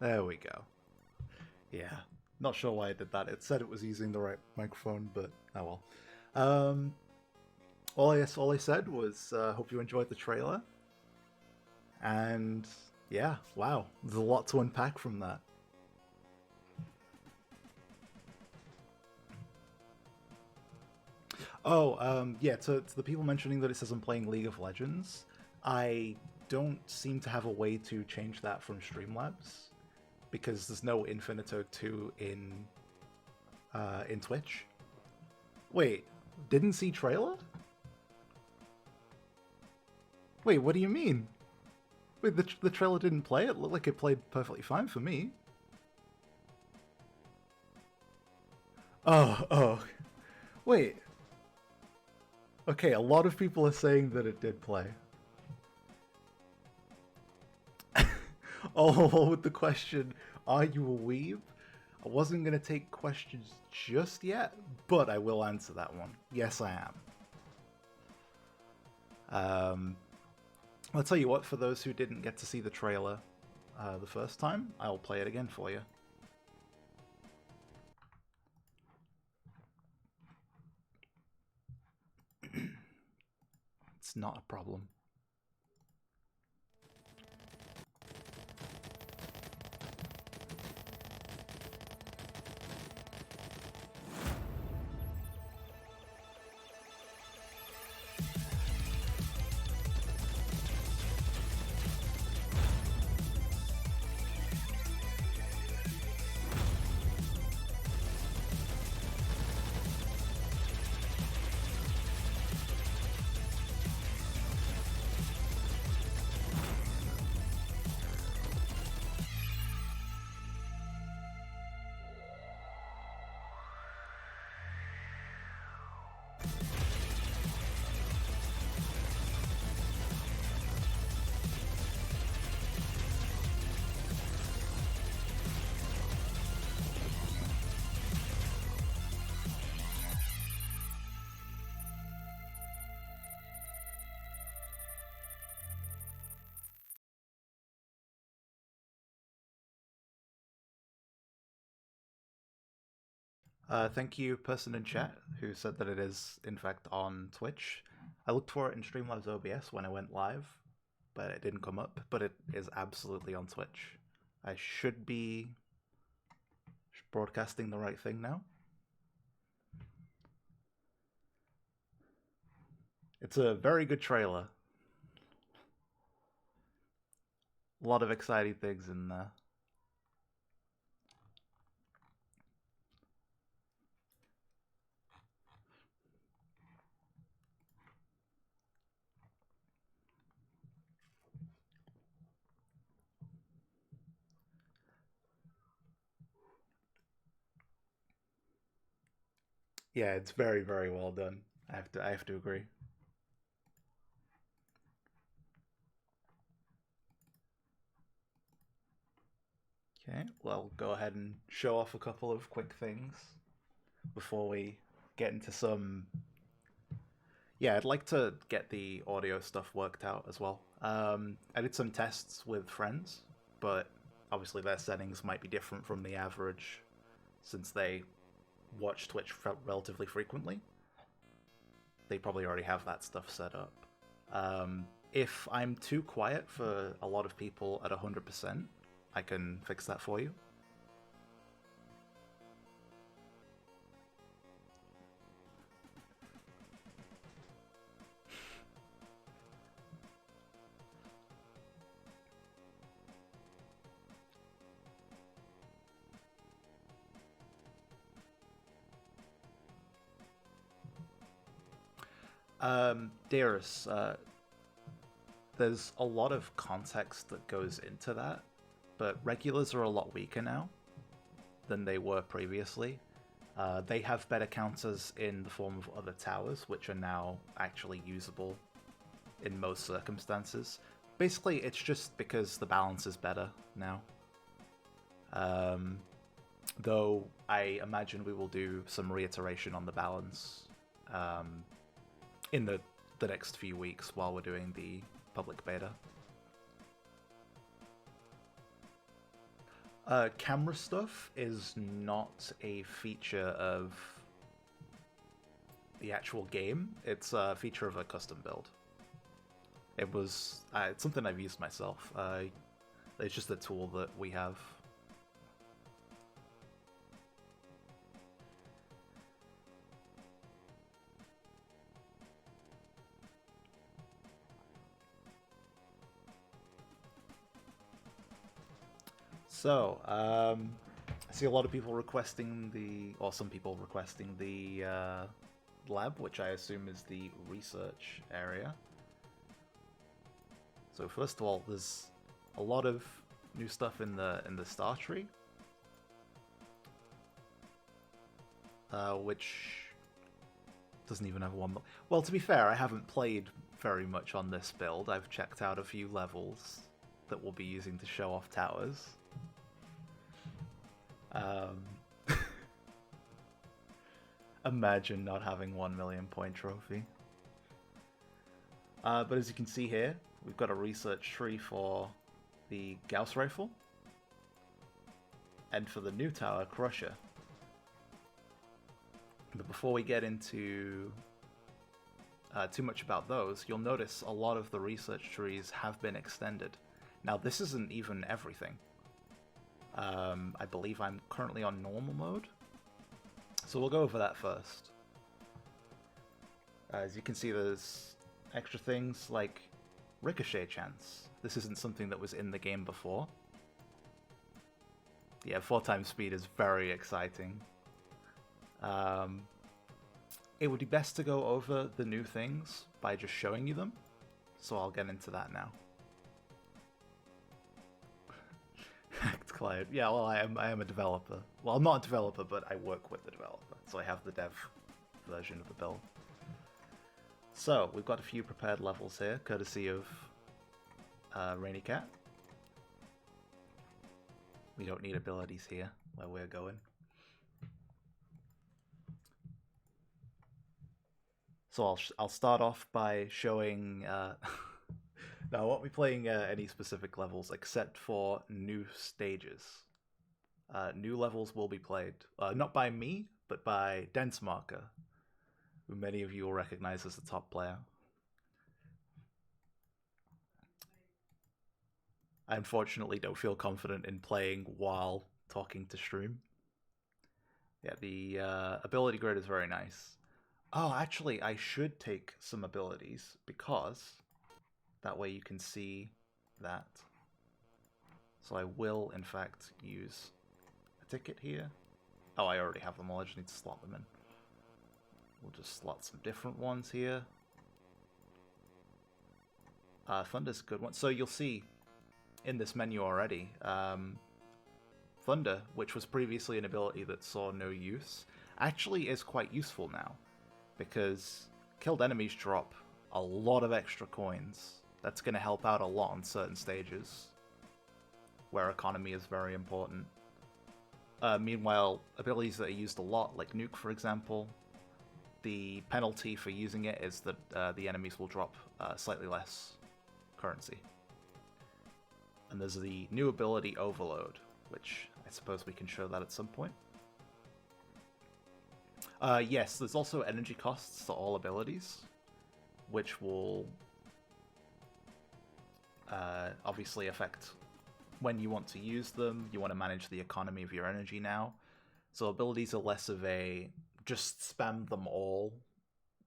There we go. Yeah. Not sure why I did that. It said it was using the right microphone, but oh well. Um, all I said was, hope you enjoyed the trailer. And yeah, wow, there's a lot to unpack from that. Oh, yeah, to the people mentioning that it says I'm playing League of Legends, I don't seem to have a way to change that from Streamlabs because there's no Infinitode 2 in Twitch. Wait, didn't see trailer? Wait, what do you mean? Wait, the trailer didn't play? It looked like it played perfectly fine for me. Oh. Wait. Okay, a lot of people are saying that it did play. Oh, with the question, are you a weeb? I wasn't going to take questions just yet, but I will answer that one. Yes, I am. I'll tell you what, for those who didn't get to see the trailer the first time, I'll play it again for you. It's not a problem. Thank you, person in chat, who said that it is, in fact, on Twitch. I looked for it in Streamlabs OBS when I went live, but it didn't come up, but it is absolutely on Twitch. I should be broadcasting the right thing now. It's a very good trailer. A lot of exciting things in there. Yeah, it's very, very well done. I have to agree. Okay, well, go ahead and show off a couple of quick things before we get into some. Yeah, I'd like to get the audio stuff worked out as well. I did some tests with friends, but obviously their settings might be different from the average since they watch Twitch relatively frequently. They probably already have that stuff set up. If I'm too quiet for a lot of people at 100%, I can fix that for you. Dearest, there's a lot of context that goes into that, but regulars are a lot weaker now than they were previously. They have better counters in the form of other towers, which are now actually usable in most circumstances. Basically, it's just because the balance is better now. Though I imagine we will do some reiteration on the balance in the next few weeks while we're doing the public beta. Camera stuff is not a feature of the actual game. It's a feature of a custom build. It's something I've used myself. It's just a tool that we have. So, I see a lot of people requesting or some people requesting the lab, which I assume is the research area. So first of all, there's a lot of new stuff in the star tree, which doesn't even have one. Well, to be fair, I haven't played very much on this build. I've checked out a few levels that we'll be using to show off towers. Imagine not having 1 million point trophy. But as you can see here, we've got a research tree for the Gauss rifle, and for the new tower, Crusher. But before we get into too much about those, you'll notice a lot of the research trees have been extended. Now, this isn't even everything. I believe I'm currently on normal mode, so we'll go over that first. As you can see, there's extra things like ricochet chance. This isn't something that was in the game before. Yeah, 4 times speed is very exciting. It would be best to go over the new things by just showing you them, so I'll get into that now. Hacked client. Yeah, well, I am a developer. Well, I'm not a developer, but I work with the developer, so I have the dev version of the build. So, we've got a few prepared levels here, courtesy of Rainy Cat. We don't need abilities here, where we're going. So I'll start off by showing... No, I won't be playing any specific levels except for new stages. New levels will be played, not by me, but by Densmarker, who many of you will recognize as the top player. I unfortunately don't feel confident in playing while talking to stream. Yeah, the ability grid is very nice. Oh, actually, I should take some abilities, because that way you can see that. So I will, in fact, use a ticket here. Oh, I already have them all, I just need to slot them in. We'll just slot some different ones here. Thunder's a good one. So you'll see in this menu already, Thunder, which was previously an ability that saw no use, actually is quite useful now, because killed enemies drop a lot of extra coins. That's going to help out a lot on certain stages, where economy is very important. Meanwhile, abilities that are used a lot, like Nuke for example, the penalty for using it is that the enemies will drop slightly less currency. And there's the new ability Overload, which I suppose we can show that at some point. Yes, there's also energy costs to all abilities, which will obviously affect when you want to use them. You want to manage the economy of your energy now. So abilities are less of a just spam them all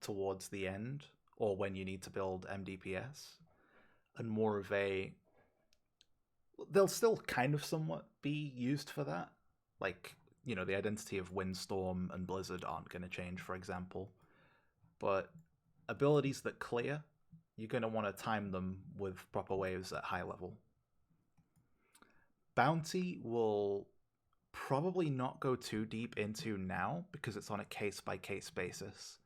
towards the end, or when you need to build MDPS, and more of a... They'll still kind of somewhat be used for that. Like, you know, the identity of Windstorm and Blizzard aren't going to change, for example. But abilities that clear, you're going to want to time them with proper waves at high level. Bounty will probably not go too deep into now, because it's on a case-by-case basis.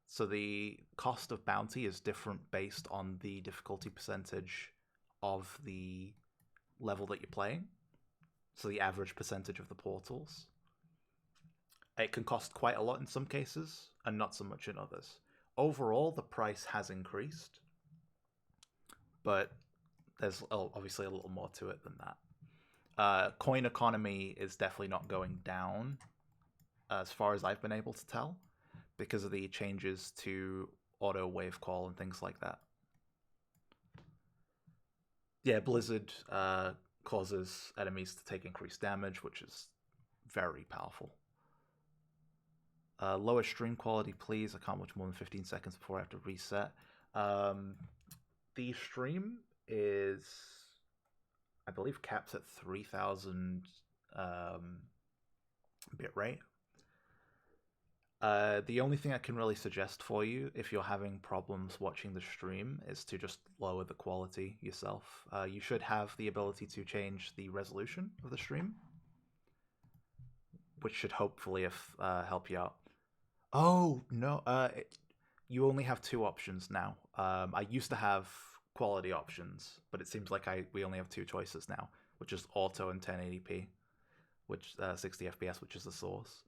So the cost of bounty is different based on the difficulty percentage of the level that you're playing. So the average percentage of the portals. It can cost quite a lot in some cases, and not so much in others. Overall, the price has increased, but there's obviously a little more to it than that. Coin economy is definitely not going down, as far as I've been able to tell, because of the changes to auto wave call and things like that. Yeah, Blizzard causes enemies to take increased damage, which is very powerful. Lower stream quality, please. I can't watch more than 15 seconds before I have to reset. The stream is, I believe, capped at 3000 bitrate. The only thing I can really suggest for you if you're having problems watching the stream is to just lower the quality yourself. You should have the ability to change the resolution of the stream, which should hopefully help you out. Oh, no, you only have two options now. I used to have quality options, but it seems like we only have two choices now, which is auto and 1080p, which 60 FPS, which is the source.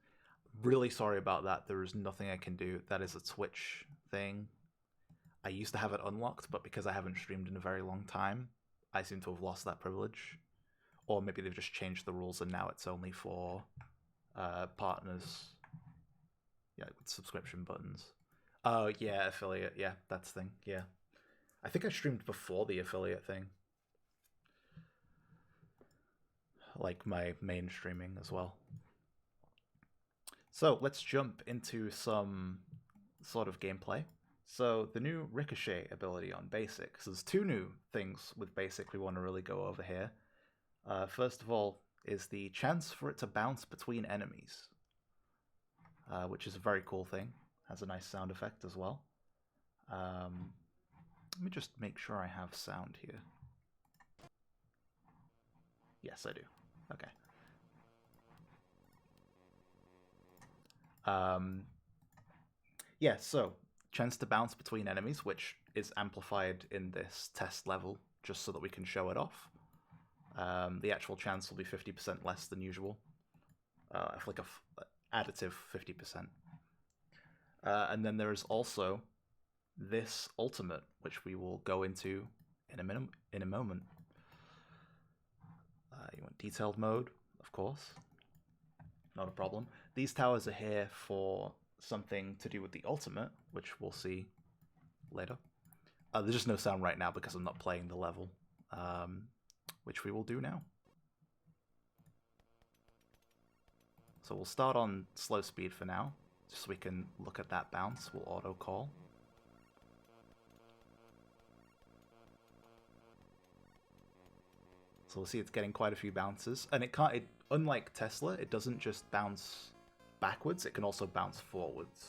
Really sorry about that. There is nothing I can do. That is a Twitch thing. I used to have it unlocked, but because I haven't streamed in a very long time, I seem to have lost that privilege. Or maybe they've just changed the rules and now it's only for partners. Yeah, with subscription buttons. Oh, yeah, affiliate. Yeah, that's the thing. Yeah. I think I streamed before the affiliate thing. Like my main streaming as well. So let's jump into some sort of gameplay. So the new Ricochet ability on Basic. So there's two new things with Basic we want to really go over here. First of all is the chance for it to bounce between enemies, which is a very cool thing. Has a nice sound effect as well. Let me just make sure I have sound here. Yes, I do. Okay. Yeah, so chance to bounce between enemies, which is amplified in this test level, just so that we can show it off. The actual chance will be 50% less than usual. Like a additive 50%. And then there is also this ultimate, which we will go into in a moment. You want detailed mode, of course. Not a problem. These towers are here for something to do with the ultimate, which we'll see later. There's just no sound right now because I'm not playing the level, which we will do now. So we'll start on slow speed for now, just so we can look at that bounce. We'll auto call. So we'll see it's getting quite a few bounces, and unlike Tesla, it doesn't just bounce backwards, it can also bounce forwards.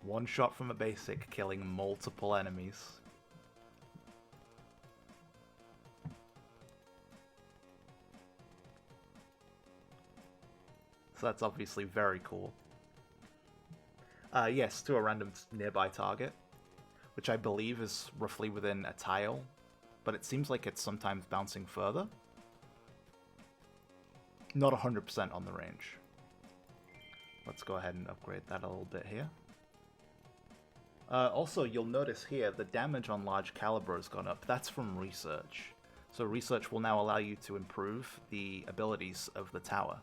One shot from a basic, killing multiple enemies. So that's obviously very cool. Yes, to a random nearby target, which I believe is roughly within a tile, but it seems like it's sometimes bouncing further. Not 100% on the range. Let's go ahead and upgrade that a little bit here. Also, you'll notice here the damage on large caliber has gone up. That's from research. So research will now allow you to improve the abilities of the tower.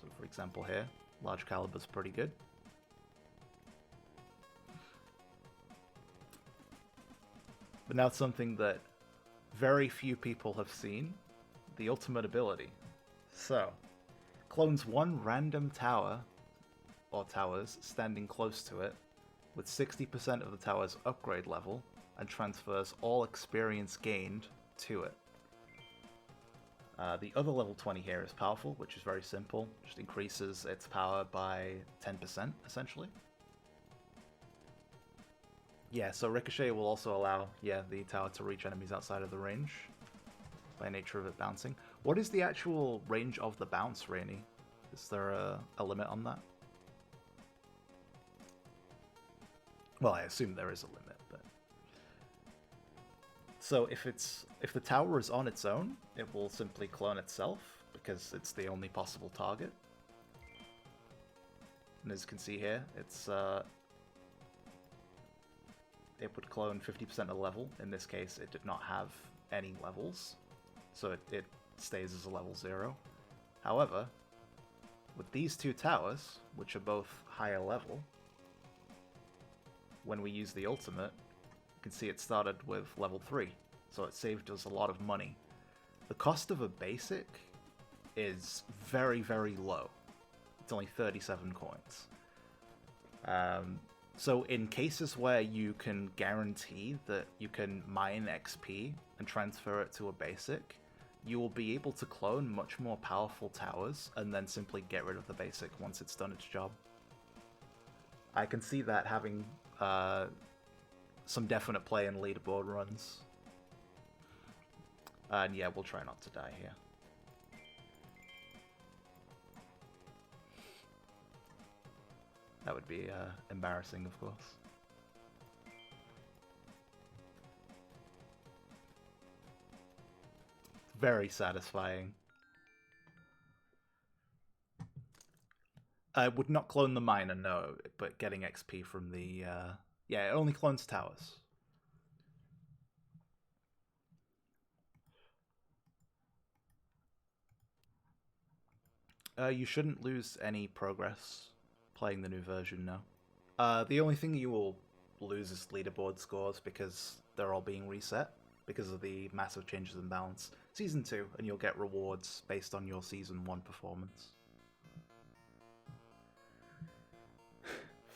So for example here, large caliber's pretty good. But now it's something that very few people have seen, the ultimate ability. So, clones one random tower, or towers, standing close to it, with 60% of the tower's upgrade level, and transfers all experience gained to it. The other level 20 here is powerful, which is very simple. Just increases its power by 10%, essentially. Yeah, so Ricochet will also allow, the tower to reach enemies outside of the range, by nature of it bouncing. What is the actual range of the bounce, Rainy? Is there a limit on that? Well, I assume there is a limit, but... So if the tower is on its own, it will simply clone itself, because it's the only possible target. And as you can see here, it's it would clone 50% of level. In this case, it did not have any levels, so it stays as a level 0. However, with these two towers, which are both higher level, when we use the ultimate, you can see it started with level 3, so it saved us a lot of money. The cost of a basic is very, very low. It's only 37 coins. So in cases where you can guarantee that you can mine XP and transfer it to a basic, you will be able to clone much more powerful towers and then simply get rid of the basic once it's done its job. I can see that having some definite play in leaderboard runs. And yeah, we'll try not to die here. That would be embarrassing, of course. Very satisfying. I would not clone the miner, no, but getting XP from the... yeah, it only clones towers. You shouldn't lose any progress playing the new version, no. The only thing you will lose is leaderboard scores because they're all being reset because of the massive changes in balance. Season 2, and you'll get rewards based on your Season 1 performance.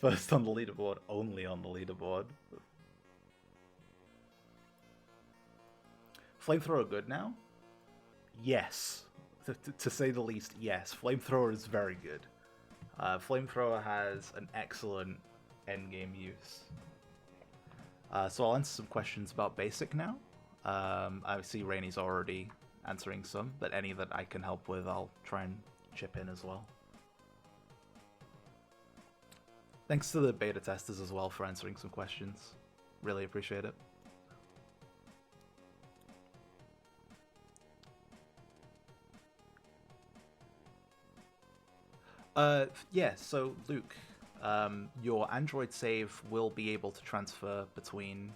First on the leaderboard, only on the leaderboard. Flamethrower good now? Yes. To say the least, yes. Flamethrower is very good. Flamethrower has an excellent endgame use. So I'll answer some questions about basic now. I see Rainy's already answering some, but any that I can help with, I'll try and chip in as well. Thanks to the beta testers as well for answering some questions. Really appreciate it. Yeah, so Luke, your Android save will be able to transfer between...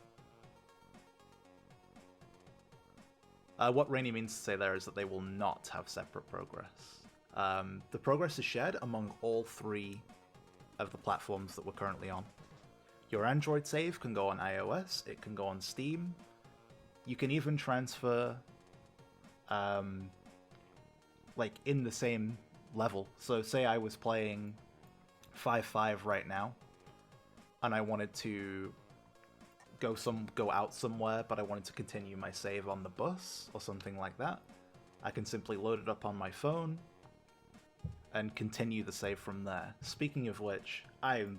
what Rainy means to say there is that they will not have separate progress. The progress is shared among all 3 of the platforms that we're currently on. Your Android save can go on iOS, it can go on Steam. You can even transfer like in the same level. So say I was playing 5-5 right now and I wanted to go out somewhere, but I wanted to continue my save on the bus or something like that. I can simply load it up on my phone and continue the save from there. Speaking of which, I've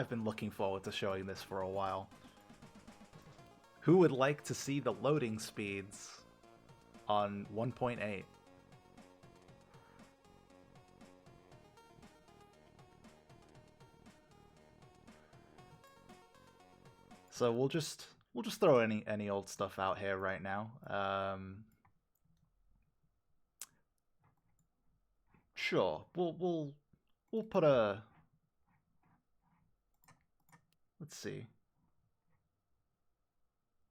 been looking forward to showing this for a while. Who would like to see the loading speeds on 1.8? So we'll just throw any old stuff out here right now. Sure, we'll put a... Let's see.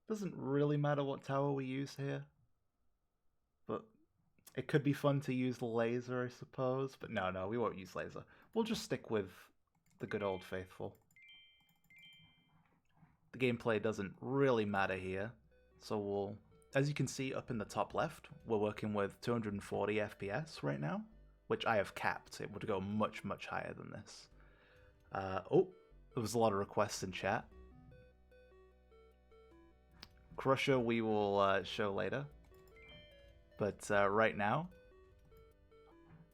Doesn't really matter what tower we use here, but it could be fun to use laser, I suppose. But no, we won't use laser. We'll just stick with the good old faithful. The gameplay doesn't really matter here, so we'll... As you can see up in the top left, we're working with 240 FPS right now, which I have capped. It would go much, much higher than this. Oh, there was a lot of requests in chat. Crusher we will show later. But right now,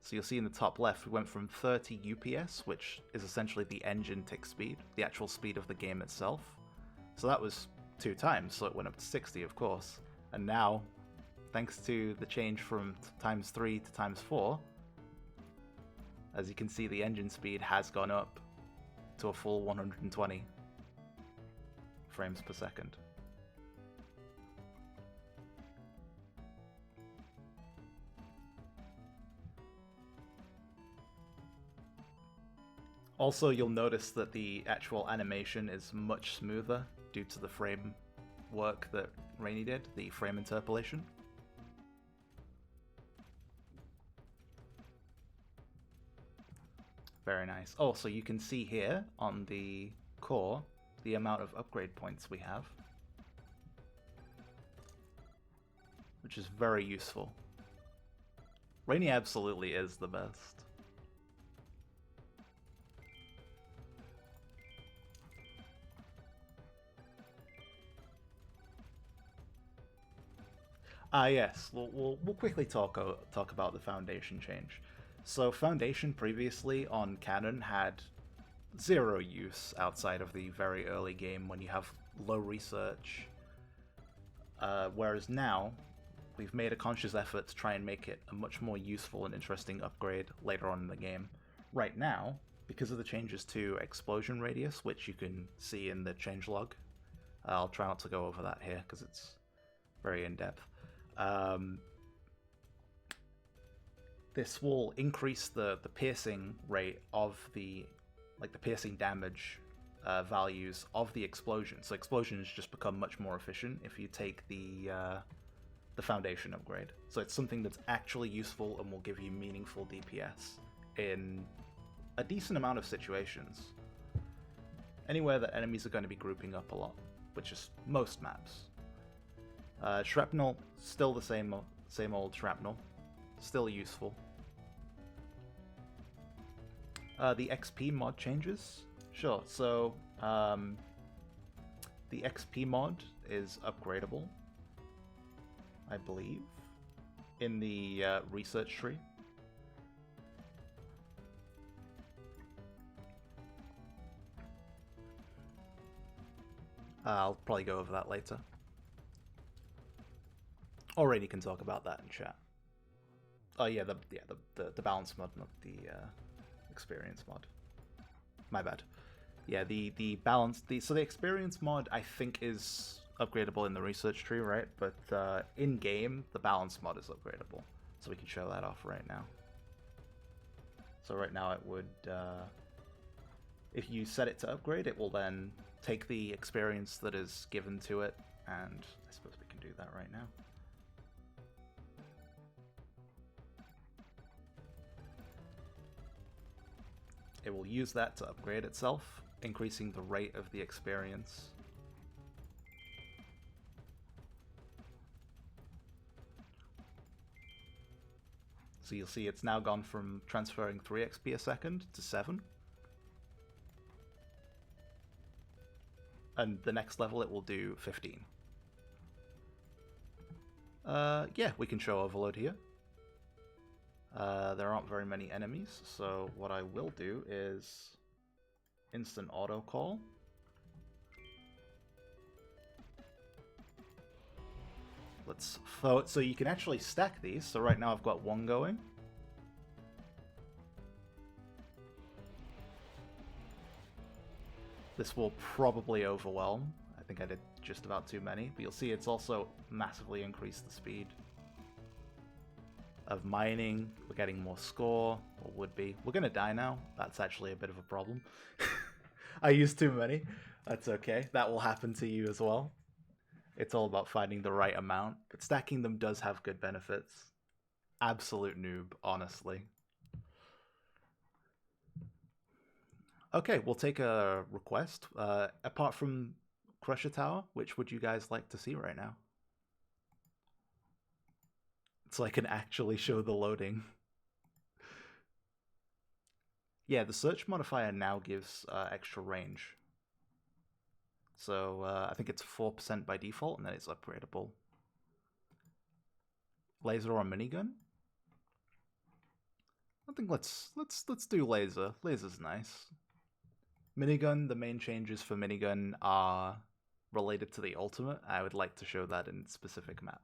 so you'll see in the top left, we went from 30 UPS, which is essentially the engine tick speed, the actual speed of the game itself. So that was 2 times, so it went up to 60, of course. And now, thanks to the change from ×3 to ×4, as you can see, the engine speed has gone up to a full 120 frames per second. Also, you'll notice that the actual animation is much smoother due to the frame work that Rainy did, the frame interpolation. Very nice. Oh, so you can see here on the core the amount of upgrade points we have, which is very useful. Rainy absolutely is the best. Yes, we'll quickly talk about the Foundation change. So Foundation previously on Canon had zero use outside of the very early game when you have low research, whereas now we've made a conscious effort to try and make it a much more useful and interesting upgrade later on in the game. Right now, because of the changes to explosion radius, which you can see in the changelog, I'll try not to go over that here because it's very in-depth. This will increase the piercing rate of the piercing damage values of the explosion. So explosions just become much more efficient if you take the Foundation upgrade. So it's something that's actually useful and will give you meaningful DPS in a decent amount of situations. Anywhere that enemies are going to be grouping up a lot, which is most maps. Shrapnel, still the same old shrapnel, still useful. The XP mod changes, sure. So the XP mod is upgradable, I believe, in the research tree. I'll probably go over that later. Already can talk about that in chat. Oh yeah, the balance mod, not the experience mod. My bad. Yeah, the balance, so the experience mod I think is upgradable in the research tree, right? But in game, the balance mod is upgradable, so we can show that off right now. So right now it would, if you set it to upgrade, it will then take the experience that is given to it, and I suppose we can do that right now. It will use that to upgrade itself, increasing the rate of the experience. So you'll see it's now gone from transferring 3 XP a second to 7. And the next level it will do 15. Yeah, we can show Overload here. There aren't very many enemies, so what I will do is instant auto call. Let's throw it so you can actually stack these. So right now I've got one going. This will probably overwhelm. I think I did just about too many, but you'll see it's also massively increased the speed of mining. We're getting more score, or would be. We're gonna die now. That's actually a bit of a problem. I used too many. That's okay. That will happen to you as well. It's all about finding the right amount, but stacking them does have good benefits. Absolute noob, honestly. Okay, we'll take a request. Apart from Crusher Tower, which would you guys like to see right now? So I can actually show the loading. Yeah, the search modifier now gives extra range. So I think it's 4% by default, and then it's upgradable. Laser or minigun? I think let's do laser. Laser's nice. Minigun, the main changes for minigun are related to the ultimate. I would like to show that in specific map.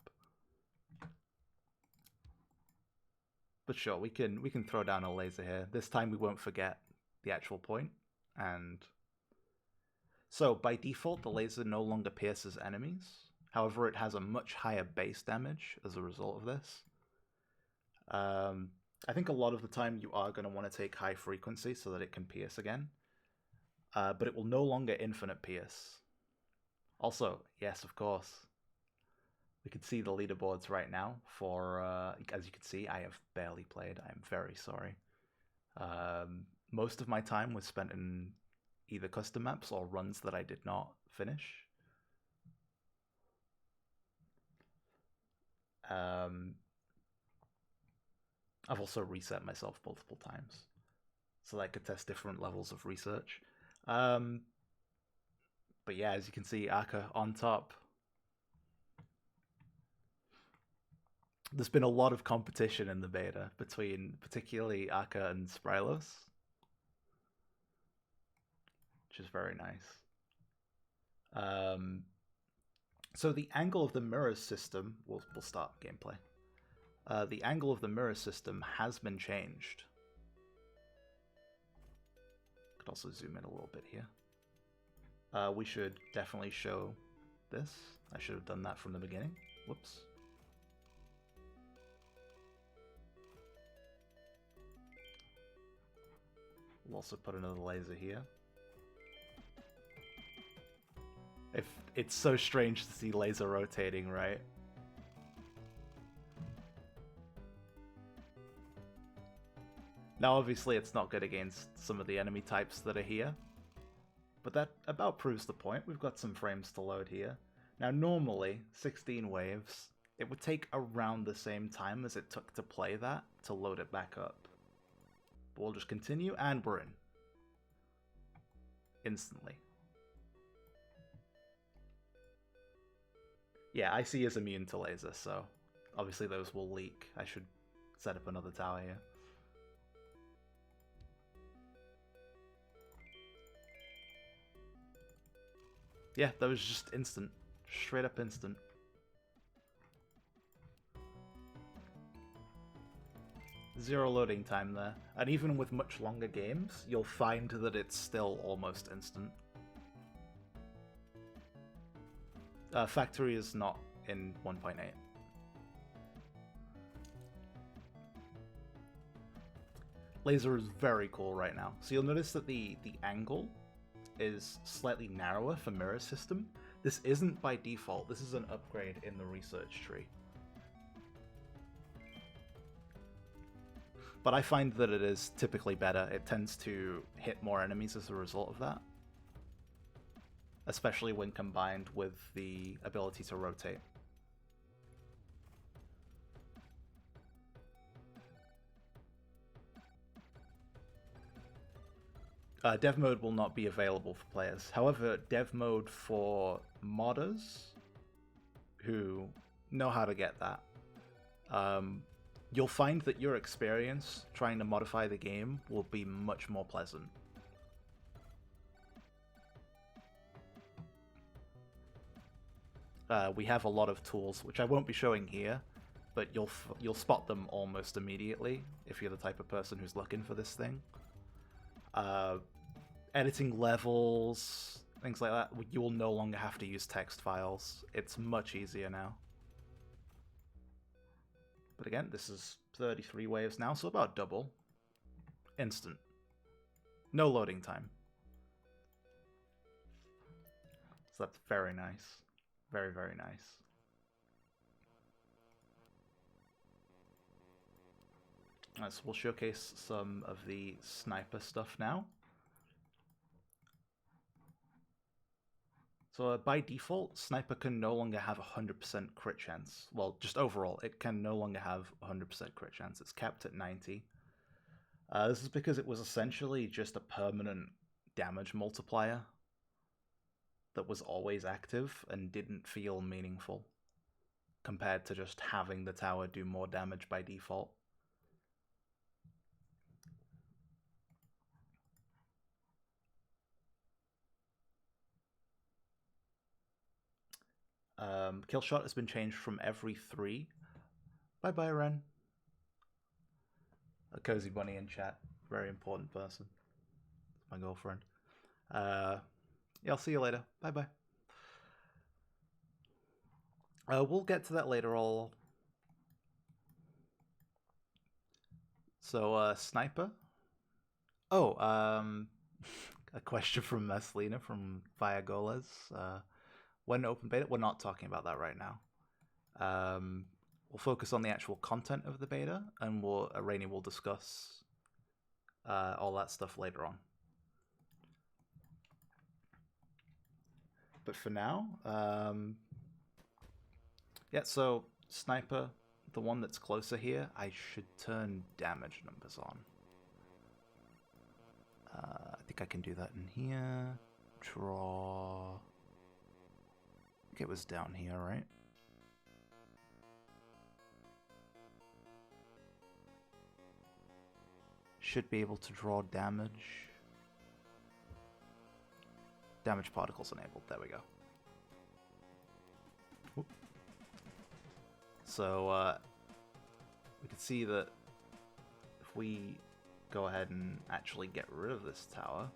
But sure, we can throw down a laser here. This time we won't forget the actual point. And so by default, the laser no longer pierces enemies. However, it has a much higher base damage as a result of this. I think a lot of the time you are going to want to take high frequency so that it can pierce again. But it will no longer infinite pierce. Also, yes, of course. We can see the leaderboards right now for, as you can see, I have barely played. I'm very sorry. Most of my time was spent in either custom maps or runs that I did not finish. I've also reset myself multiple times so that I could test different levels of research. But yeah, as you can see, Aka on top. There's been a lot of competition in the beta between particularly Aka and Sprylos, which is very nice. So the angle of the mirror system, we'll start gameplay. The angle of the mirror system has been changed. Could also zoom in a little bit here. We should definitely show this. I should have done that from the beginning. Whoops. We'll also put another laser here. If it's so strange to see laser rotating, right? Now obviously it's not good against some of the enemy types that are here, but that about proves the point. We've got some frames to load here. Now normally, 16 waves, it would take around the same time as it took to play that to load it back up. But we'll just continue, and we're in. Instantly. Yeah, IC is immune to laser, so obviously those will leak. I should set up another tower here. Yeah, that was just instant. Straight up instant. Zero loading time there. And even with much longer games, you'll find that it's still almost instant. Factory is not in 1.8. Laser is very cool right now. So you'll notice that the angle is slightly narrower for mirror system. This isn't by default. This is an upgrade in the research tree. But I find that it is typically better. It tends to hit more enemies as a result of that. Especially when combined with the ability to rotate. Dev mode will not be available for players. However, dev mode for modders who know how to get that, you'll find that your experience trying to modify the game will be much more pleasant. We have a lot of tools, which I won't be showing here, but you'll spot them almost immediately if you're the type of person who's looking for this thing. Editing levels, things like that, you will no longer have to use text files. It's much easier now. But again, this is 33 waves now, so about double. Instant. No loading time. So that's very nice. Very, very nice. Alright, so we'll showcase some of the sniper stuff now. So by default, sniper can no longer have 100% crit chance. Well, just overall, it can no longer have 100% crit chance. It's capped at 90. This is because it was essentially just a permanent damage multiplier that was always active and didn't feel meaningful compared to just having the tower do more damage by default. Kill shot has been changed from every 3. Bye-bye, Ren. A cozy bunny in chat. Very important person. It's my girlfriend. Yeah, I'll see you later. Bye-bye. We'll get to that later. So, Sniper. Oh, a question from Meslina from Viagoles. When open beta, we're not talking about that right now. We'll focus on the actual content of the beta, and Rainy will discuss all that stuff later on. But for now, yeah, so Sniper, the one that's closer here, I should turn damage numbers on. I think I can do that in here. Draw. I think it was down here, right? Should be able to draw damage. Damage particles enabled. There we go. Whoop. So we can see that if we go ahead and actually get rid of this tower,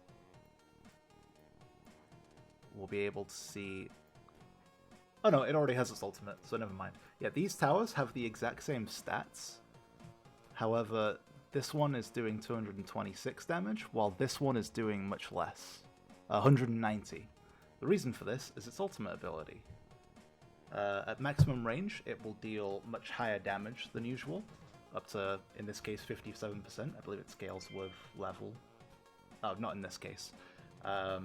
we'll be able to see... Oh no, it already has its ultimate, so never mind. Yeah, these towers have the exact same stats. However, this one is doing 226 damage, while this one is doing much less. 190. The reason for this is its ultimate ability. At maximum range, it will deal much higher damage than usual, up to, in this case, 57%. I believe it scales with level. Oh, not in this case. The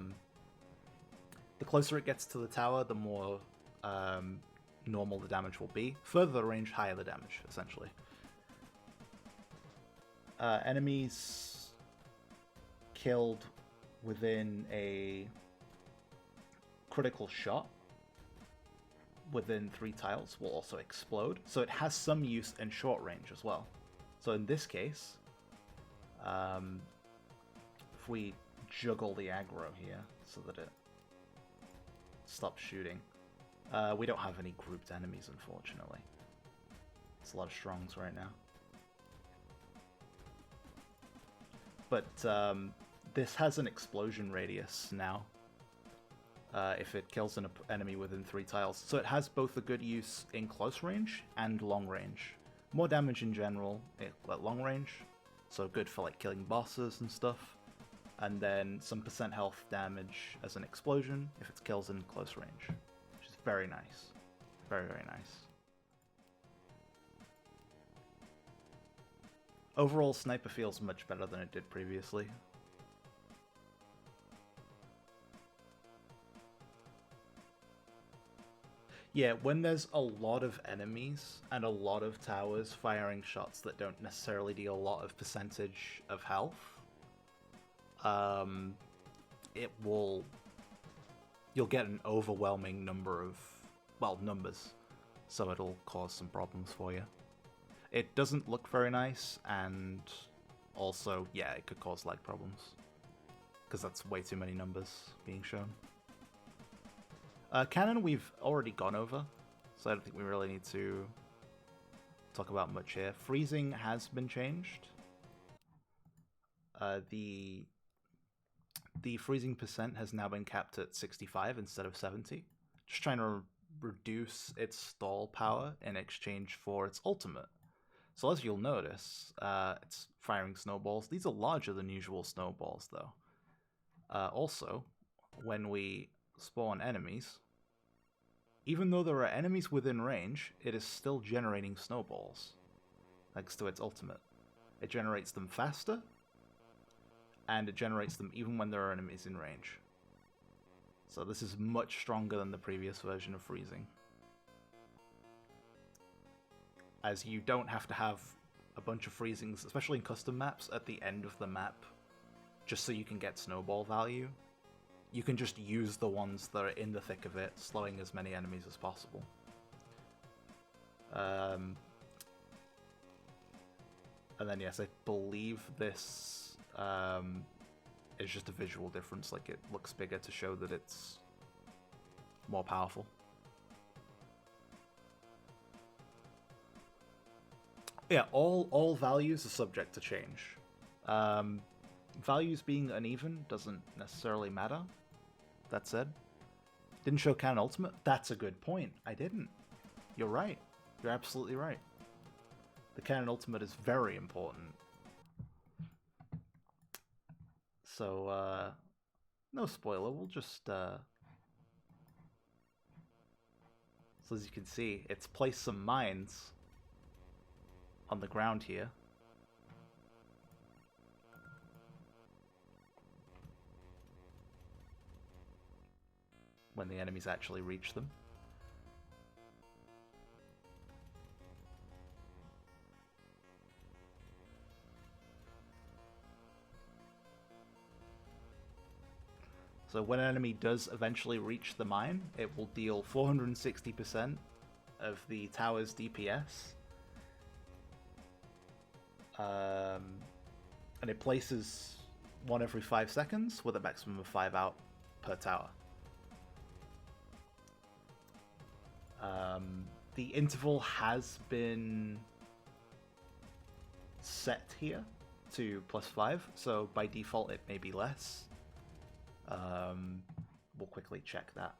closer it gets to the tower, the more normal the damage will be. Further the range, higher the damage, essentially. Enemies killed within a critical shot within 3 tiles will also explode, so it has some use in short range as well. So in this case, if we juggle the aggro here so that it stops shooting, we don't have any grouped enemies, unfortunately. It's a lot of strongs right now. But this has an explosion radius now, if it kills an enemy within 3 tiles. So it has both a good use in close range and long range. More damage in general at long range, so good for like killing bosses and stuff. And then some % health damage as an explosion if it kills in close range, which is very nice. Very, very nice. Overall, Sniper feels much better than it did previously. Yeah, when there's a lot of enemies and a lot of towers firing shots that don't necessarily deal a lot of percentage of health, you'll get an overwhelming number of, well, numbers, so it'll cause some problems for you. It doesn't look very nice, and also, yeah, it could cause lag problems, because that's way too many numbers being shown. Cannon we've already gone over, so I don't think we really need to talk about much here. Freezing has been changed. The freezing percent has now been capped at 65 instead of 70. Just trying to reduce its stall power in exchange for its ultimate. So as you'll notice, it's firing snowballs. These are larger than usual snowballs, though. Also, when we spawn enemies, even though there are enemies within range, it is still generating snowballs, thanks to its ultimate. It generates them faster, and it generates them even when there are enemies in range. So this is much stronger than the previous version of freezing, as you don't have to have a bunch of freezings, especially in custom maps, at the end of the map, just so you can get snowball value. You can just use the ones that are in the thick of it, slowing as many enemies as possible. And then yes, I believe this is just a visual difference, like it looks bigger to show that it's more powerful. Yeah, all values are subject to change. Values being uneven doesn't necessarily matter. That said, didn't show Cannon Ultimate? That's a good point. I didn't. You're right. You're absolutely right. The Cannon Ultimate is very important So, no spoiler, we'll just, so as you can see, it's placed some mines on the ground here. When the enemies actually reach them. So when an enemy does eventually reach the mine, it will deal 460% of the tower's DPS. And it places one every 5 seconds with a maximum of 5 out per tower. The interval has been set here to +5, so by default it may be less. We'll quickly check that.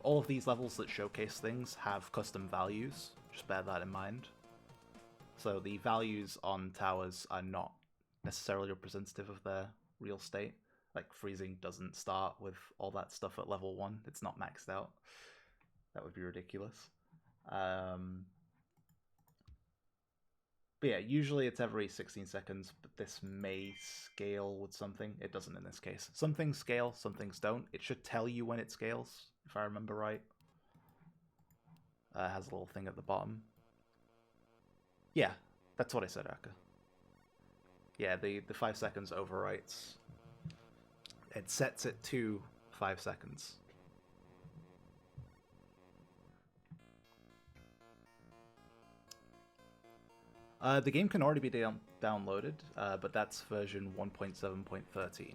All of these levels that showcase things have custom values, just bear that in mind. So the values on towers are not necessarily representative of their real state. Like, freezing doesn't start with all that stuff at level 1, it's not maxed out. That would be ridiculous. But yeah, usually it's every 16 seconds, but this may scale with something. It doesn't in this case. Some things scale, some things don't. It should tell you when it scales, if I remember right. It has a little thing at the bottom. Yeah, that's what I said, Aka. Yeah, the 5 seconds overwrites. It sets it to 5 seconds. The game can already be downloaded, but that's version 1.7.13.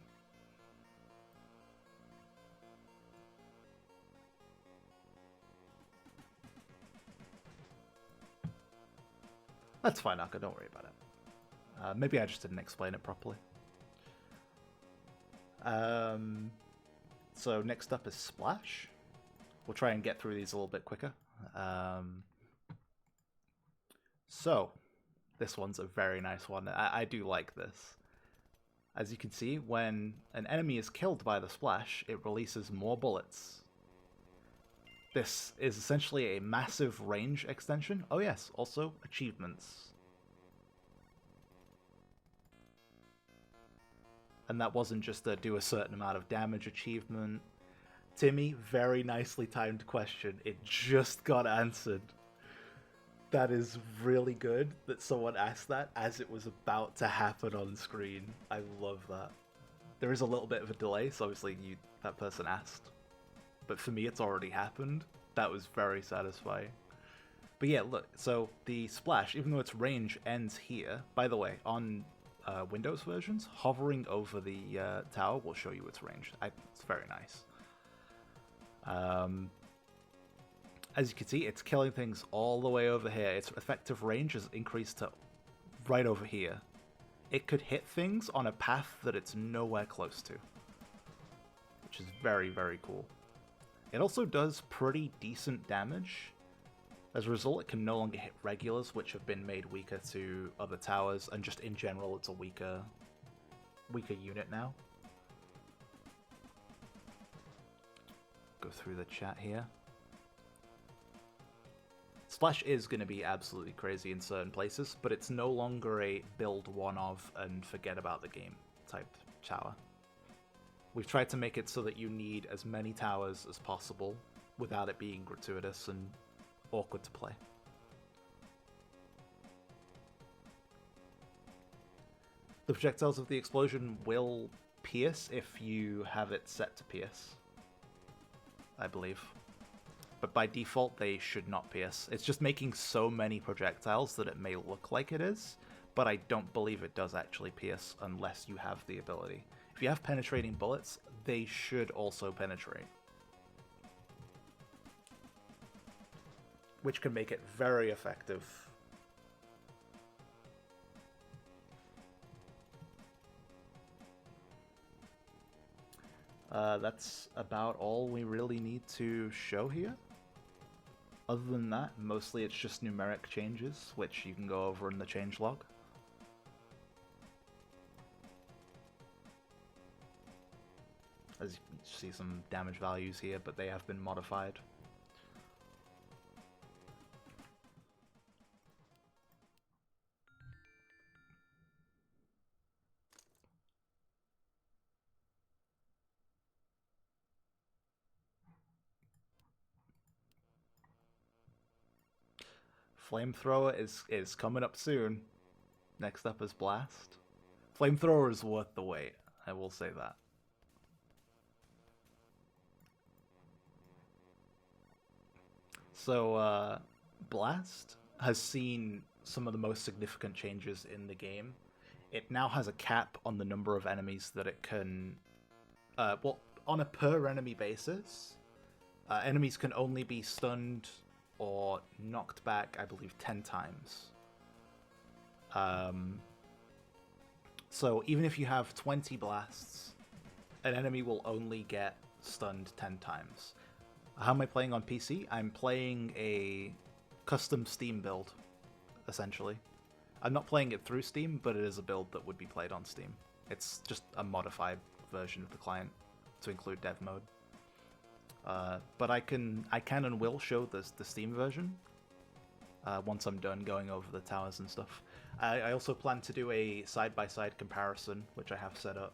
That's fine, Aka, don't worry about it. Maybe I just didn't explain it properly. So next up is Splash. We'll try and get through these a little bit quicker. So, this one's a very nice one. I do like this. As you can see, when an enemy is killed by the Splash, it releases more bullets. This is essentially a massive range extension. Oh yes, also achievements. And that wasn't just a do a certain amount of damage achievement. Timmy, very nicely timed question. It just got answered. That is really good that someone asked that as it was about to happen on screen. I love that. There is a little bit of a delay, so obviously that person asked. But for me, it's already happened. That was very satisfying. But yeah, look, so the Splash, even though its range ends here, by the way, on Windows versions, hovering over the tower will show you its range. It's very nice. As you can see, it's killing things all the way over here. Its effective range is increased to right over here. It could hit things on a path that it's nowhere close to, which is very, very cool. It also does pretty decent damage. As a result, it can no longer hit regulars, which have been made weaker to other towers, and just in general, it's a weaker unit now. Go through the chat here. Splash is going to be absolutely crazy in certain places, but it's no longer a build one of and forget about the game type tower. We've tried to make it so that you need as many towers as possible without it being gratuitous and awkward to play. The projectiles of the explosion will pierce if you have it set to pierce, I believe. But by default, they should not pierce. It's just making so many projectiles that it may look like it is, but I don't believe it does actually pierce unless you have the ability. If you have penetrating bullets, they should also penetrate, which can make it very effective. That's about all we really need to show here. Other than that, mostly it's just numeric changes, which you can go over in the changelog. As you can see some damage values here, but they have been modified. Flamethrower is coming up soon. Next up is Blast. Flamethrower is worth the wait, I will say that. So, Blast has seen some of the most significant changes in the game. It now has a cap on the number of enemies that it can... well, on a per enemy basis, enemies can only be stunned or knocked back, I believe, 10 times. So even if you have 20 blasts, an enemy will only get stunned 10 times. How am I playing on PC? I'm playing a custom Steam build, essentially. I'm not playing it through Steam, but it is a build that would be played on Steam. It's just a modified version of the client to include dev mode. But I can and will show the Steam version once I'm done going over the towers and stuff. I also plan to do a side-by-side comparison, which I have set up,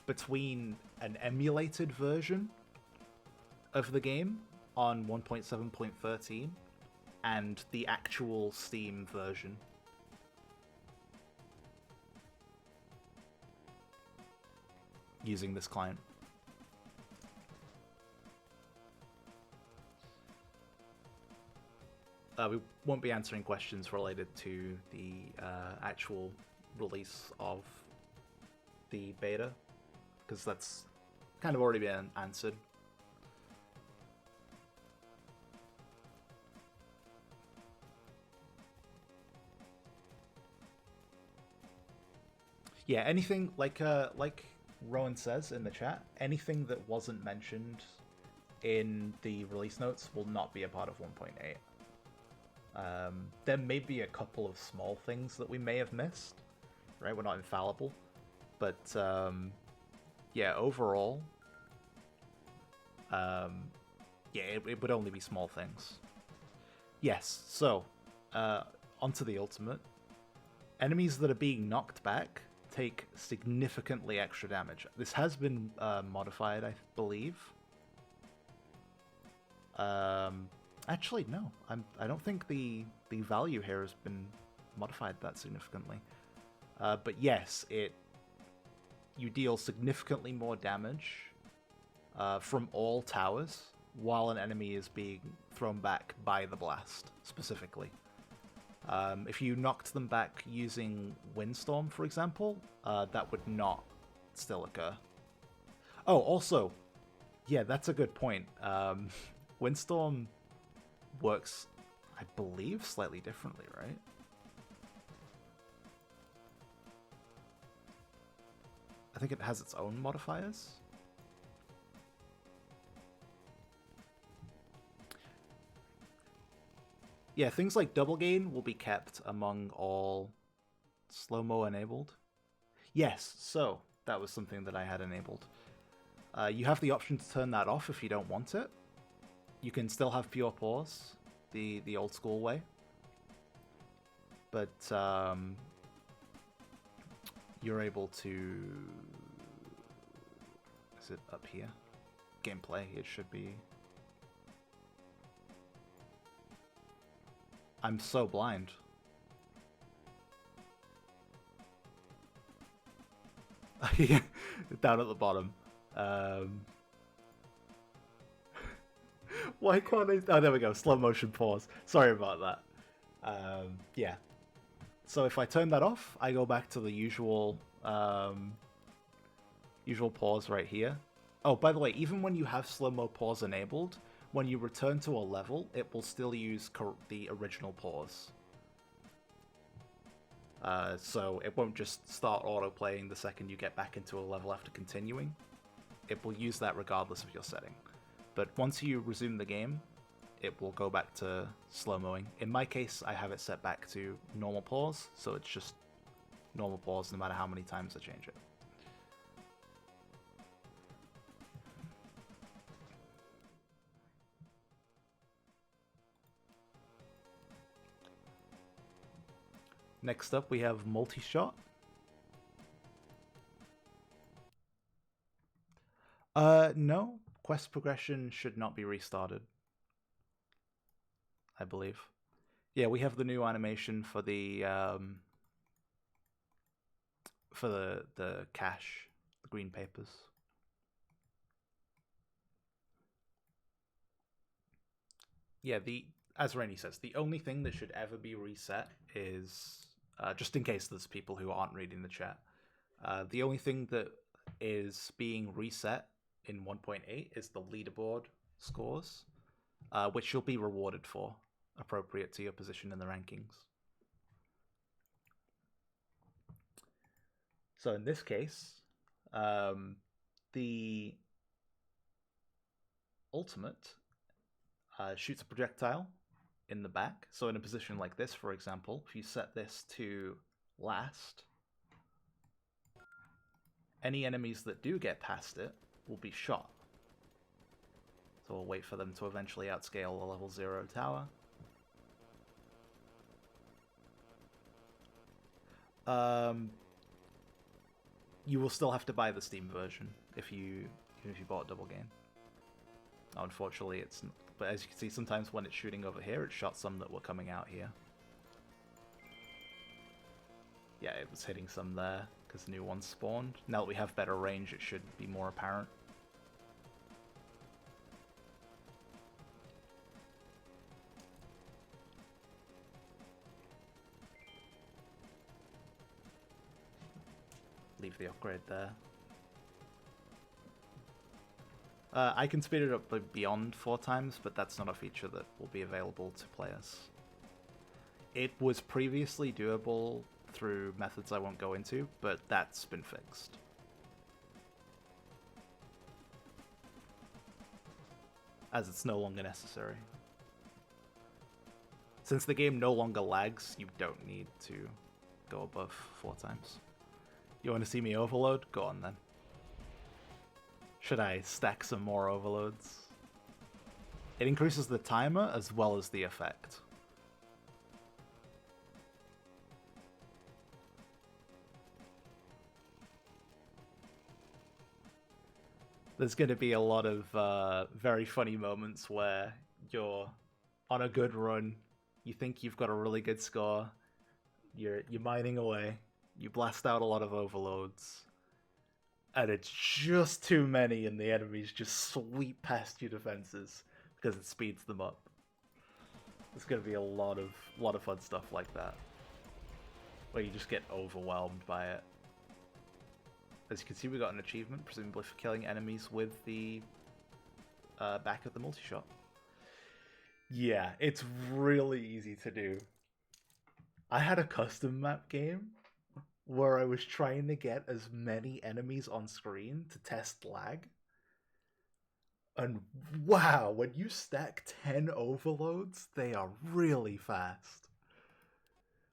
between an emulated version of the game on 1.7.13 and the actual Steam version. Using this client. We won't be answering questions related to the actual release of the beta, because that's kind of already been answered. Yeah, anything like Rowan says in the chat, anything that wasn't mentioned in the release notes will not be a part of 1.8. There may be a couple of small things that we may have missed, right? We're not infallible, but yeah, overall, yeah, it would only be small things. Yes, so onto the ultimate. Enemies that are being knocked back take significantly extra damage. This has been modified, I believe. Actually, no. I don't think the value here has been modified that significantly. But yes, you deal significantly more damage from all towers while an enemy is being thrown back by the blast, specifically. If you knocked them back using Windstorm, for example, that would not still occur. Oh, also, yeah, that's a good point. Windstorm works, I believe, slightly differently, right? I think it has its own modifiers. Yeah, things like double gain will be kept among all slow-mo enabled. Yes, so that was something that I had enabled. You have the option to turn that off if you don't want it. You can still have pure pause, the old school way. But you're able to... Is it up here? Gameplay, it should be... I'm so blind. Down at the bottom. Why can't I... Oh, there we go. Slow motion pause. Sorry about that. Yeah. So if I turn that off, I go back to the usual usual pause right here. Oh, by the way, even when you have slow-mo pause enabled, when you return to a level, it will still use the original pause. So it won't just start auto-playing the second you get back into a level after continuing. It will use that regardless of your setting. But once you resume the game, it will go back to slow-moing. In my case, I have it set back to normal pause, so it's just normal pause no matter how many times I change it. Next up, we have multi-shot. No. Quest progression should not be restarted, I believe. Yeah, we have the new animation for the cache, the green papers. Yeah, as Rainy says, the only thing that should ever be reset is just in case there's people who aren't reading the chat. The only thing that is being reset in 1.8 is the leaderboard scores, which you'll be rewarded for, appropriate to your position in the rankings. So in this case, the ultimate shoots a projectile in the back. So in a position like this, for example, if you set this to last, any enemies that do get past it will be shot. So we'll wait for them to eventually outscale the level 0 tower. You will still have to buy the Steam version even if you bought Double Gain. Unfortunately, it's... But as you can see, sometimes when it's shooting over here, it shot some that were coming out here. Yeah, it was hitting some there, because new ones spawned. Now that we have better range, it should be more apparent. Leave the upgrade there. I can speed it up beyond 4 times, but that's not a feature that will be available to players. It was previously doable through methods I won't go into, but that's been fixed. As it's no longer necessary. Since the game no longer lags, you don't need to go above 4 times. You want to see me overload? Go on then. Should I stack some more overloads? It increases the timer as well as the effect. There's going to be a lot of very funny moments where you're on a good run, you think you've got a really good score, you're mining away, you blast out a lot of overloads, and it's just too many and the enemies just sweep past your defenses because it speeds them up. There's going to be a lot of fun stuff like that, where you just get overwhelmed by it. As you can see, we got an achievement, presumably for killing enemies with the back of the multi-shot. Yeah, it's really easy to do. I had a custom map game where I was trying to get as many enemies on screen to test lag. And wow, when you stack 10 overloads, they are really fast.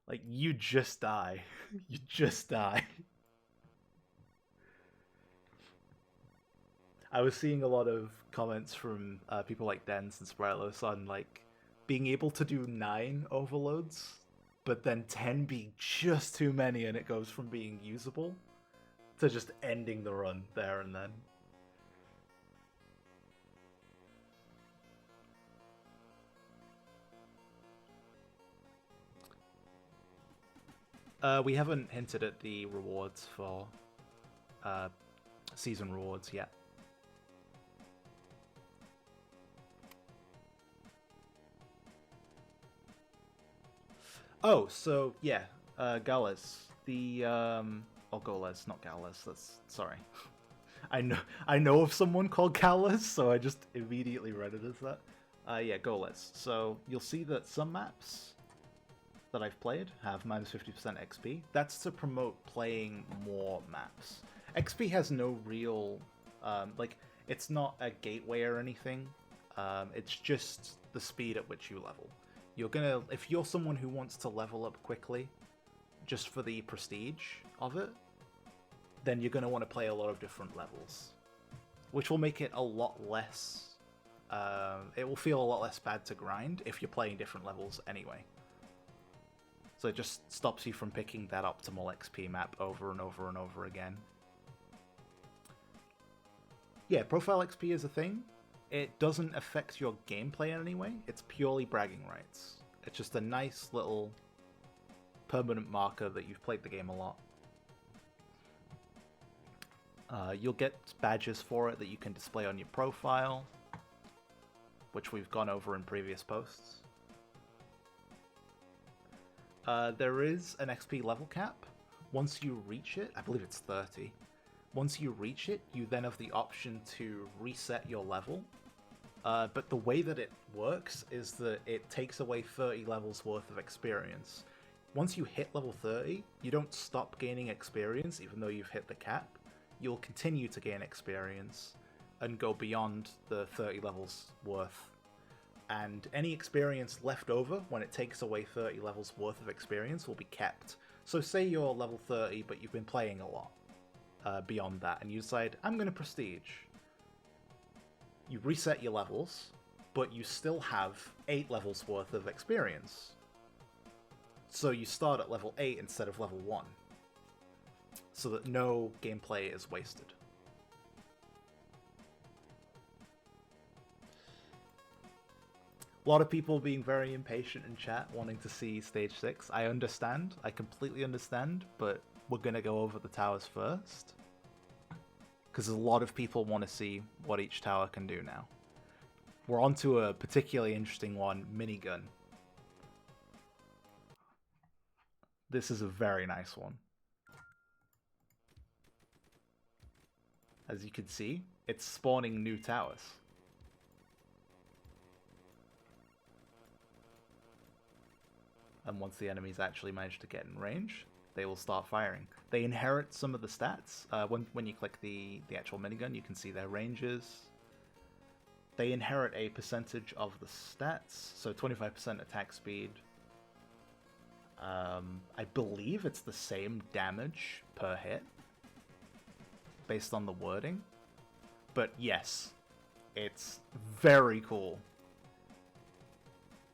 Like, you just die. You just die. I was seeing a lot of comments from people like Dens and Spriteless on like being able to do 9 overloads, but then 10 being just too many, and it goes from being usable to just ending the run there and then. We haven't hinted at the rewards for season rewards yet. Oh, so yeah, Gallus. The oh, Goles, not Gallus. That's sorry. I know of someone called Gallus, so I just immediately read it as that. Yeah, Goles. So you'll see that some maps that I've played have minus 50% XP. That's to promote playing more maps. XP has no real like, it's not a gateway or anything. It's just the speed at which you level. If you're someone who wants to level up quickly, just for the prestige of it, then you're going to want to play a lot of different levels, which will make it a lot less, it will feel a lot less bad to grind if you're playing different levels anyway. So it just stops you from picking that optimal XP map over and over and over again. Yeah, profile XP is a thing. It doesn't affect your gameplay in any way. It's purely bragging rights. It's just a nice little permanent marker that you've played the game a lot. You'll get badges for it that you can display on your profile, which we've gone over in previous posts. There is an XP level cap. Once you reach it, I believe it's 30. Once you reach it, you then have the option to reset your level. But the way that it works is that it takes away 30 levels worth of experience. Once you hit level 30, you don't stop gaining experience even though you've hit the cap. You'll continue to gain experience and go beyond the 30 levels worth. And any experience left over when it takes away 30 levels worth of experience will be kept. So say you're level 30 but you've been playing a lot beyond that and you decide, I'm going to prestige. You reset your levels, but you still have 8 levels worth of experience. So you start at level 8 instead of level 1. So that no gameplay is wasted. A lot of people being very impatient in chat, wanting to see Stage 6. I understand. I completely understand, but we're going to go over the towers first. Because a lot of people want to see what each tower can do now. We're on to a particularly interesting one, minigun. This is a very nice one. As you can see, it's spawning new towers. And once the enemies actually manage to get in range, they will start firing. They inherit some of the stats. When you click the actual minigun, you can see their ranges. They inherit a percentage of the stats, so 25% attack speed. I believe it's the same damage per hit, based on the wording. But yes, it's very cool.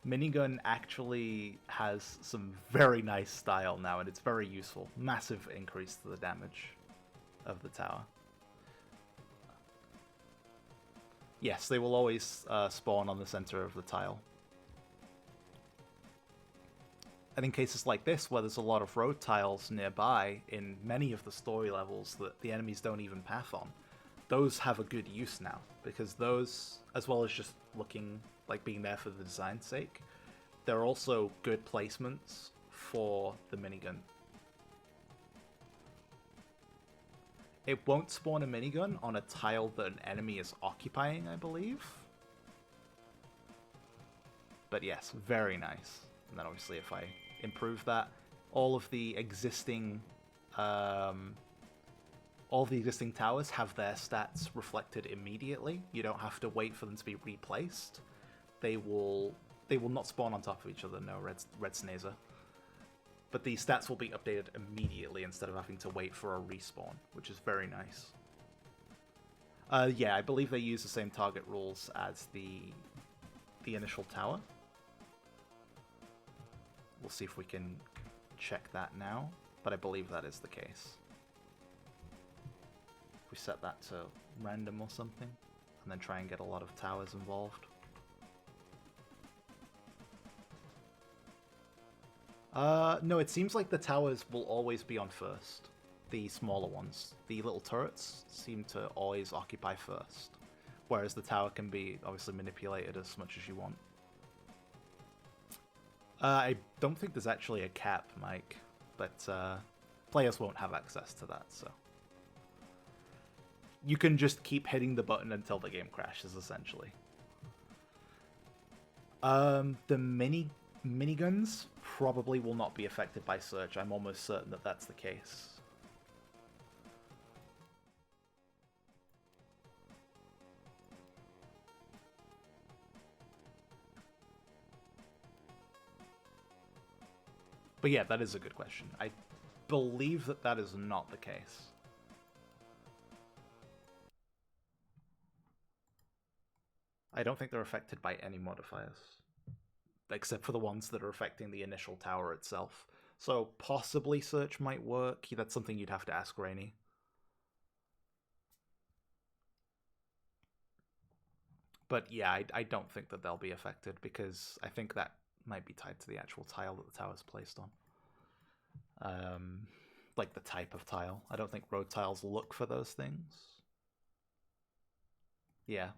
Minigun actually has some very nice style now, and it's very useful. Massive increase to the damage of the tower. Yes, they will always spawn on the center of the tile. And in cases like this, where there's a lot of road tiles nearby in many of the story levels that the enemies don't even path on, those have a good use now, because those, as well as just looking like being there for the design's sake, they're also good placements for the minigun. It won't spawn a minigun on a tile that an enemy is occupying, I believe. But yes, very nice. And then obviously if I improve that, all of the existing towers have their stats reflected immediately. You don't have to wait for them to be replaced. They will not spawn on top of each other, no, Red Snazer. But the stats will be updated immediately instead of having to wait for a respawn, which is very nice. Yeah, I believe they use the same target rules as the initial tower. We'll see if we can check that now, but I believe that is the case. If we set that to random or something, and then try and get a lot of towers involved. No, it seems like the towers will always be on first. The smaller ones. The little turrets seem to always occupy first. Whereas the tower can be obviously manipulated as much as you want. I don't think there's actually a cap, Mike, but players won't have access to that, so. You can just keep hitting the button until the game crashes, essentially. The miniguns probably will not be affected by search. I'm almost certain that that's the case. But yeah, that is a good question. I believe that that is not the case. I don't think they're affected by any modifiers. Except for the ones that are affecting the initial tower itself. So possibly search might work. That's something you'd have to ask Rainy. But yeah, I don't think that they'll be affected because I think that might be tied to the actual tile that the tower's placed on. Like the type of tile. I don't think road tiles look for those things. Yeah.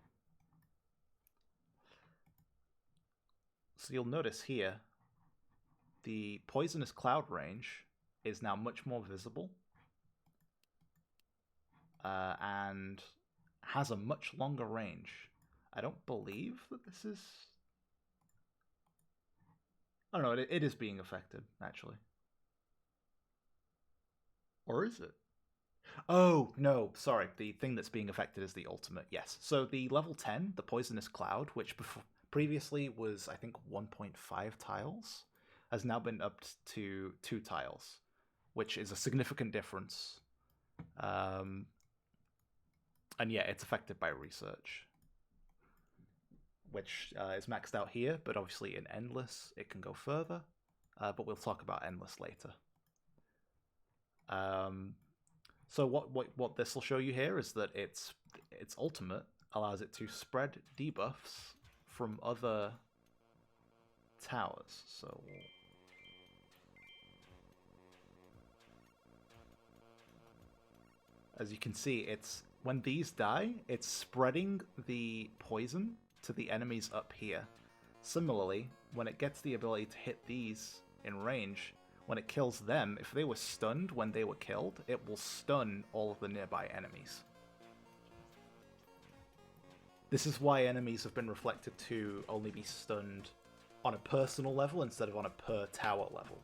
So you'll notice here, the poisonous cloud range is now much more visible. And has a much longer range. I don't believe that this is... I don't know, it is being affected, actually. Or is it? Oh, no, sorry. The thing that's being affected is the ultimate, yes. So the level 10, the Poisonous Cloud, which previously was, I think, 1.5 tiles, has now been upped to 2 tiles, which is a significant difference. And yeah, it's affected by research, which is maxed out here, but obviously in Endless it can go further. But we'll talk about Endless later. So what this will show you here is that its ultimate allows it to spread debuffs from other towers. So as you can see, it's when these die, it's spreading the poison to the enemies up here. Similarly, when it gets the ability to hit these in range, when it kills them, if they were stunned when they were killed, it will stun all of the nearby enemies. This is why enemies have been reflected to only be stunned on a personal level instead of on a per tower level.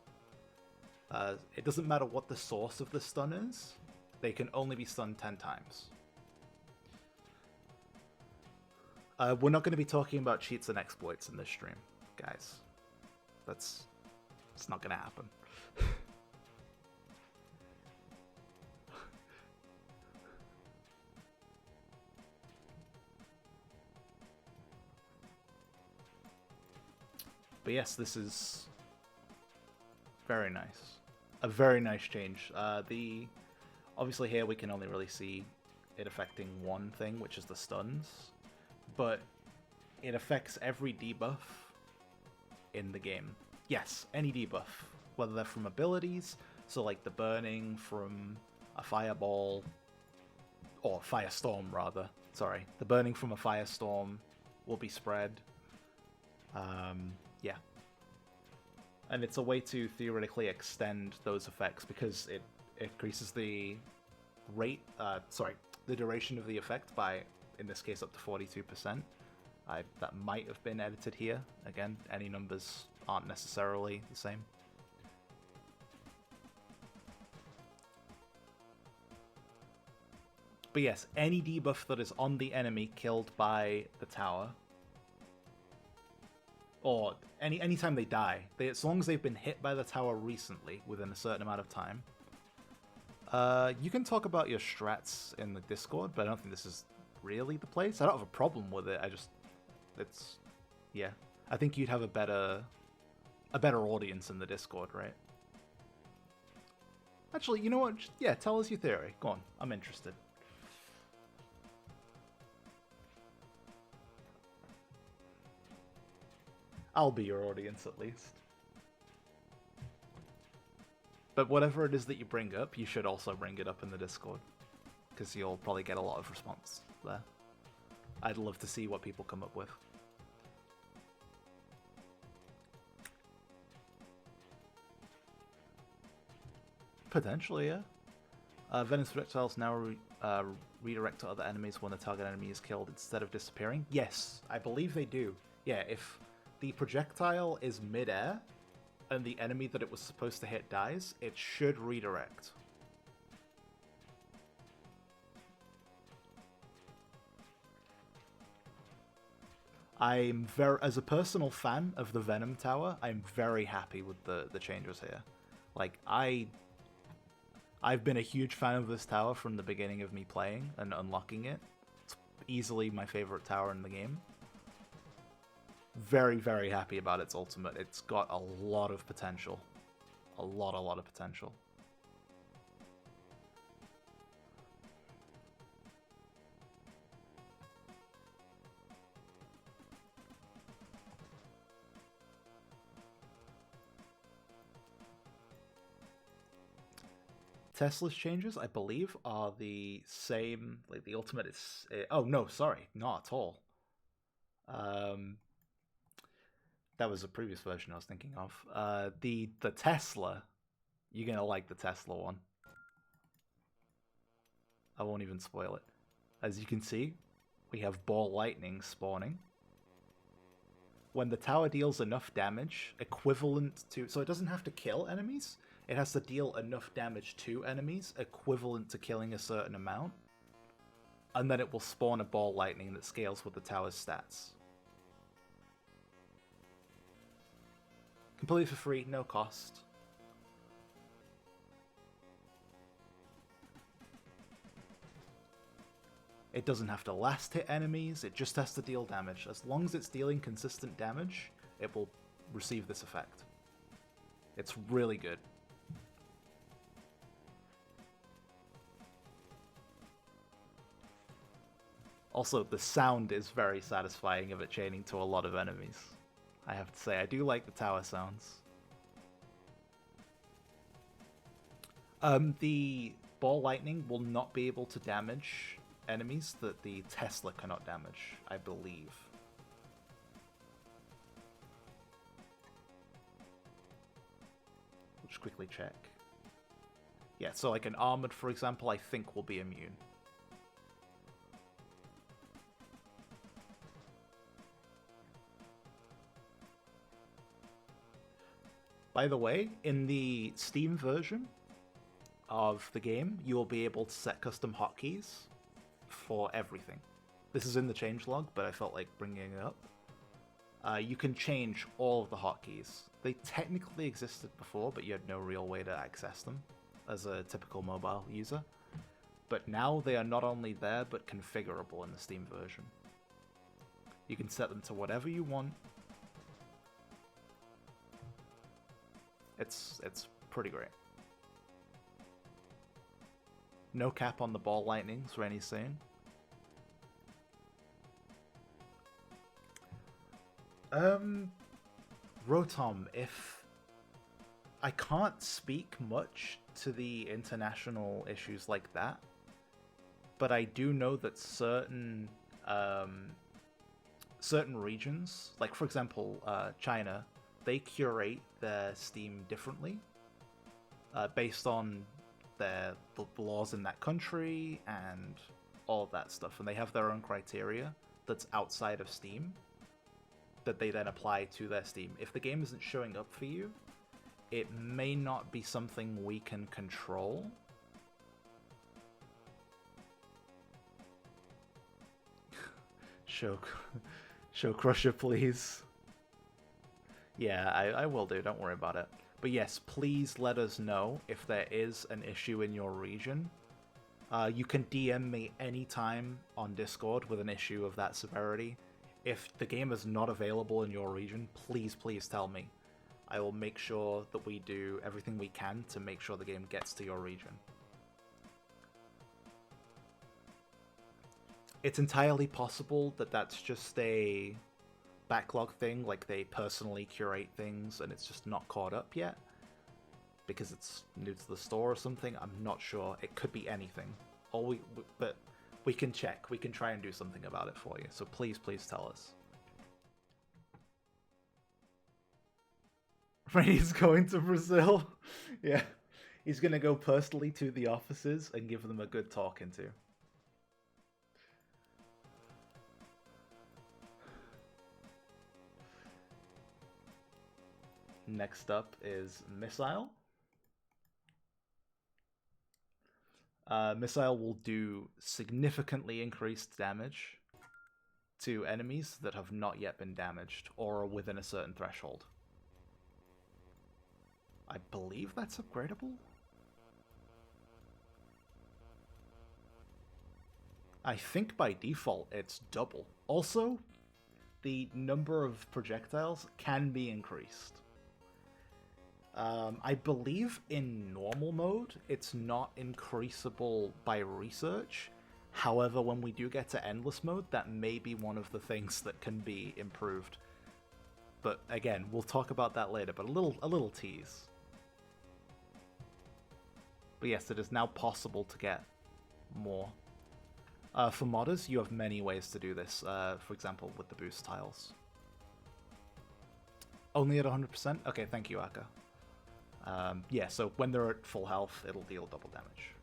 It doesn't matter what the source of the stun is, they can only be stunned 10 times. We're not going to be talking about cheats and exploits in this stream, guys. It's not going to happen. But yes, this is very nice. A very nice change. Obviously here we can only really see it affecting one thing, which is the stuns. But it affects every debuff in the game. Yes, any debuff. Whether they're from abilities, so like the burning from a fireball, or firestorm rather, sorry. The burning from a firestorm will be spread. Yeah. And it's a way to theoretically extend those effects because it increases the rate, the duration of the effect by, in this case, up to 42%. That might have been edited here. Again, any numbers aren't necessarily the same. But yes, any debuff that is on the enemy killed by the tower, or anytime they die, as long as they've been hit by the tower recently, within a certain amount of time. You can talk about your strats in the Discord, but I don't think this is really the place. I don't have a problem with it, yeah. I think you'd have a better audience in the Discord, right? Actually, you know what? Yeah, tell us your theory. Go on, I'm interested. I'll be your audience, at least. But whatever it is that you bring up, you should also bring it up in the Discord, because you'll probably get a lot of response there. I'd love to see what people come up with. Potentially, yeah. Venom's projectiles now redirect to other enemies when the target enemy is killed instead of disappearing. Yes, I believe they do. Yeah, if the projectile is mid-air and the enemy that it was supposed to hit dies, it should redirect. As a personal fan of the Venom Tower, I'm very happy with the changes here. Like, I've been a huge fan of this tower from the beginning of me playing and unlocking it. It's easily my favorite tower in the game. Very, very happy about its ultimate. It's got a lot of potential. a lot of potential. Tesla's changes, I believe, are the same. Like the ultimate is. Oh no, sorry, not at all. That was a previous version I was thinking of. The Tesla, you're gonna like the Tesla one. I won't even spoil it. As you can see, we have ball lightning spawning. When the tower deals enough damage, equivalent to... So it doesn't have to kill enemies, it has to deal enough damage to enemies, equivalent to killing a certain amount. And then it will spawn a ball lightning that scales with the tower's stats. Completely for free, no cost. It doesn't have to last hit enemies, it just has to deal damage. As long as it's dealing consistent damage, it will receive this effect. It's really good. Also, the sound is very satisfying of it chaining to a lot of enemies. I have to say, I do like the tower sounds. The ball lightning will not be able to damage enemies that the Tesla cannot damage, I believe. We'll just quickly check. Yeah, so like an armored, for example, I think will be immune. By the way, in the Steam version of the game, you will be able to set custom hotkeys for everything. This is in the changelog, but I felt like bringing it up. You can change all of the hotkeys. They technically existed before, but you had no real way to access them as a typical mobile user. But now they are not only there, but configurable in the Steam version. You can set them to whatever you want. It's pretty great. No cap on the ball lightnings, Rennie's saying. Rotom, if... I can't speak much to the international issues like that, but I do know that certain regions, like for example, China, they curate their Steam differently based on the laws in that country and all of that stuff, and they have their own criteria that's outside of Steam that they then apply to their Steam. If the game isn't showing up for you, it may not be something we can control. Show Crusher, please. Yeah, I will do, don't worry about it. But yes, please let us know if there is an issue in your region. You can DM me anytime on Discord with an issue of that severity. If the game is not available in your region, please tell me. I will make sure that we do everything we can to make sure the game gets to your region. It's entirely possible that that's just a backlog thing, like they personally curate things and it's just not caught up yet because it's new to the store or something. I'm not sure. It could be anything. But we can check. We can try and do something about it for you. So please tell us. He's going to Brazil. Yeah, he's gonna go personally to the offices and give them a good talking to. Next up is Missile. Missile will do significantly increased damage to enemies that have not yet been damaged or are within a certain threshold. I believe that's upgradable? I think by default it's double. Also, the number of projectiles can be increased. I believe in normal mode, it's not increasable by research. However, when we do get to endless mode, that may be one of the things that can be improved. But again, we'll talk about that later, but a little tease. But yes, it is now possible to get more. For modders, you have many ways to do this, for example, with the boost tiles. Only at 100%? Okay, thank you, Aka. Yeah, so when they're at full health, it'll deal double damage.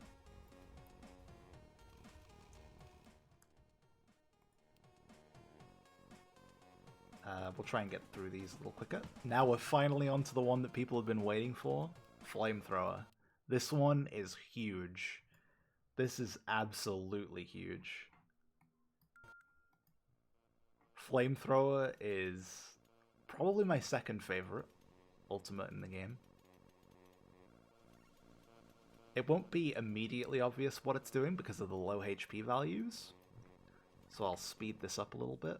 We'll try and get through these a little quicker. Now we're finally on to the one that people have been waiting for. Flamethrower. This one is huge. This is absolutely huge. Flamethrower is probably my second favorite ultimate in the game. It won't be immediately obvious what it's doing because of the low HP values, so I'll speed this up a little bit,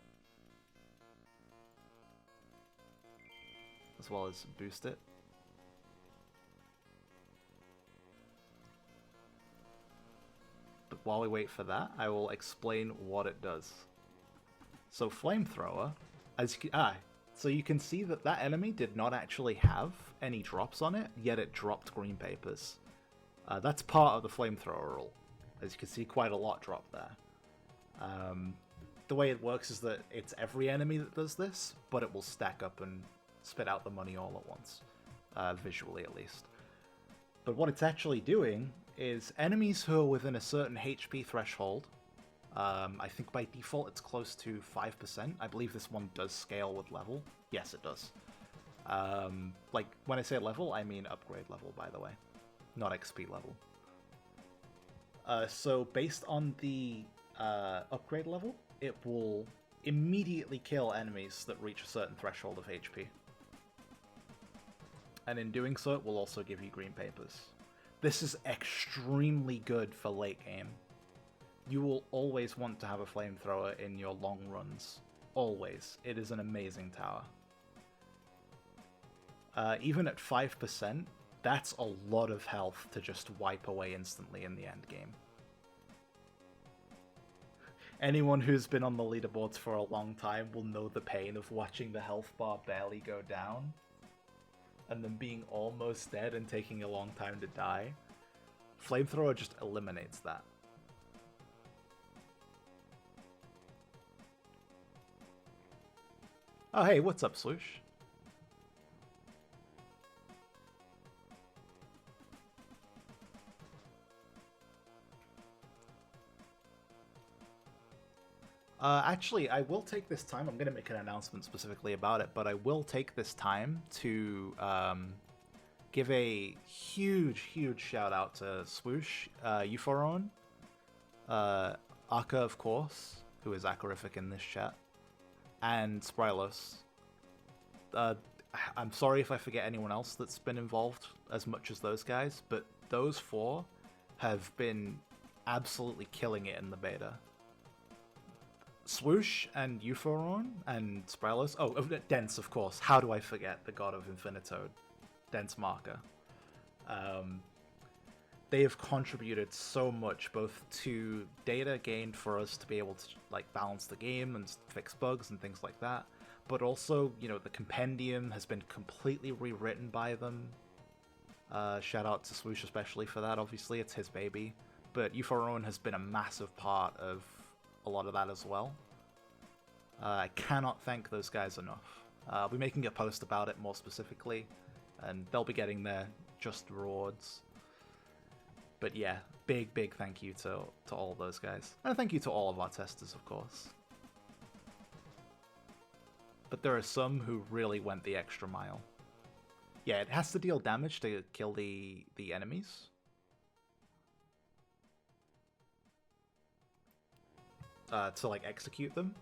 as well as boost it. But while we wait for that, I will explain what it does. So Flamethrower, so you can see that that enemy did not actually have any drops on it, yet it dropped green papers. That's part of the Flamethrower rule. As you can see, quite a lot dropped there. The way it works is that it's every enemy that does this, but it will stack up and spit out the money all at once, visually at least. But what it's actually doing is enemies who are within a certain HP threshold, I think by default it's close to 5%. I believe this one does scale with level. Yes, it does. Like, when I say level, I mean upgrade level, by the way. Not XP level. So based on the upgrade level, it will immediately kill enemies that reach a certain threshold of HP. And in doing so, it will also give you green papers. This is extremely good for late game. You will always want to have a flamethrower in your long runs. Always. It is an amazing tower. Even at 5%, that's a lot of health to just wipe away instantly in the end game. Anyone who's been on the leaderboards for a long time will know the pain of watching the health bar barely go down, and then being almost dead and taking a long time to die. Flamethrower just eliminates that. Oh hey, what's up, Swoosh? Actually, I will take this time, I'm going to make an announcement specifically about it, but I will take this time to give a huge shout out to Swoosh, Euphoron, Aka, of course, who is Akarific in this chat, and Sprylos. I'm sorry if I forget anyone else that's been involved as much as those guys, but those four have been absolutely killing it in the beta. Swoosh and Euphoron and Sprylos. Oh, Dense, of course. How do I forget the god of Infinitode? Dense Marker. They have contributed so much, both to data gained for us to be able to like balance the game and fix bugs and things like that, but also, you know, the compendium has been completely rewritten by them. Shout out to Swoosh especially for that. Obviously, it's his baby, but Euphoron has been a massive part of a lot of that as well. I cannot thank those guys enough. I'll be making a post about it more specifically, and they'll be getting their just rewards. But yeah, big thank you to all of those guys. And thank you to all of our testers, of course. But there are some who really went the extra mile. Yeah, it has to deal damage to kill the enemies. To like execute them.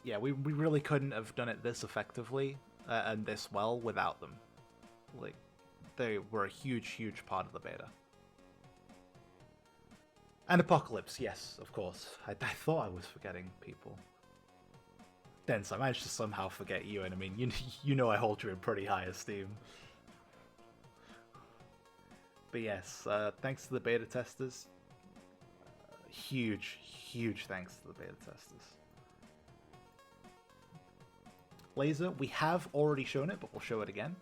Yeah, we really couldn't have done it this effectively and this well without them. Like, they were a huge, huge part of the beta. And Apocalypse, yes, of course. I thought I was forgetting people. Dense, I managed to somehow forget you, and I mean, you know I hold you in pretty high esteem. But yes, thanks to the beta testers. Huge, huge thanks to the beta testers. Laser, we have already shown it, but we'll show it again.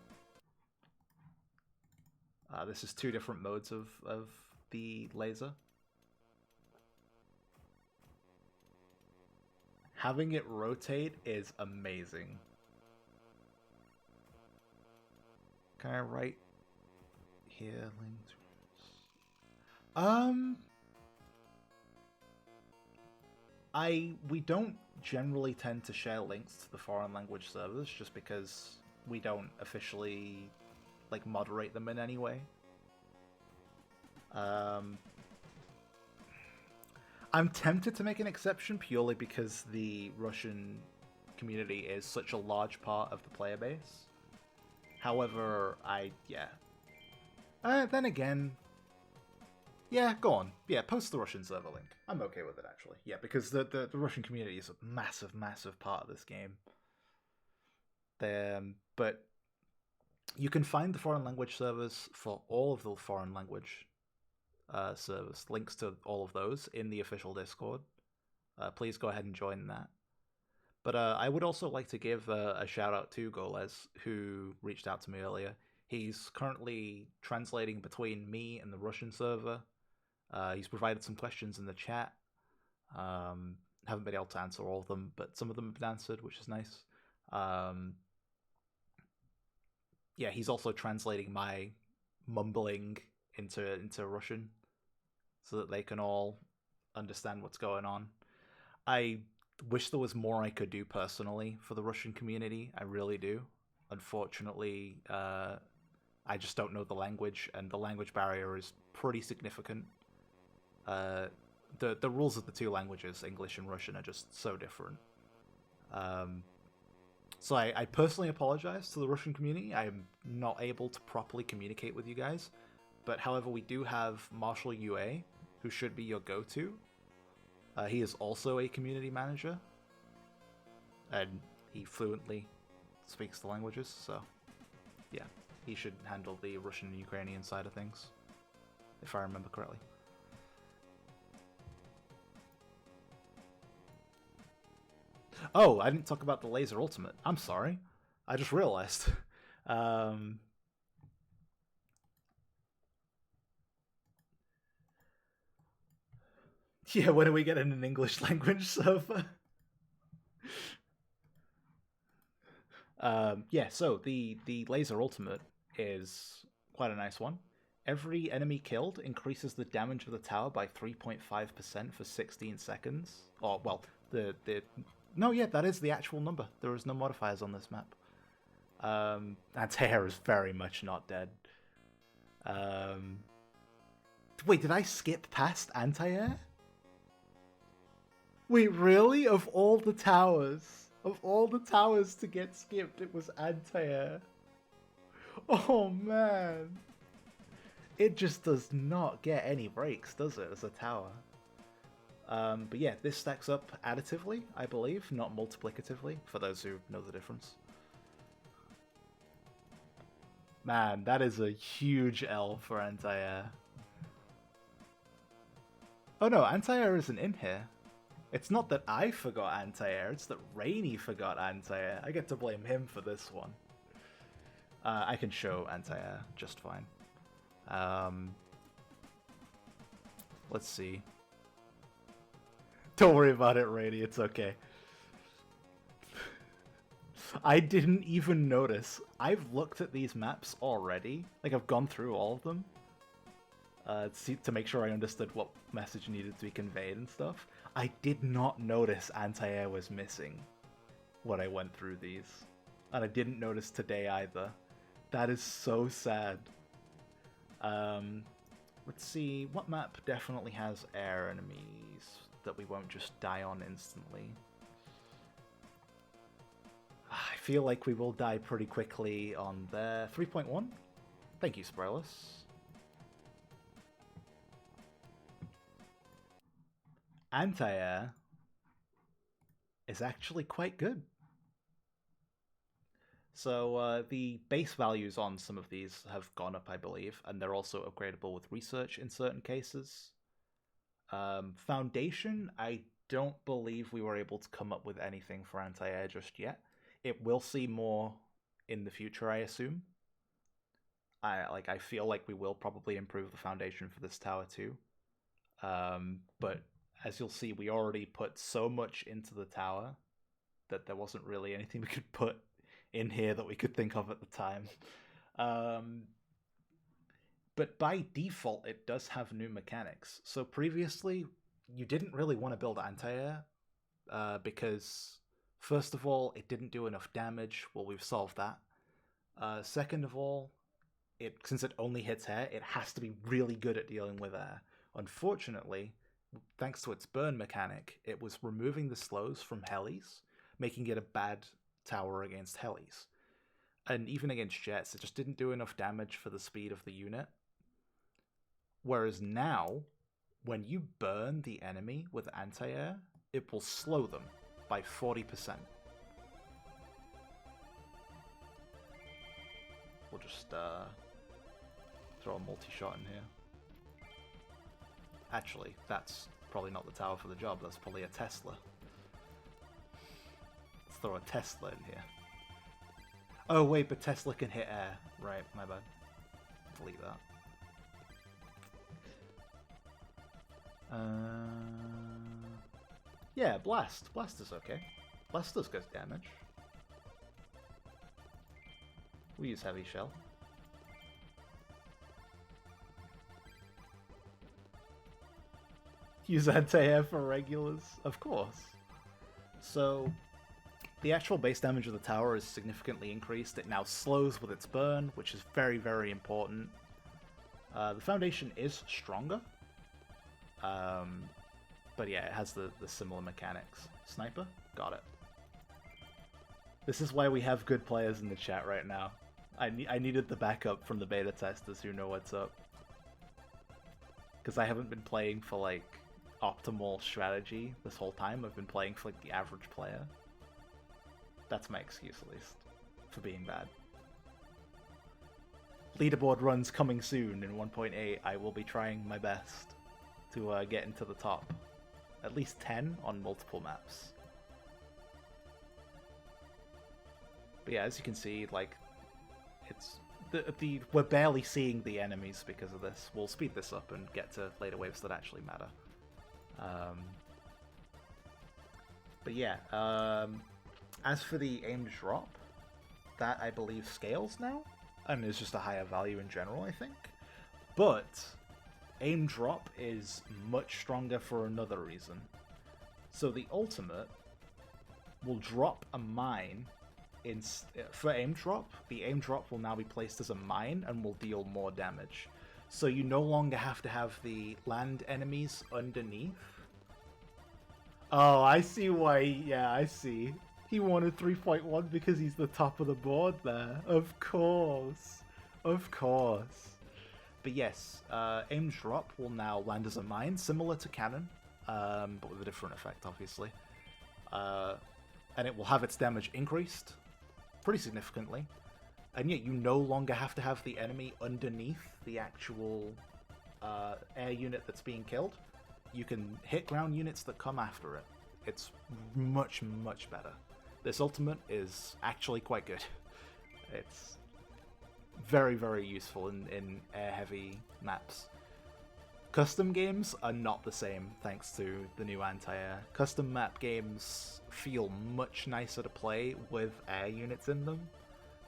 This is 2 different modes of the laser. Having it rotate is amazing. Can I write here? We don't generally tend to share links to the foreign language servers just because we don't officially like moderate them in any way. I'm tempted to make an exception purely because the Russian community is such a large part of the player base. However, then again, yeah, go on. Yeah, post the Russian server link. I'm okay with it, actually. Yeah, because the Russian community is a massive, massive part of this game. But you can find the foreign language servers for all of the foreign language servers. Links to all of those in the official Discord. Please go ahead and join that. But I would also like to give a shout out to Golez, who reached out to me earlier. He's currently translating between me and the Russian server. He's provided some questions in the chat. Haven't been able to answer all of them, but some of them have been answered, which is nice. Yeah, he's also translating my mumbling into Russian so that they can all understand what's going on. I wish there was more I could do personally for the Russian community. I really do. Unfortunately, I just don't know the language, and the language barrier is pretty significant. The rules of the 2 languages, English and Russian, are just so different. So I personally apologize to the Russian community. I am not able to properly communicate with you guys. But however, we do have Marshall UA, who should be your go-to. He is also a community manager. And he fluently speaks the languages, so yeah. He should handle the Russian and Ukrainian side of things, if I remember correctly. Oh, I didn't talk about the Laser Ultimate. I'm sorry. I just realized. Yeah, when are we getting an English language server? Yeah, so the Laser Ultimate is quite a nice one. Every enemy killed increases the damage of the tower by 3.5% for 16 seconds. Or, well, no, yeah, that is the actual number. There is no modifiers on this map. Anti-air is very much not dead. Wait, did I skip past anti-air? Wait, really? Of all the towers to get skipped, it was anti-air. Oh, man. It just does not get any breaks, does it, as a tower? But yeah, this stacks up additively, I believe, not multiplicatively, for those who know the difference. Man, that is a huge L for anti-air. Oh no, anti-air isn't in here. It's not that I forgot anti-air, it's that Rainy forgot anti-air. I get to blame him for this one. I can show anti-air just fine. Let's see. Don't worry about it, Rainy, it's okay. I didn't even notice. I've looked at these maps already. Like, I've gone through all of them. To make sure I understood what message needed to be conveyed and stuff. I did not notice anti-air was missing when I went through these. And I didn't notice today either. That is so sad. Let's see, what map definitely has air enemies that we won't just die on instantly? I feel like we will die pretty quickly on there. 3.1? Thank you, Sprellis. Anti-air is actually quite good. So the base values on some of these have gone up, I believe, and they're also upgradable with research in certain cases. Foundation, I don't believe we were able to come up with anything for anti-air just yet. It will see more in the future, I assume. I feel like we will probably improve the foundation for this tower too. But as you'll see, we already put so much into the tower that there wasn't really anything we could put in here that we could think of at the time. But by default, it does have new mechanics. So previously, you didn't really want to build anti-air because, first of all, it didn't do enough damage. Well, we've solved that. Second of all, since it only hits air, it has to be really good at dealing with air. Unfortunately, thanks to its burn mechanic, it was removing the slows from helis, making it a bad tower against helis. And even against jets, it just didn't do enough damage for the speed of the unit. Whereas now, when you burn the enemy with anti-air, it will slow them by 40%. We'll just throw a multi-shot in here. Actually, that's probably not the tower for the job, that's probably a Tesla. Let's throw a Tesla in here. Oh wait, but Tesla can hit air. Right, my bad. Delete that. Yeah, Blast. Blast is okay. Blast does good damage. We use Heavy Shell. Use anti-air for regulars? Of course. So, the actual base damage of the tower is significantly increased. It now slows with its burn, which is very, very important. The foundation is stronger. But yeah, it has the similar mechanics. Sniper? Got it. This is why we have good players in the chat right now. I needed the backup from the beta testers who know what's up. Because I haven't been playing for, like, optimal strategy this whole time. I've been playing for, like, the average player. That's my excuse, at least, for being bad. Leaderboard runs coming soon in 1.8. I will be trying my best to get into the top. At least 10 on multiple maps. But yeah, as you can see, like, it's... we're barely seeing the enemies because of this. We'll speed this up and get to later waves that actually matter. But yeah, as for the aim drop, that I believe scales now, and is just a higher value in general, I think. But aim drop is much stronger for another reason. So the ultimate will drop a mine for aim drop. The aim drop will now be placed as a mine and will deal more damage. So you no longer have to have the land enemies underneath. Oh, I see why. Yeah, I see. He wanted 3.1 because he's the top of the board there. Of course. Of course. But yes, aim drop will now land as a mine, similar to cannon, but with a different effect, obviously. And it will have its damage increased pretty significantly. And yet you no longer have to have the enemy underneath the actual air unit that's being killed. You can hit ground units that come after it. It's much, much better. This ultimate is actually quite good. It's very, very useful in air-heavy maps. Custom games are not the same thanks to the new anti-air. Custom map games feel much nicer to play with air units in them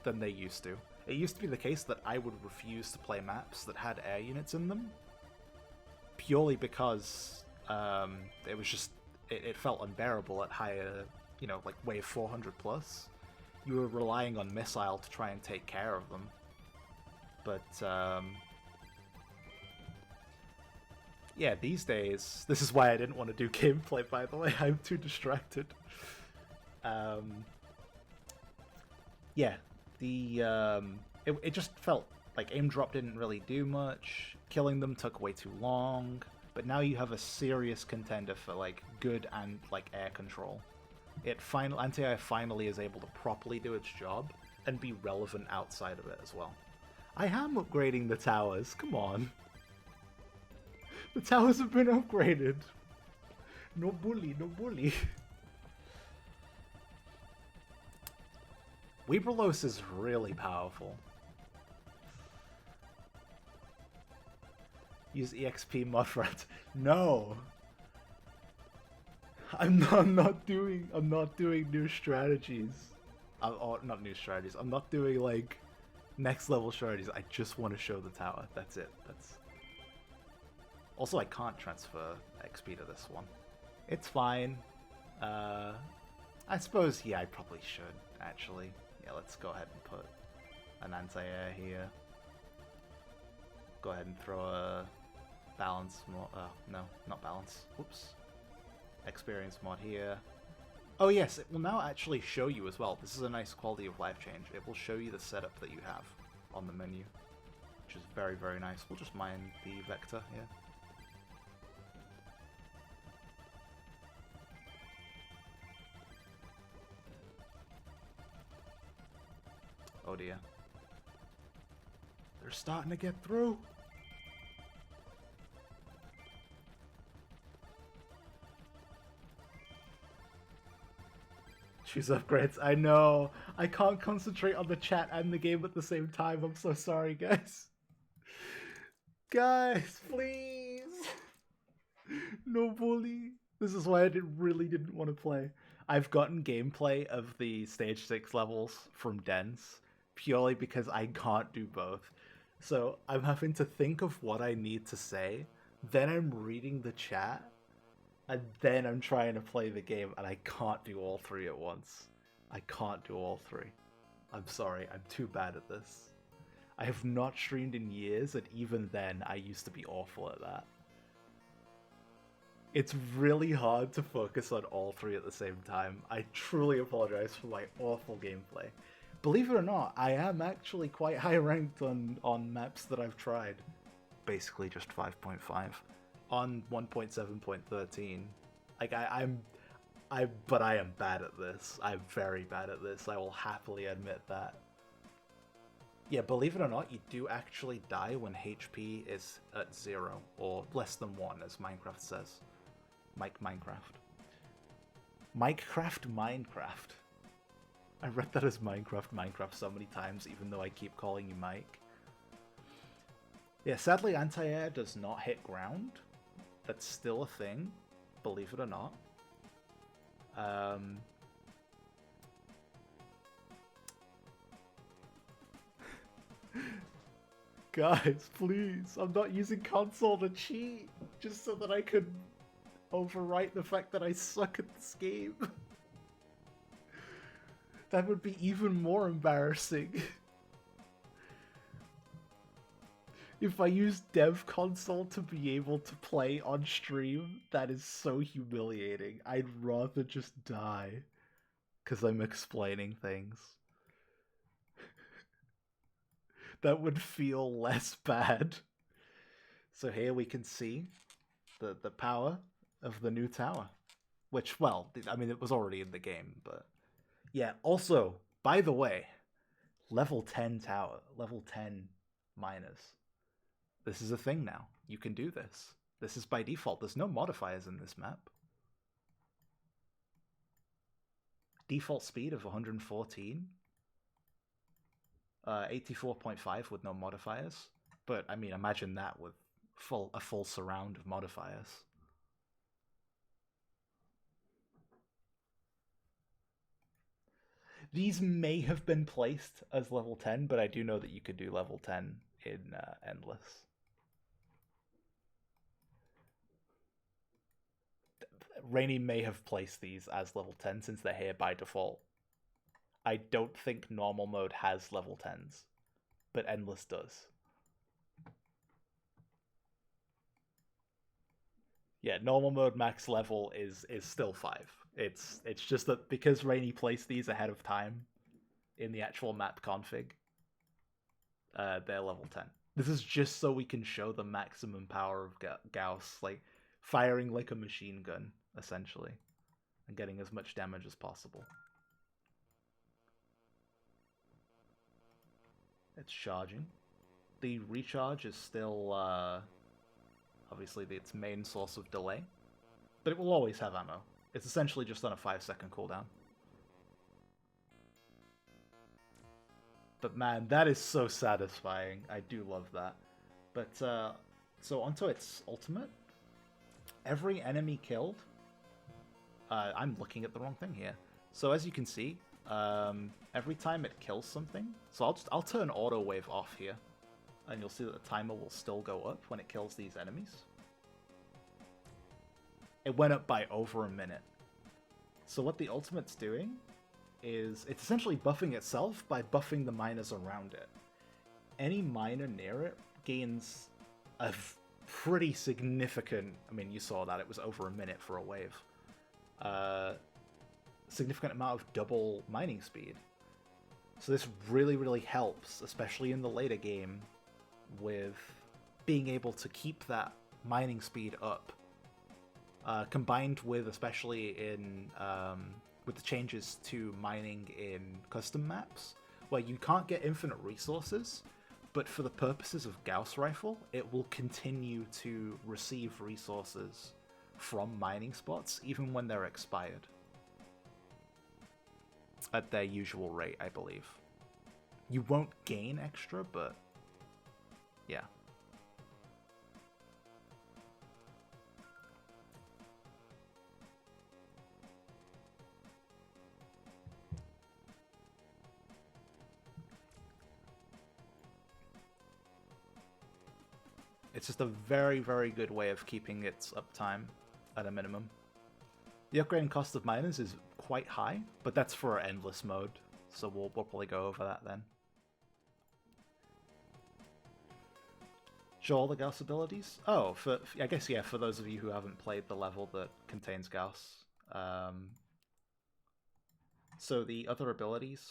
than they used to. It used to be the case that I would refuse to play maps that had air units in them, purely because it was just, it felt unbearable at higher, you know, like wave 400 plus. You were relying on missile to try and take care of them. But, yeah, these days, this is why I didn't want to do gameplay, by the way, I'm too distracted. Yeah, it just felt like aim drop didn't really do much. Killing them took way too long. But now you have a serious contender for like good and like air control. Anti-air finally is able to properly do its job and be relevant outside of it as well. I am upgrading the towers. Come on, the towers have been upgraded. No bully, no bully. Weeberlos is really powerful. Use EXP mod for it. No. I'm not doing new strategies. Or not new strategies. I'm not doing like next level strategies. I just want to show the tower. That's it. That's also, I can't transfer XP to this one. It's fine. I suppose, yeah, I probably should, actually. Yeah, let's go ahead and put an anti-air here. Go ahead and throw a balance mod. No, not balance. Whoops. Experience mod here. Oh yes, it will now actually show you as well. This is a nice quality of life change. It will show you the setup that you have on the menu, which is very, very nice. We'll just mine the vector here. Oh dear. They're starting to get through. Choose upgrades. I know. I can't concentrate on the chat and the game at the same time. I'm so sorry, guys. Guys, please. No bully. This is why I really didn't want to play. I've gotten gameplay of the stage 6 levels from Dens purely because I can't do both. So I'm having to think of what I need to say, then I'm reading the chat, and then I'm trying to play the game, and I can't do all three at once. I can't do all three. I'm sorry, I'm too bad at this. I have not streamed in years, and even then, I used to be awful at that. It's really hard to focus on all three at the same time. I truly apologize for my awful gameplay. Believe it or not, I am actually quite high ranked on maps that I've tried. Basically just 5.5. On 1.7.13. Like but I am bad at this. I'm very bad at this. I will happily admit that. Yeah, believe it or not, you do actually die when HP is at 0 or less than 1, as Minecraft says. Minecraft. I read that as Minecraft so many times, even though I keep calling you Mike. Yeah, sadly, anti-air does not hit ground. That's still a thing, believe it or not. Guys, please, I'm not using console to cheat, just so that I could overwrite the fact that I suck at this game. That would be even more embarrassing. If I use dev console to be able to play on stream, that is so humiliating. I'd rather just die, because I'm explaining things. That would feel less bad. So here we can see the power of the new tower. Which, well, I mean, it was already in the game, but... Yeah, also, by the way, level 10 tower, level 10 miners. This is a thing now. You can do this. This is by default. There's no modifiers in this map. Default speed of 114. 84.5 with no modifiers. But, I mean, imagine that with a full surround of modifiers. These may have been placed as level 10, but I do know that you could do level 10 in Endless. Rainy may have placed these as level 10 since they're here by default. I don't think normal mode has level 10s, but Endless does. Yeah, normal mode max level is still 5. It's just that because Rainy placed these ahead of time, in the actual map config, they're level 10. This is just so we can show the maximum power of Gauss, like firing like a machine gun, essentially, and getting as much damage as possible. It's charging. The recharge is still, obviously, its main source of delay, but it will always have ammo. It's essentially just on a 5-second cooldown. But man, that is so satisfying. I do love that. But, so onto its ultimate. Every enemy killed... I'm looking at the wrong thing here. So as you can see, every time it kills something... So I'll turn auto wave off here. And you'll see that the timer will still go up when it kills these enemies. It went up by over a minute. So what the ultimate's doing is it's essentially buffing itself by buffing the miners around it. Any miner near it gains a pretty significant... I mean, you saw that. It was over a minute for a wave. Significant amount of double mining speed. So this really, really helps, especially in the later game, with being able to keep that mining speed up. Combined with, especially in with the changes to mining in custom maps, where you can't get infinite resources, but for the purposes of Gauss Rifle, it will continue to receive resources from mining spots, even when they're expired. At their usual rate, I believe. You won't gain extra, but yeah. It's just a very, very good way of keeping its uptime at a minimum. The upgrading cost of miners is quite high, but that's for endless mode, so we'll probably go over that then. Show all the Gauss abilities? Oh, I guess, yeah, for those of you who haven't played the level that contains Gauss. So the other abilities,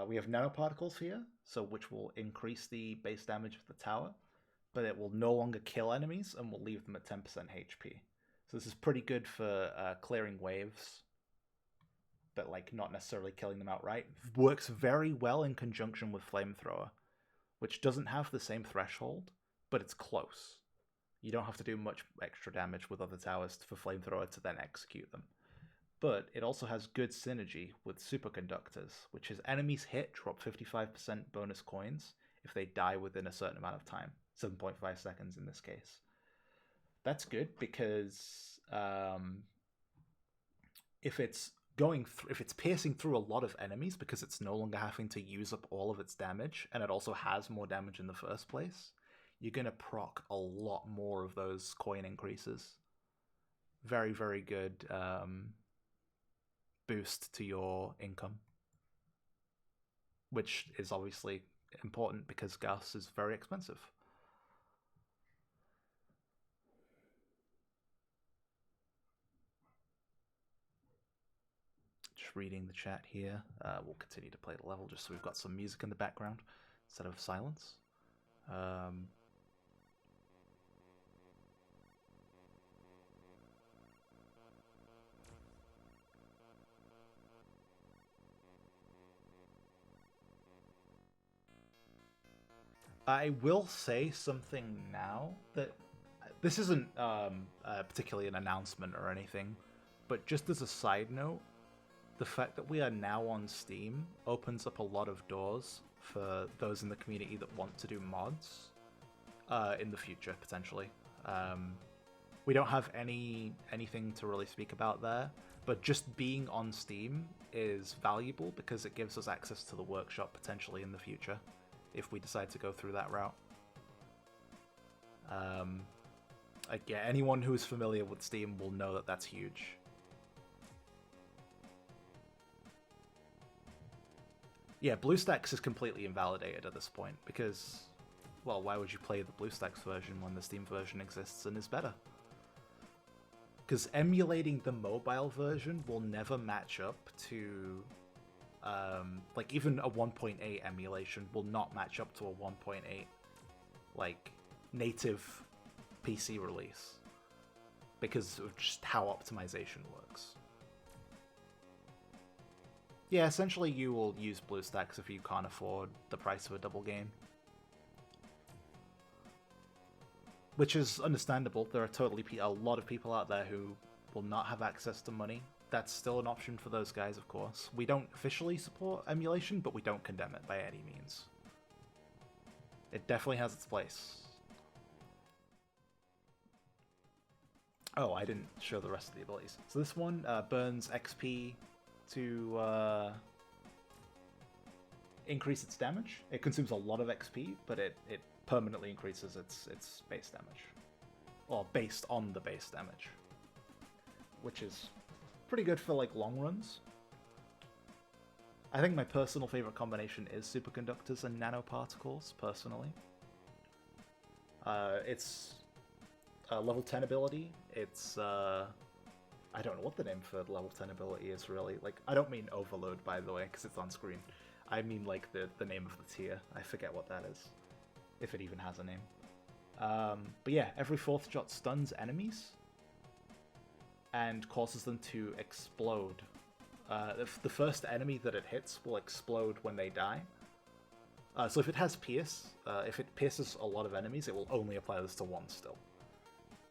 we have nanoparticles here, so which will increase the base damage of the tower, but it will no longer kill enemies and will leave them at 10% HP. So this is pretty good for clearing waves, but like not necessarily killing them outright. Works very well in conjunction with Flamethrower, which doesn't have the same threshold, but it's close. You don't have to do much extra damage with other towers for Flamethrower to then execute them. But it also has good synergy with Superconductors, which is enemies hit drop 55% bonus coins if they die within a certain amount of time. 7.5 seconds in this case. That's good because if it's piercing through a lot of enemies because it's no longer having to use up all of its damage, and it also has more damage in the first place, you're going to proc a lot more of those coin increases. Very, very good boost to your income, which is obviously important because Gauss is very expensive. Reading the chat here. We'll continue to play the level just so we've got some music in the background instead of silence. I will say something now that this isn't particularly an announcement or anything, but just as a side note, the fact that we are now on Steam opens up a lot of doors for those in the community that want to do mods in the future, potentially. We don't have anything to really speak about there, but just being on Steam is valuable because it gives us access to the workshop potentially in the future, if we decide to go through that route. Yeah, anyone who is familiar with Steam will know that that's huge. Yeah, BlueStacks is completely invalidated at this point, because, well, why would you play the BlueStacks version when the Steam version exists and is better? Because emulating the mobile version will never match up to Like, even a 1.8 emulation will not match up to a 1.8, like, native PC release. Because of just how optimization works. Yeah, essentially you will use BlueStacks if you can't afford the price of a double game. Which is understandable. There are totally a lot of people out there who will not have access to money. That's still an option for those guys, of course. We don't officially support emulation, but we don't condemn it by any means. It definitely has its place. Oh, I didn't show the rest of the abilities. So this one burns XP to increase its damage. It consumes a lot of XP, but it permanently increases its base damage. Or based on the base damage. Which is pretty good for, like, long runs. I think my personal favorite combination is superconductors and nanoparticles, personally. It's a level 10 ability. It's, I don't know what the name for the level 10 ability is, really. Like, I don't mean Overload, by the way, because it's on screen. I mean, like, the name of the tier. I forget what that is. If it even has a name. But yeah, every 4th shot stuns enemies and causes them to explode. The first enemy that it hits will explode when they die. So if it has Pierce, if it pierces a lot of enemies, it will only apply this to one still.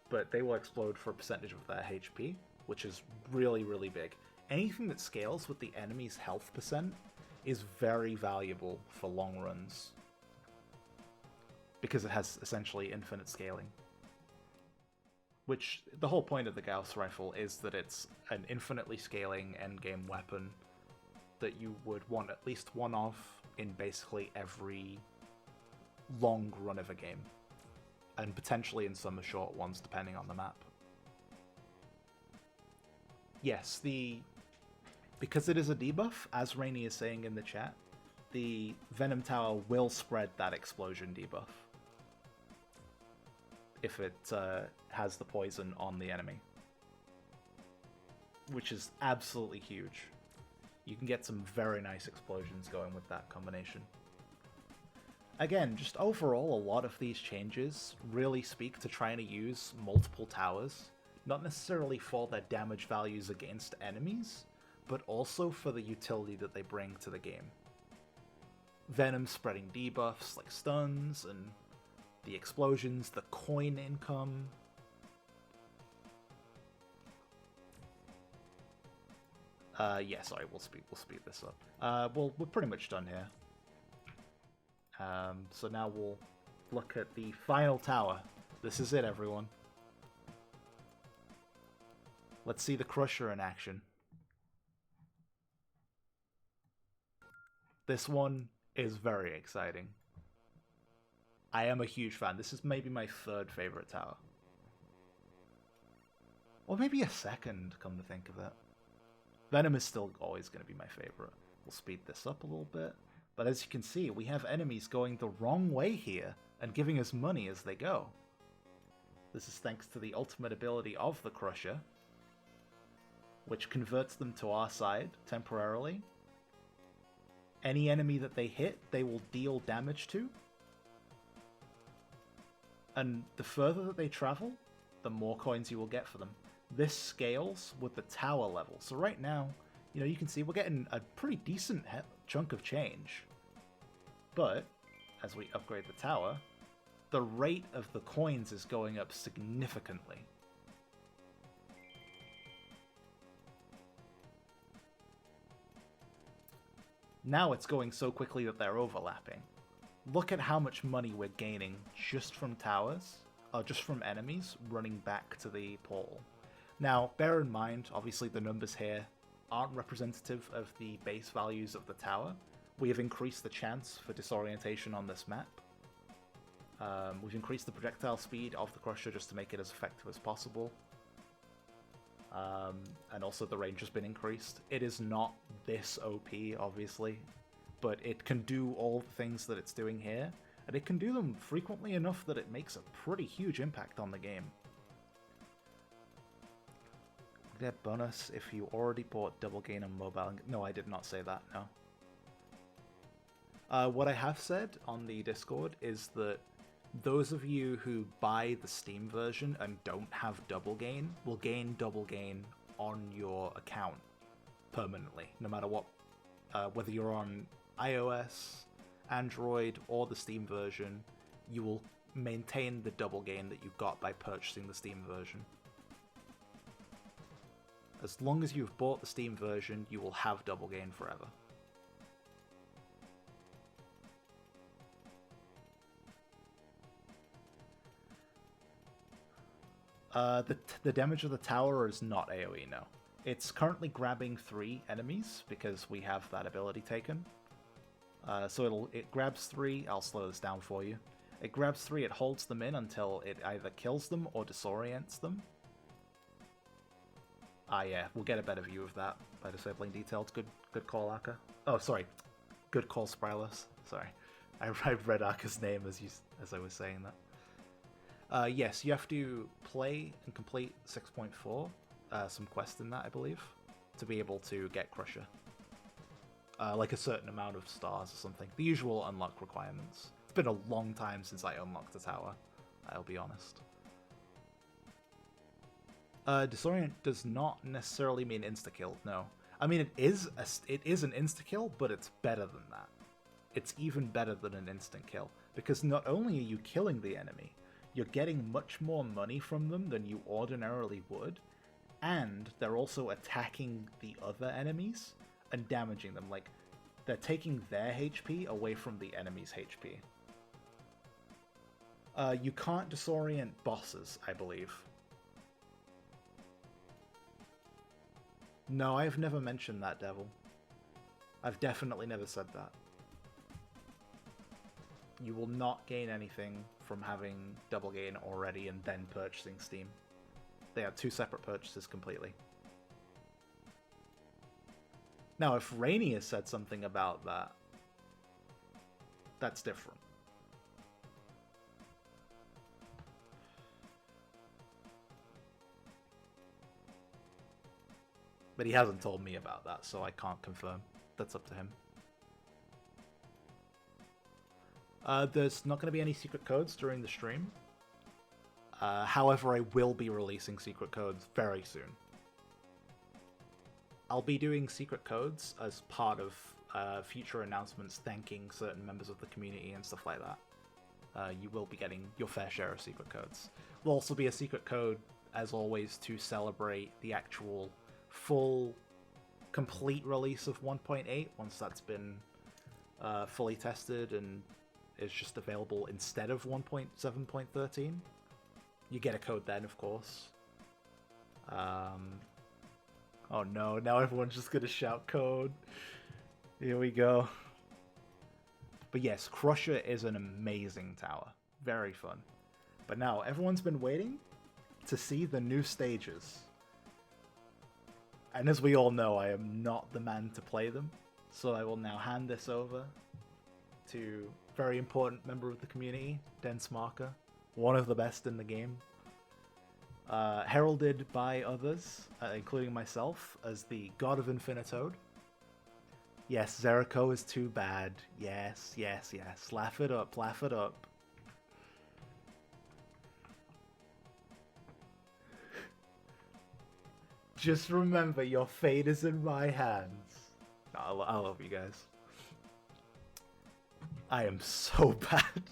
But they will explode for a percentage of their HP, which is really, really big. Anything that scales with the enemy's health percent is very valuable for long runs. Because it has essentially infinite scaling. Which, the whole point of the Gauss rifle is that it's an infinitely scaling endgame weapon that you would want at least one of in basically every long run of a game. And potentially in some short ones, depending on the map. Yes, because it is a debuff, as Rainy is saying in the chat, the Venom Tower will spread that explosion debuff. If it has the poison on the enemy. Which is absolutely huge. You can get some very nice explosions going with that combination. Again, just overall, a lot of these changes really speak to trying to use multiple towers, not necessarily for their damage values against enemies, but also for the utility that they bring to the game. Venom spreading debuffs like stuns, and the explosions, the coin income. Yeah, sorry, we'll speed this up. We're pretty much done here. So now we'll look at the final tower. This is it, everyone. Let's see the Crusher in action. This one is very exciting. I am a huge fan. This is maybe my 3rd favorite tower. Or maybe a 2nd, come to think of it. Venom is still always going to be my favorite. We'll speed this up a little bit. But as you can see, we have enemies going the wrong way here and giving us money as they go. This is thanks to the ultimate ability of the Crusher, which converts them to our side temporarily. Any enemy that they hit, they will deal damage to. And the further that they travel, the more coins you will get for them. This scales with the tower level. So right now, you can see we're getting a pretty decent chunk of change. But, as we upgrade the tower, the rate of the coins is going up significantly. Now it's going so quickly that they're overlapping. Look at how much money we're gaining just from towers, or just from enemies running back to the portal. Now, bear in mind, obviously the numbers here aren't representative of the base values of the tower. We have increased the chance for disorientation on this map. We've increased the projectile speed of the Crusher just to make it as effective as possible. And also the range has been increased. It is not this OP, obviously, but it can do all the things that it's doing here, and it can do them frequently enough that it makes a pretty huge impact on the game. Get bonus if you already bought double gain on mobile. No, I did not say that, no. What I have said on the Discord is that those of you who buy the Steam version and don't have double gain will gain double gain on your account permanently, no matter what, whether you're on iOS, Android, or the Steam version, you will maintain the double gain that you got by purchasing the Steam version. As long as you've bought the Steam version, you will have double gain forever. The damage of the tower is not AoE, no. It's currently grabbing 3 enemies because we have that ability taken. So it grabs 3, I'll slow this down for you. It grabs 3, it holds them in until it either kills them or disorients them. Ah yeah, we'll get a better view of that by disabling details. Good call, Aka. Oh, sorry. Good call, Sprylos. Sorry. I read Aka's name as I was saying that. Yes, you have to play and complete 6.4, some quest in that, I believe, to be able to get Crusher. Like a certain amount of stars or something. The usual unlock requirements. It's been a long time since I unlocked a tower, I'll be honest. Disorient does not necessarily mean insta-kill, no. I mean, it is an insta-kill, but it's better than that. It's even better than an instant kill, because not only are you killing the enemy, you're getting much more money from them than you ordinarily would, and they're also attacking the other enemies and damaging them. Like, they're taking their HP away from the enemy's HP. You can't disorient bosses, I believe. No, I've never mentioned that, Devil. I've definitely never said that. You will not gain anything from having double gain already and then purchasing Steam. They are 2 separate purchases completely. Now, if Rainy has said something about that, that's different. But he hasn't told me about that, so I can't confirm. That's up to him. There's not going to be any secret codes during the stream. However, I will be releasing secret codes very soon. I'll be doing secret codes as part of future announcements thanking certain members of the community and stuff like that. You will be getting your fair share of secret codes. There'll also be a secret code, as always, to celebrate the actual full, complete release of 1.8 once that's been fully tested and is just available instead of 1.7.13. You get a code then, of course. Oh no, now everyone's just gonna shout code. Here we go. But yes, Crusher is an amazing tower. Very fun. But now, everyone's been waiting to see the new stages. And as we all know, I am not the man to play them. So I will now hand this over to a very important member of the community, Densmarker. One of the best in the game. Heralded by others, including myself, as the God of Infinitode. Yes, Zeriko is too bad. Yes, yes, yes. Laugh it up, laugh it up. Just remember, your fate is in my hands. I love you guys. I am so bad.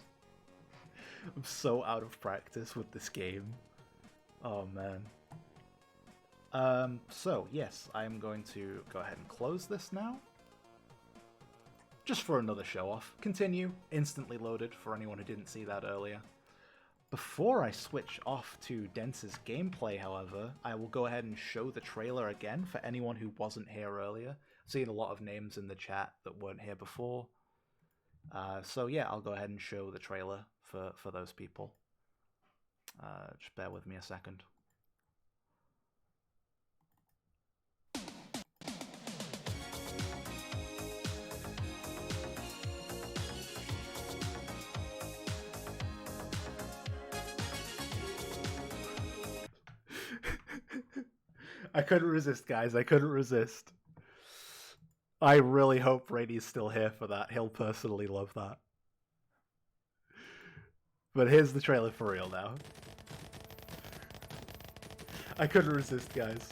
I'm so out of practice with this game. Oh man. So yes, I'm going to go ahead and close this now. Just for another show off. Continue, instantly loaded for anyone who didn't see that earlier. Before I switch off to Dense's gameplay, however, I will go ahead and show the trailer again for anyone who wasn't here earlier. I've seen a lot of names in the chat that weren't here before. So yeah, I'll go ahead and show the trailer for those people. Just bear with me a second. I couldn't resist, guys. I couldn't resist. I really hope Brady's still here for that. He'll personally love that. But here's the trailer for real now. I couldn't resist, guys.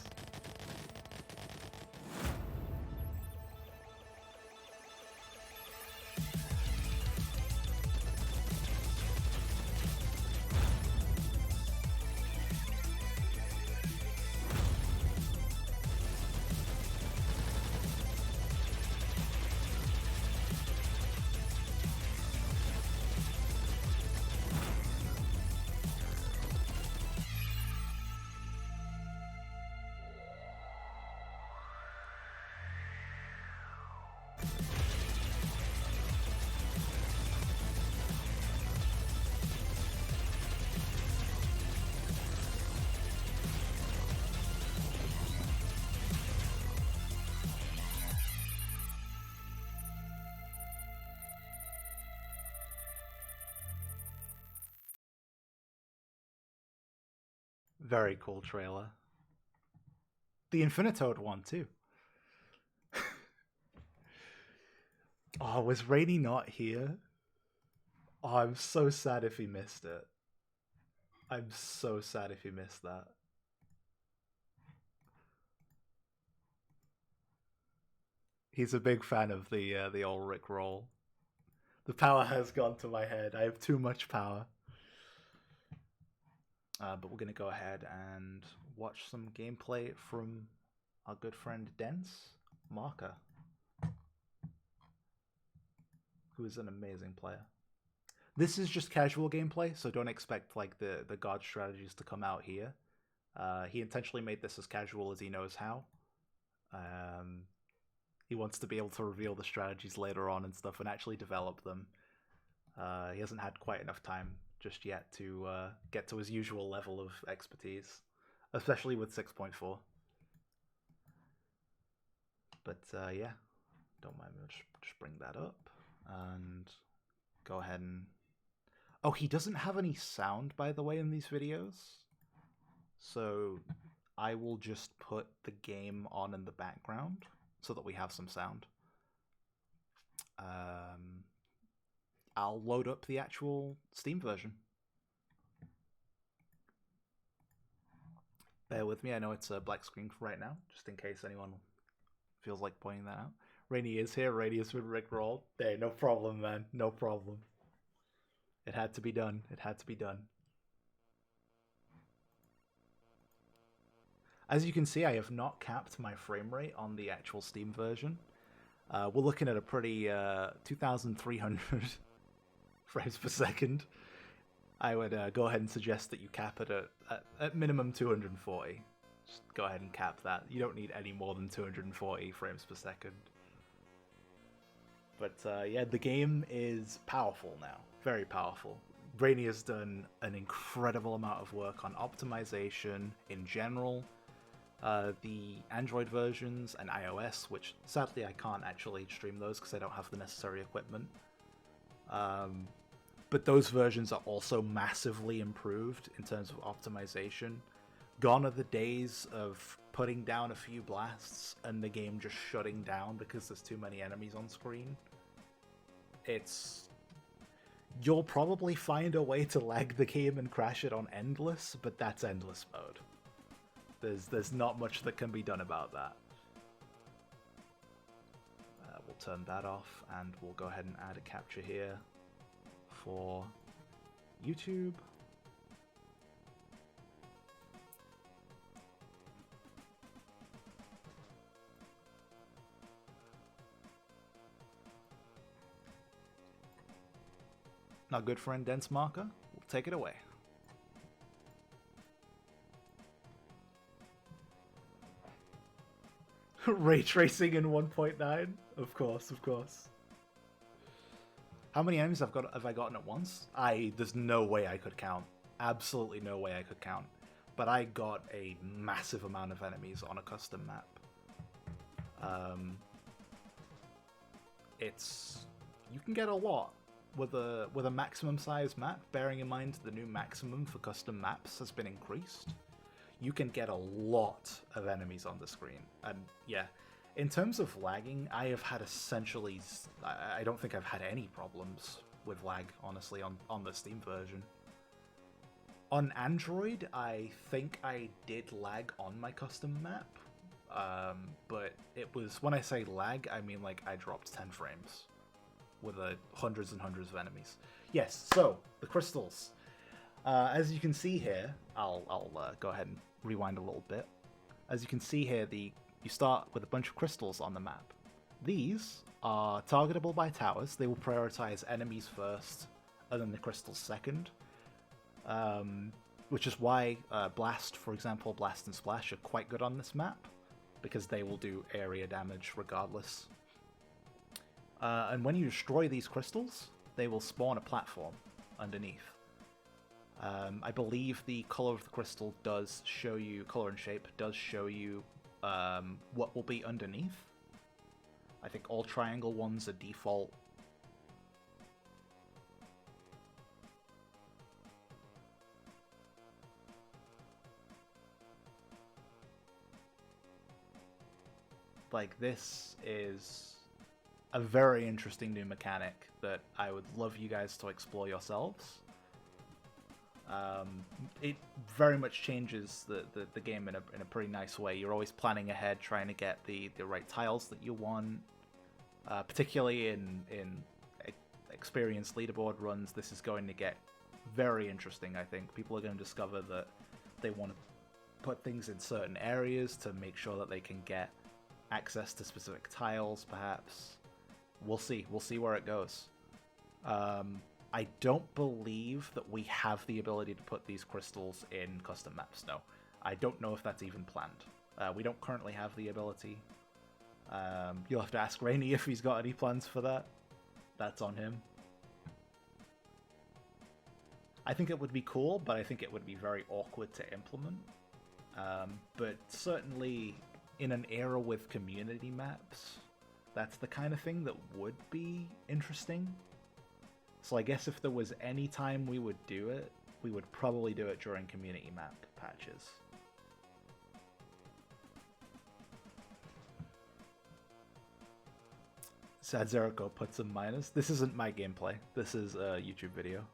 Very cool trailer. The Infinitode one, too. Oh, was Rainy not here? Oh, I'm so sad if he missed it. I'm so sad if he missed that. He's a big fan of the old Rick roll. The power has gone to my head. I have too much power. But we're gonna go ahead and watch some gameplay from our good friend Dense Marker, who is an amazing player. This is just casual gameplay, so don't expect like the god strategies to come out here. He intentionally made this as casual as he knows how. He wants to be able to reveal the strategies later on and stuff and actually develop them. He hasn't had quite enough time just yet to get to his usual level of expertise, especially with 6.4. But yeah, don't mind me, just bring that up and go ahead and... Oh, he doesn't have any sound, by the way, in these videos. So I will just put the game on in the background so that we have some sound. I'll load up the actual Steam version. Bear with me, I know it's a black screen right now, just in case anyone feels like pointing that out. Rainy is here, Rainy is with Rickroll. Hey, no problem, man, no problem. It had to be done, it had to be done. As you can see, I have not capped my frame rate on the actual Steam version. We're looking at a pretty 2,300 frames per second. I would go ahead and suggest that you cap it at minimum 240. Just go ahead and cap that. You don't need any more than 240 frames per second. But yeah, the game is powerful now. Very powerful. Brainy has done an incredible amount of work on optimization in general. The Android versions and iOS, which sadly I can't actually stream those because I don't have the necessary equipment. But those versions are also massively improved in terms of optimization. Gone are the days of putting down a few blasts and the game just shutting down because there's too many enemies on screen. You'll probably find a way to lag the game and crash it on endless, but that's endless mode. There's not much that can be done about that. We'll turn that off and we'll go ahead and add a capture here for YouTube. Our good friend Dense Marker will take it away. Ray tracing in 1.9? Of course, of course. How many enemies have I gotten at once? There's no way I could count. Absolutely no way I could count. But I got a massive amount of enemies on a custom map. You can get a lot with a maximum size map, bearing in mind the new maximum for custom maps has been increased. You can get a lot of enemies on the screen. And yeah, In terms of lagging, I have had essentially... I don't think I've had any problems with lag, honestly, on the Steam version. On Android, I think I did lag on my custom map, but it was... When I say lag, I mean like I dropped 10 frames with hundreds and hundreds of enemies. Yes, so, the crystals. As you can see here, I'll go ahead and rewind a little bit. As you can see here, you start with a bunch of crystals on the map. These are targetable by towers. They will prioritize enemies first, and then the crystals second. Which is why Blast, for example, Blast and Splash are quite good on this map, because they will do area damage regardless. And when you destroy these crystals, they will spawn a platform underneath. I believe the color of the crystal does show you, color and shape does show you what will be underneath. I think all triangle ones are default. Like, this is a very interesting new mechanic that I would love you guys to explore yourselves. It very much changes the game in a pretty nice way. You're always planning ahead, trying to get the right tiles that you want. Particularly in experienced leaderboard runs, this is going to get very interesting, I think. People are going to discover that they want to put things in certain areas to make sure that they can get access to specific tiles, perhaps. We'll see. We'll see where it goes. I don't believe that we have the ability to put these crystals in custom maps, no. I don't know if that's even planned. We don't currently have the ability. You'll have to ask Rainy if he's got any plans for that. That's on him. I think it would be cool, but I think it would be very awkward to implement. But certainly, in an era with community maps, that's the kind of thing that would be interesting. So I guess if there was any time we would do it, we would probably do it during community map patches. Sad Zeriko puts a minus. This isn't my gameplay. This is a YouTube video.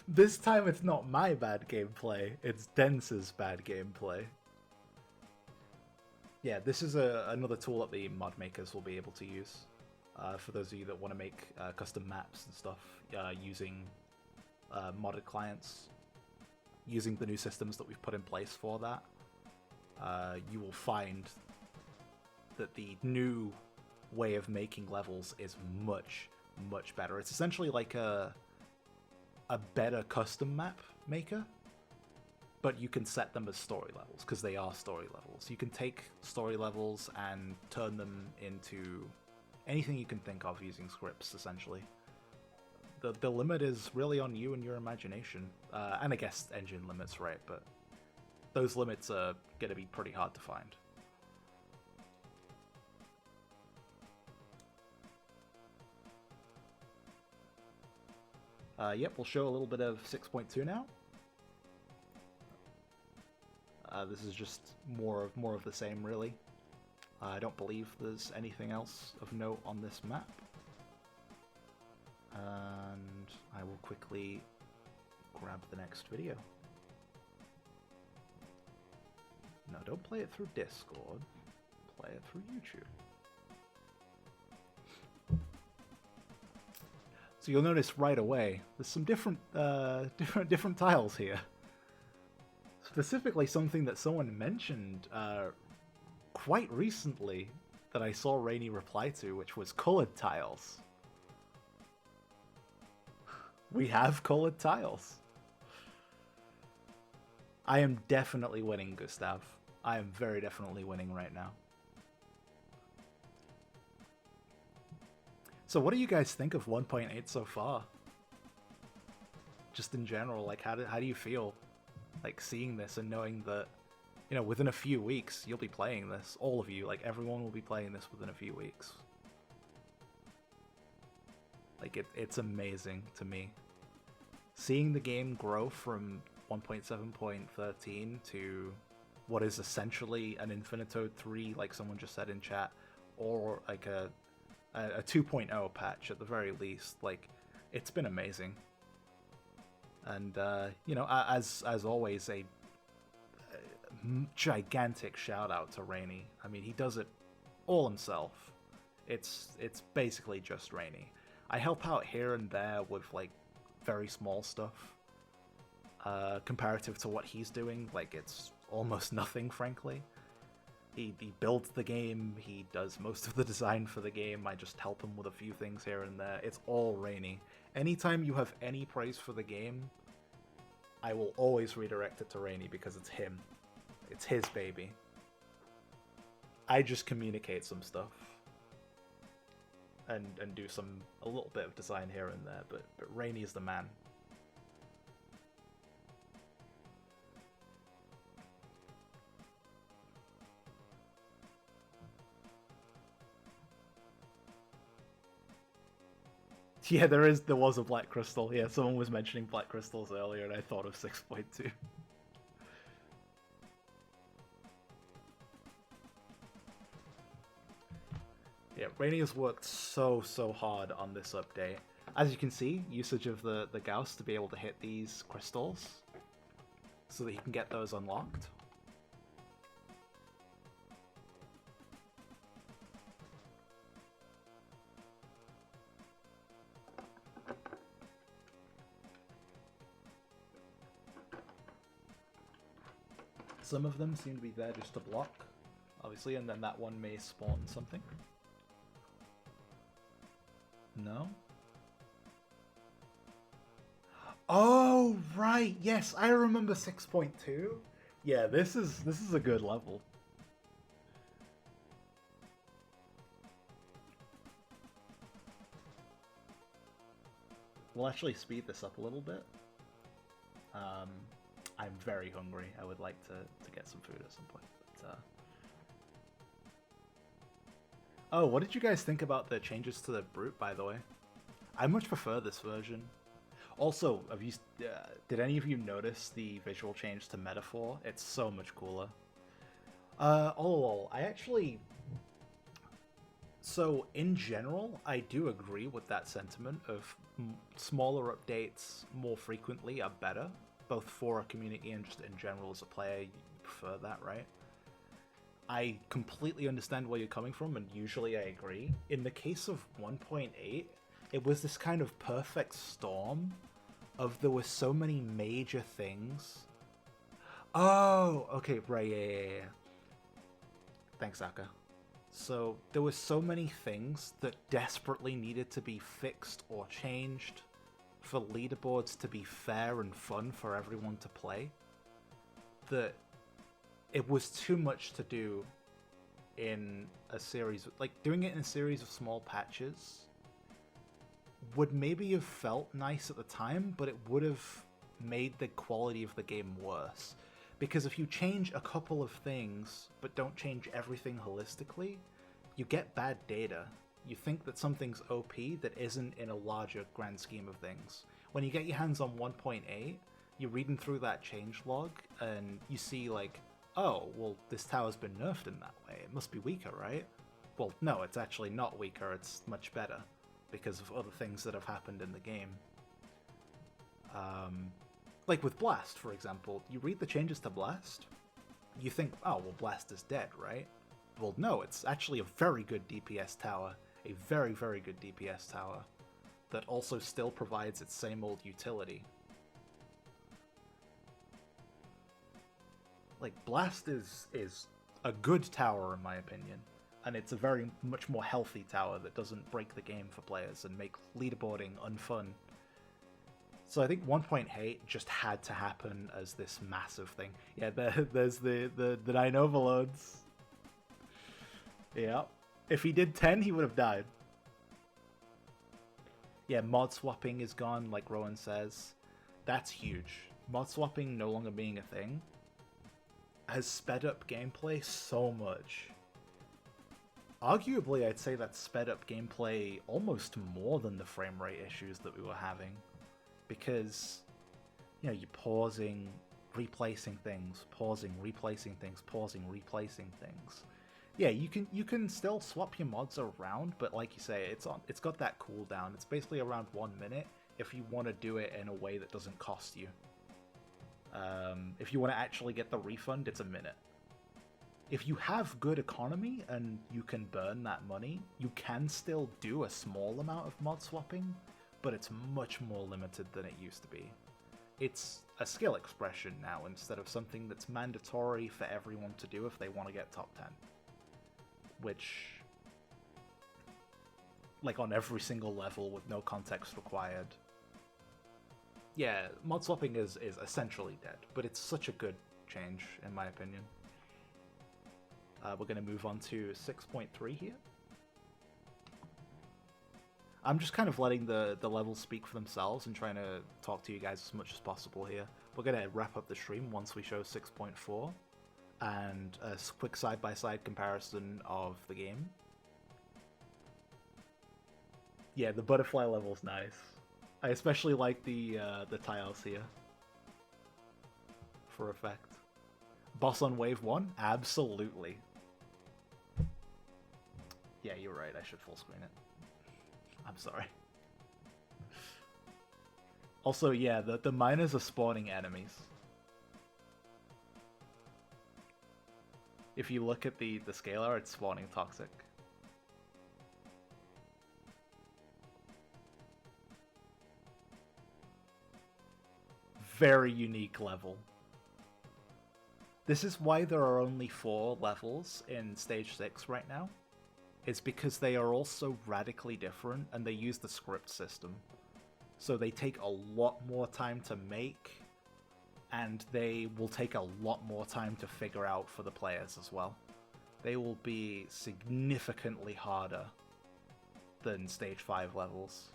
This time it's not my bad gameplay, it's Dense's bad gameplay. Yeah, this is another tool that the mod makers will be able to use. For those of you that want to make custom maps and stuff using modded clients, using the new systems that we've put in place for that, you will find that the new way of making levels is much, much better. It's essentially like a better custom map maker, but you can set them as story levels, because they are story levels. You can take story levels and turn them into anything you can think of using scripts, essentially. The limit is really on you and your imagination. And I guess engine limits, right? But those limits are going to be pretty hard to find. Yep, we'll show a little bit of 6.2 now. This is just more of the same, really. I don't believe there's anything else of note on this map. And I will quickly grab the next video. No, don't play it through Discord. Play it through YouTube. So you'll notice right away, there's some different tiles here. Specifically something that someone mentioned quite recently that I saw Rainy reply to, which was colored tiles. We have colored tiles. I am definitely winning, Gustav. I am very definitely winning right now. So what do you guys think of 1.8 so far? Just in general, like how do you feel? Like seeing this and knowing that, you know, within a few weeks you'll be playing this. All of you, like everyone will be playing this within a few weeks. Like it's amazing to me. Seeing the game grow from 1.7.13 to what is essentially an Infinitode 3, like someone just said in chat, or like a 2.0 patch at the very least. Like, it's been amazing. And you know, as always, a gigantic shout out to Rainy. I mean, he does it all himself. It's basically just Rainy. I help out here and there with like very small stuff. Comparative to what he's doing, like it's almost nothing, frankly. He builds the game, he does most of the design for the game, I just help him with a few things here and there. It's all Rainy. Anytime you have any praise for the game, I will always redirect it to Rainy because it's him. It's his baby. I just communicate some stuff. And do a little bit of design here and there, but Rainy is the man. Yeah, there was a black crystal. Yeah, someone was mentioning black crystals earlier, and I thought of 6.2. Yeah, Rainy has worked so hard on this update. As you can see, usage of the Gauss to be able to hit these crystals, so that he can get those unlocked. Some of them seem to be there just to block, obviously, and then that one may spawn something. No? Oh, right, yes, I remember 6.2. Yeah, this is a good level. We'll actually speed this up a little bit. I'm very hungry. I would like to get some food at some point. But, oh, what did you guys think about the changes to the Brute, by the way? I much prefer this version. Also, have you, did any of you notice the visual change to Metaphor? It's so much cooler. I actually... So, in general, I do agree with that sentiment of smaller updates more frequently are better, both for a community and just in general as a player. You prefer that, right? I completely understand where you're coming from, and usually I agree. In the case of 1.8, it was this kind of perfect storm of there were so many major things. Oh, okay, right, yeah. Thanks, Aka. So there were so many things that desperately needed to be fixed or changed for leaderboards to be fair and fun for everyone to play, that it was too much to do in a series. Like, doing it in a series of small patches would maybe have felt nice at the time, but it would have made the quality of the game worse. Because if you change a couple of things, but don't change everything holistically, you get bad data. You think that something's OP that isn't in a larger grand scheme of things. When you get your hands on 1.8, you're reading through that changelog, and you see like, oh, well, this tower's been nerfed in that way. It must be weaker, right? Well, no, it's actually not weaker, it's much better, because of other things that have happened in the game. Like with Blast, for example, you read the changes to Blast, you think, oh, well, Blast is dead, right? Well, no, it's actually a very good DPS tower. A very, very good DPS tower that also still provides its same old utility. Like, Blast is a good tower, in my opinion, and it's a very much more healthy tower that doesn't break the game for players and make leaderboarding unfun. So I think 1.8 just had to happen as this massive thing. Yeah, there's the 9 overloads. Yeah. If he did 10, he would have died. Yeah, mod swapping is gone, like Rowan says. That's huge. Mod swapping no longer being a thing has sped up gameplay so much. Arguably, I'd say that sped up gameplay almost more than the frame rate issues that we were having. Because, you know, you're pausing, replacing things, pausing, replacing things, pausing, replacing things. Yeah, you can still swap your mods around, but like you say, it's got that cooldown. It's basically around 1 minute if you want to do it in a way that doesn't cost you. If you want to actually get the refund, it's a minute. If you have good economy and you can burn that money, you can still do a small amount of mod swapping, but it's much more limited than it used to be. It's a skill expression now instead of something that's mandatory for everyone to do if they want to get top 10. Which, like on every single level with no context required. Yeah, mod swapping is essentially dead, but it's such a good change in my opinion. We're going to move on to 6.3 here. I'm just kind of letting the levels speak for themselves and trying to talk to you guys as much as possible here. We're going to wrap up the stream once we show 6.4 and a quick side-by-side comparison of the game. Yeah, the butterfly level's nice. I especially like the tiles here for effect. Boss on wave 1? Absolutely. Yeah, you're right, I should full screen it. I'm sorry. Also, yeah, the miners are spawning enemies. If you look at the scalar, it's spawning toxic. Very unique level. This is why there are only 4 levels in Stage 6 right now. It's because they are all so radically different and they use the script system. So they take a lot more time to make, and they will take a lot more time to figure out for the players as well. They will be significantly harder than Stage 5 levels,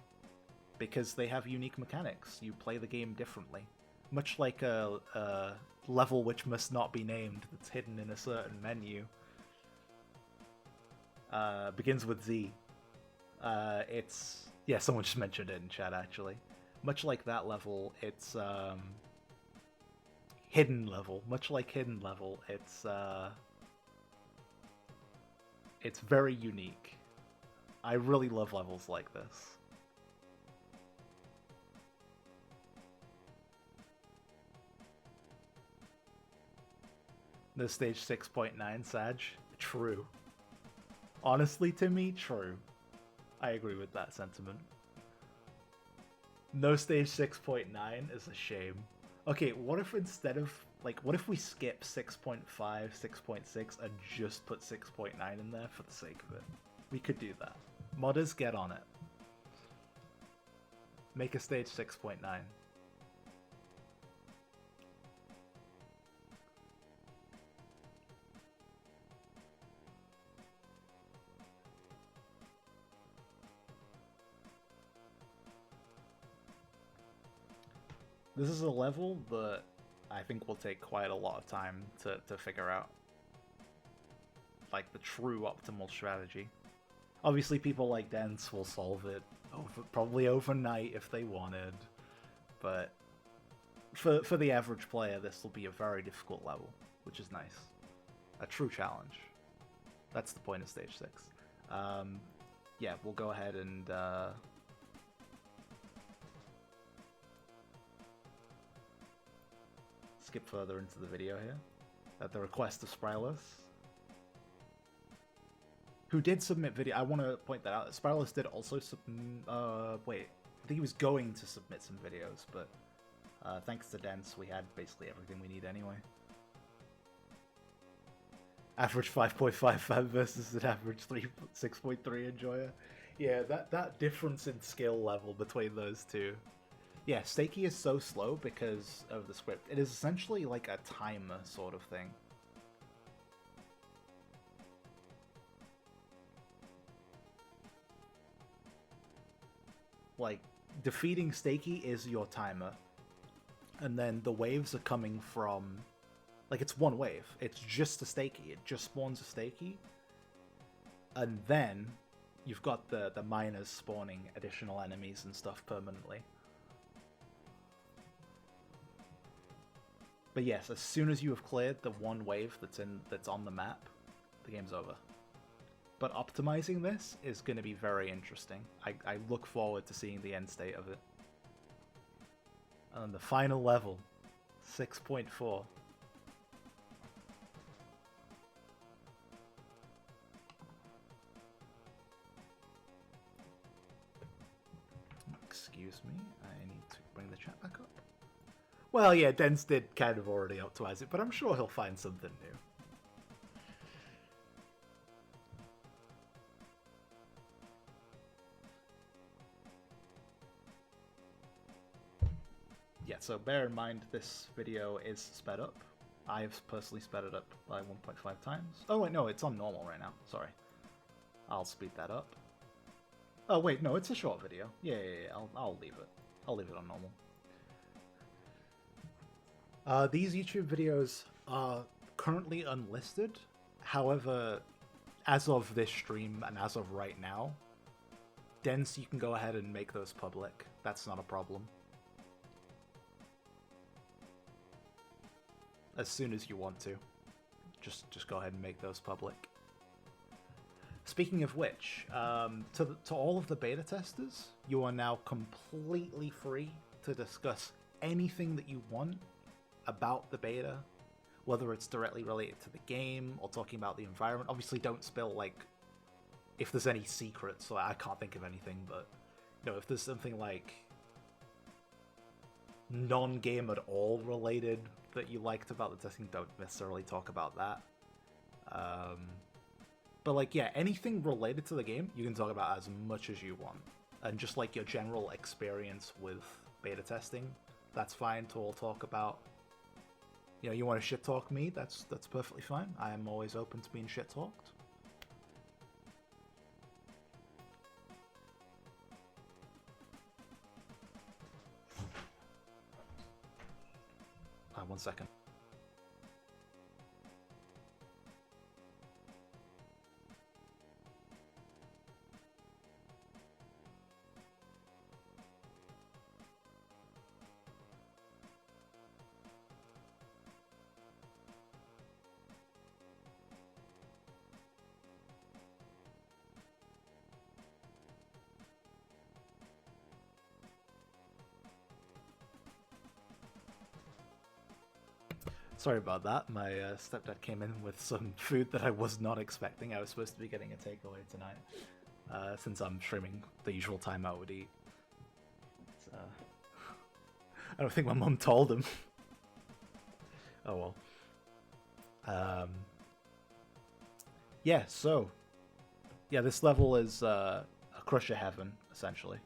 because they have unique mechanics. You play the game differently. Much like a level which must not be named that's hidden in a certain menu. Begins with Z. It's... Yeah, someone just mentioned it in chat, actually. Much like that level, it's... Hidden level. Much like Hidden level, it's very unique. I really love levels like this. The stage 6.9, Sag? True. Honestly, Timmy, true. I agree with that sentiment. No stage 6.9 is a shame. Okay, what if instead of, like, what if we skip 6.5, 6.6, and just put 6.9 in there for the sake of it? We could do that. Modders, get on it. Make a stage 6.9. This is a level that I think will take quite a lot of time to figure out. Like, the true optimal strategy. Obviously, people like Dents will solve it probably overnight if they wanted. But for the average player, this will be a very difficult level, which is nice. A true challenge. That's the point of Stage 6. Yeah, we'll go ahead and... skip further into the video here. At the request of Sprylus, who did submit video. I want to point that out. Sprylus did also wait. I think he was going to submit some videos, but thanks to Dents, we had basically everything we need anyway. Average 5.55 versus an average 6.3 enjoyer. Yeah, that difference in skill level between those two. Yeah, Stakey is so slow because of the script. It is essentially like a timer sort of thing. Like, defeating Stakey is your timer. And then the waves are coming from... Like, it's one wave. It's just a Stakey. It just spawns a Stakey. And then you've got the miners spawning additional enemies and stuff permanently. But yes, as soon as you have cleared the one wave that's on the map, the game's over. But optimizing this is going to be very interesting. I look forward to seeing the end state of it. And the final level, 6.4. Excuse me, I need to bring the chat back up. Well, yeah, Dens did kind of already optimize it, but I'm sure he'll find something new. Yeah, so bear in mind this video is sped up. I've personally sped it up by 1.5 times. Oh wait, no, it's on normal right now. Sorry. I'll speed that up. Oh wait, no, it's a short video. Yeah, I'll leave it. I'll leave it on normal. These YouTube videos are currently unlisted. However, as of this stream and as of right now, Dens, you can go ahead and make those public. That's not a problem. As soon as you want to. Just go ahead and make those public. Speaking of which, to all of the beta testers, you are now completely free to discuss anything that you want about the beta, whether it's directly related to the game or talking about the environment. Obviously, don't spill, like, if there's any secrets. So I can't think of anything, but, you know, if there's something, like, non-game at all related that you liked about the testing, don't necessarily talk about that. But, like, yeah, anything related to the game, you can talk about as much as you want. And just, like, your general experience with beta testing, that's fine to all talk about. You know, you want to shit-talk me, that's perfectly fine. I am always open to being shit-talked. One second. Sorry about that. My stepdad came in with some food that I was not expecting. I was supposed to be getting a takeaway tonight, since I'm streaming the usual time I would eat. I don't think my mum told him. Oh well. Yeah, so... Yeah, this level is a Crusher Heaven, essentially.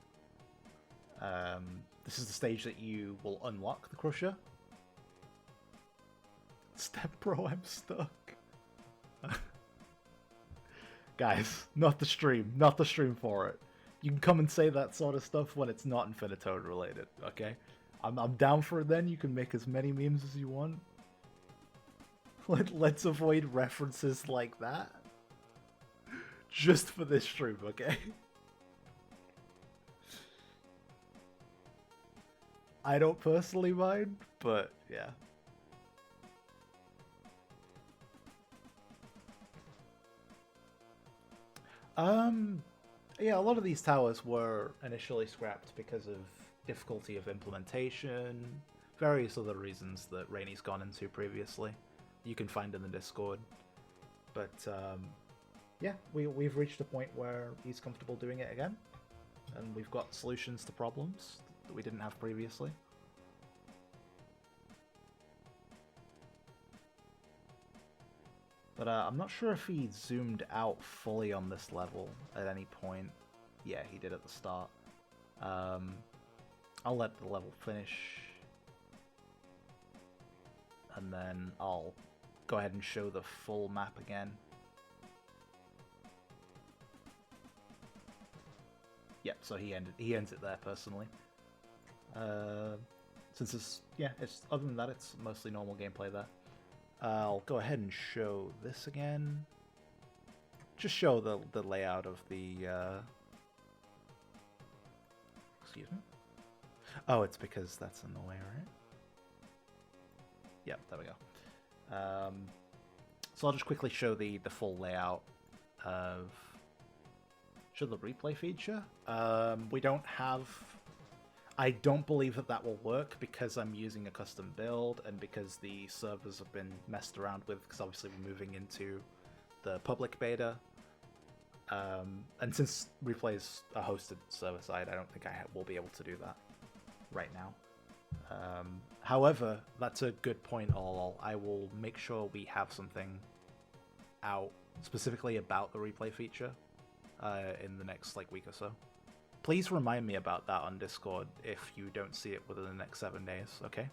This is the stage that you will unlock the Crusher. Step bro, I'm stuck. Guys, not the stream for it. You can come and say that sort of stuff when it's not Infinitode related, okay? I'm down for it then, you can make as many memes as you want. Let's avoid references like that. Just for this stream, okay? I don't personally mind, but yeah. Yeah, a lot of these towers were initially scrapped because of difficulty of implementation, various other reasons that Rainy's gone into previously. You can find in the Discord. But, yeah, we've reached a point where he's comfortable doing it again, and we've got solutions to problems that we didn't have previously. But I'm not sure if he zoomed out fully on this level at any point. Yeah, he did at the start. I'll let the level finish. And then I'll go ahead and show the full map again. Yep, so he ends it there personally. Since it's other than that, it's mostly normal gameplay there. I'll go ahead and show this again. Just show the layout of the... Excuse me? Oh, it's because that's in the way, right? Yep, there we go. So I'll just quickly show the full layout of show the replay feature. We don't have. I don't believe that will work because I'm using a custom build and because the servers have been messed around with because obviously we're moving into the public beta. And since replay is a hosted server side, I don't think I will be able to do that right now. However, that's a good point, all. I will make sure we have something out specifically about the replay feature in the next week or so. Please remind me about that on Discord if you don't see it within the next 7 days, okay?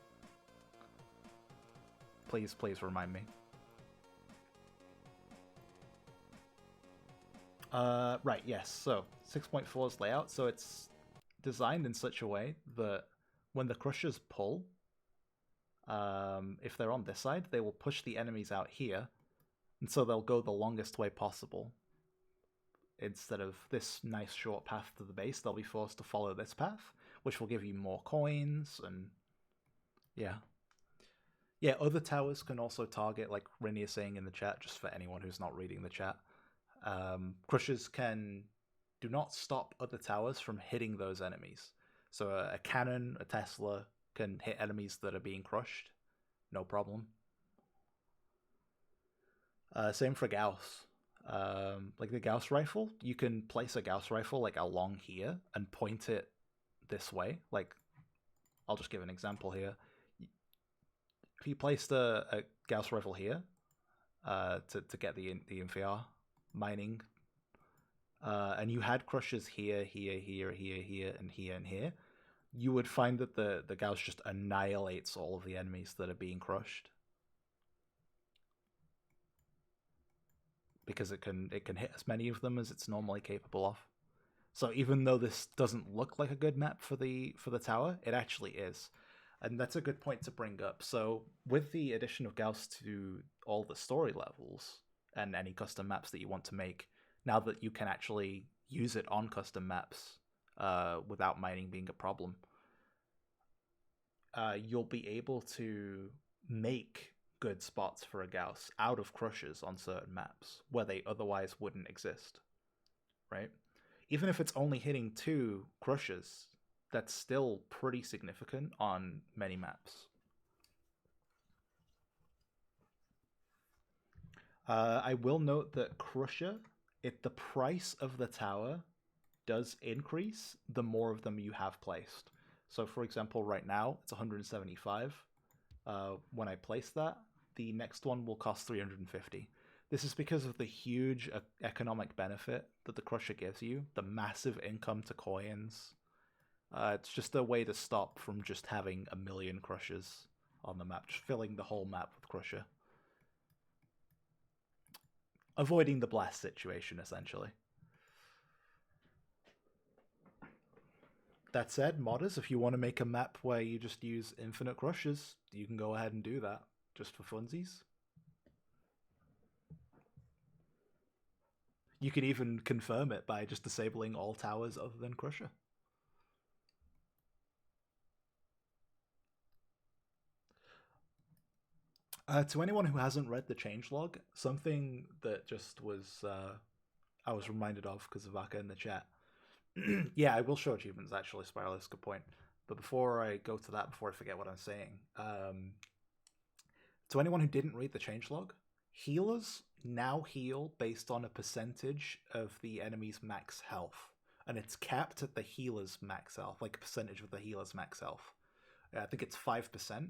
Please remind me. Right, yes, so 6.4's layout, so it's designed in such a way that when the crushers pull, if they're on this side, they will push the enemies out here, and so they'll go the longest way possible. Instead of this nice short path to the base, they'll be forced to follow this path, which will give you more coins, and yeah. Yeah, other towers can also target, like Rinny is saying in the chat, just for anyone who's not reading the chat. Crushers do not stop other towers from hitting those enemies. So a cannon, a Tesla, can hit enemies that are being crushed. No problem. Same for Gauss. Like the Gauss rifle, you can place a Gauss rifle along here and point it this way. I'll just give an example here. If you placed a Gauss rifle here to get the MVR mining, and you had crushers here, and here, and here, you would find that the Gauss just annihilates all of the enemies that are being crushed. Because it can hit as many of them as it's normally capable of. So even though this doesn't look like a good map for the tower, it actually is. And that's a good point to bring up. So with the addition of Gauss to all the story levels and any custom maps that you want to make, now that you can actually use it on custom maps without mining being a problem, you'll be able to make good spots for a Gauss out of crushers on certain maps where they otherwise wouldn't exist, right? Even if it's only hitting 2 crushers, that's still pretty significant on many maps. I will note that crusher, the price of the tower does increase the more of them you have placed. So for example, right now it's 175. When I place that, the next one will cost 350. This is because of the huge economic benefit that the crusher gives you, the massive income to coins. It's just a way to stop from just having a million crushers on the map, just filling the whole map with crusher. Avoiding the blast situation, essentially. That said, modders, if you want to make a map where you just use infinite crushers, you can go ahead and do that, just for funsies. You can even confirm it by just disabling all towers other than crusher. To anyone who hasn't read the changelog, something that just was I was reminded of because of Aka in the chat. Yeah, I will show achievements, actually, Spiral, that's a good point. But before I go to that, before I forget what I'm saying, to anyone who didn't read the changelog, healers now heal based on a percentage of the enemy's max health. And it's capped at the healer's max health, like a percentage of the healer's max health. I think it's 5%.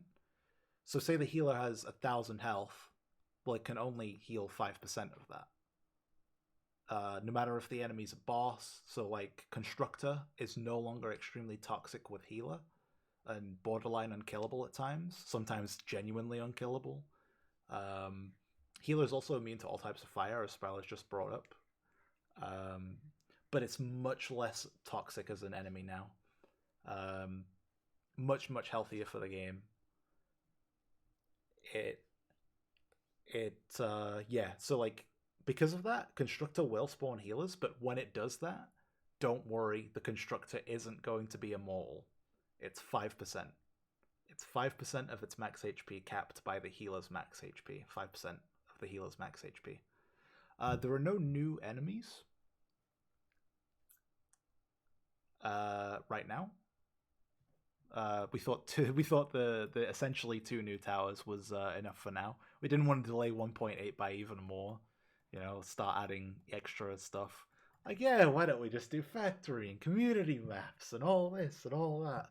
So say the healer has 1,000 health, well, it can only heal 5% of that. No matter if the enemy's a boss, so Constructor is no longer extremely toxic with healer and borderline unkillable at times, sometimes genuinely unkillable. Healer is also immune to all types of fire, as Spiral has just brought up. But it's much less toxic as an enemy now. Much healthier for the game. So because of that, Constructor will spawn healers, but when it does that, don't worry, the Constructor isn't going to be immortal. It's 5%. It's 5% of its max HP capped by the healer's max HP. 5% of the healer's max HP. There are no new enemies right now. We thought the essentially 2 new towers was enough for now. We didn't want to delay 1.8 by even more. You know, start adding extra stuff. Like, yeah, why don't we just do factory and community maps and all this and all that?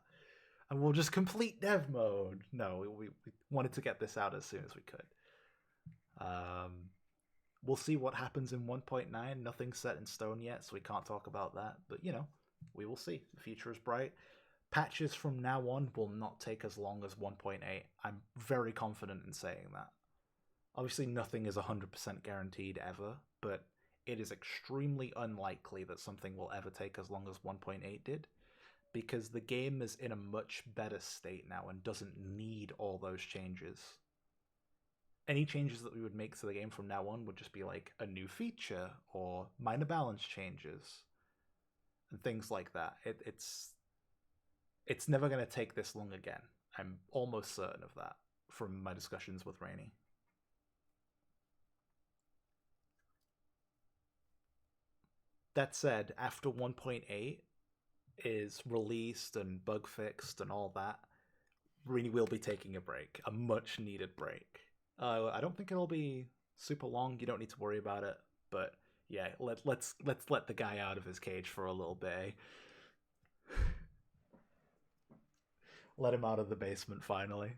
And we'll just complete dev mode. No, we wanted to get this out as soon as we could. We'll see what happens in 1.9. Nothing's set in stone yet, so we can't talk about that. But, you know, we will see. The future is bright. Patches from now on will not take as long as 1.8. I'm very confident in saying that. Obviously, nothing is 100% guaranteed ever, but it is extremely unlikely that something will ever take as long as 1.8 did, because the game is in a much better state now and doesn't need all those changes. Any changes that we would make to the game from now on would just be like a new feature or minor balance changes and things like that. It's never going to take this long again. I'm almost certain of that from my discussions with Rainey. That said, after 1.8 is released and bug fixed and all that, Rainey will be taking a break, a much needed break. I don't think it'll be super long. You don't need to worry about it. But yeah, let's let the guy out of his cage for a little bit. Let him out of the basement finally.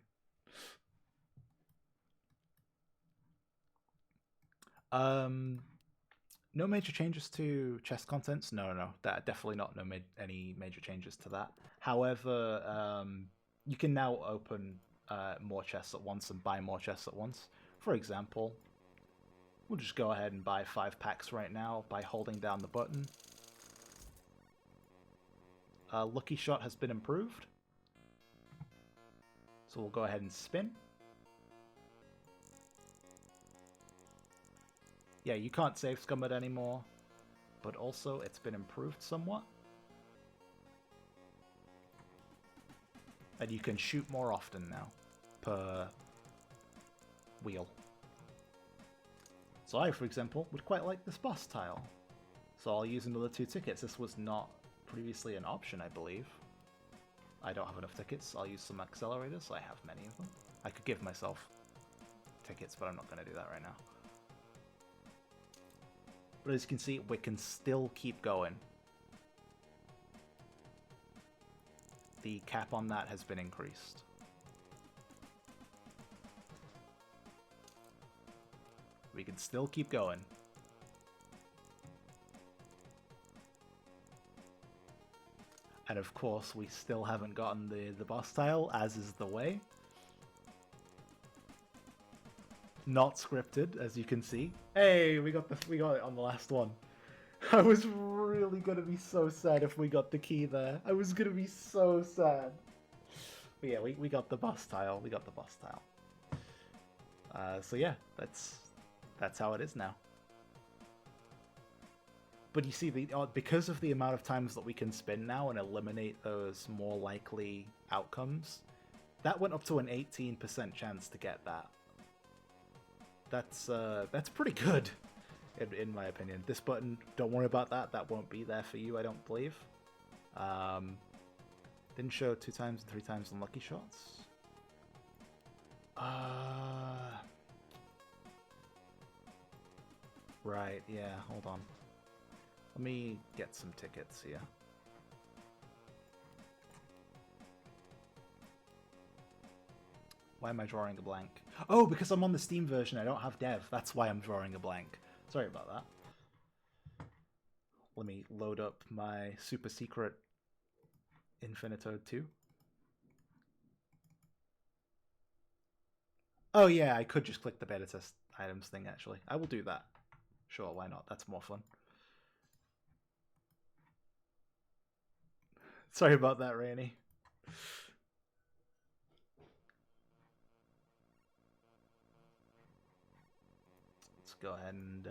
No major changes to chest contents. No, that definitely not any major changes to that. However, you can now open more chests at once and buy more chests at once. For example, we'll just go ahead and buy 5 packs right now by holding down the button. Lucky Shot has been improved. So we'll go ahead and spin. Yeah, you can't save scum it anymore, but also it's been improved somewhat. And you can shoot more often now per wheel. So I, for example, would quite like this boss tile. So I'll use another 2 tickets. This was not previously an option, I believe. I don't have enough tickets. I'll use some accelerators. I have many of them. I could give myself tickets, but I'm not going to do that right now. But as you can see, we can still keep going. The cap on that has been increased. We can still keep going. And of course, we still haven't gotten the boss tile, as is the way. Not scripted, as you can see. Hey, we got it on the last one. I was really gonna be so sad if we got the key there. I was gonna be so sad. But yeah, we got the boss tile. We got the boss tile. So yeah, that's how it is now. But you see, because of the amount of times that we can spin now and eliminate those more likely outcomes, that went up to an 18% chance to get that. That's pretty good, in my opinion. This button, don't worry about that. That won't be there for you, I don't believe. Didn't show 2 times and 3 times on Lucky Shots. Right, yeah, hold on. Let me get some tickets here. Why am I drawing a blank? Oh, because I'm on the Steam version, I don't have dev. That's why I'm drawing a blank. Sorry about that. Let me load up my super secret Infinitode 2. Oh yeah, I could just click the beta test items thing, actually. I will do that. Sure, why not? That's more fun. Sorry about that, Rainey. Let's go ahead and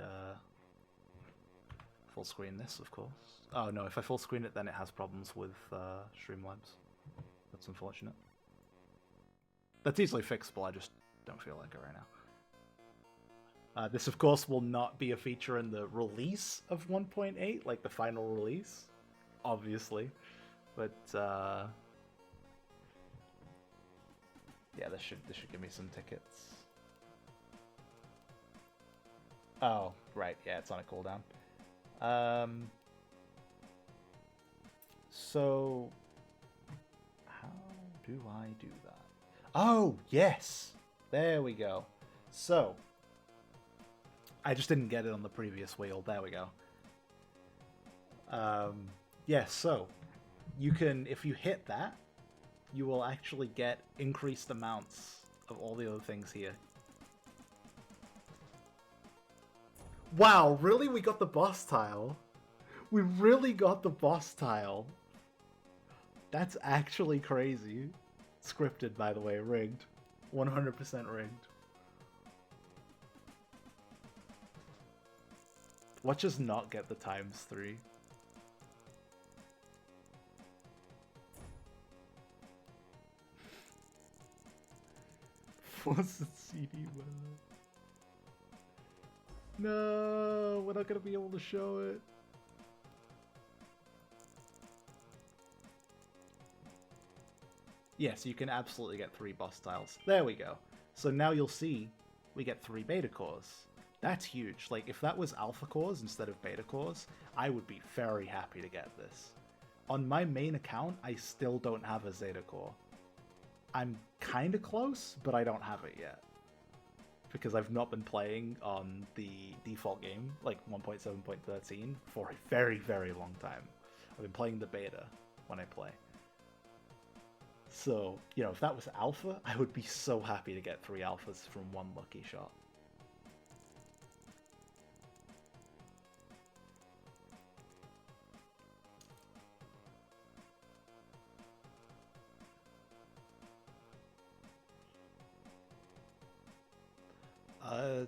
full screen this, of course. Oh no, if I full screen it, then it has problems with Streamlabs. That's unfortunate. That's easily fixable, I just don't feel like it right now. This, of course, will not be a feature in the release of 1.8, like the final release, obviously. But, yeah, this should give me some tickets. Oh, right, yeah, it's on a cooldown. So, how do I do that? Oh, yes! There we go. So, I just didn't get it on the previous wheel. There we go. Yeah, so, you can, if you hit that, you will actually get increased amounts of all the other things here. Wow, really? We got the boss tile? We really got the boss tile. That's actually crazy. Scripted, by the way, rigged. 100% rigged. Watch us not get the ×3. What's the CD? No, we're not gonna be able to show it. Yes, you can absolutely get 3 boss tiles. There we go. So now you'll see we get 3 beta cores. That's huge. Like, if that was alpha cores instead of beta cores, I would be very happy to get this. On my main account, I still don't have a zeta core. I'm kinda close, but I don't have it yet. Because I've not been playing on the default game, like 1.7.13, for a very, very long time. I've been playing the beta when I play. So, you know, if that was alpha, I would be so happy to get 3 alphas from one lucky shot.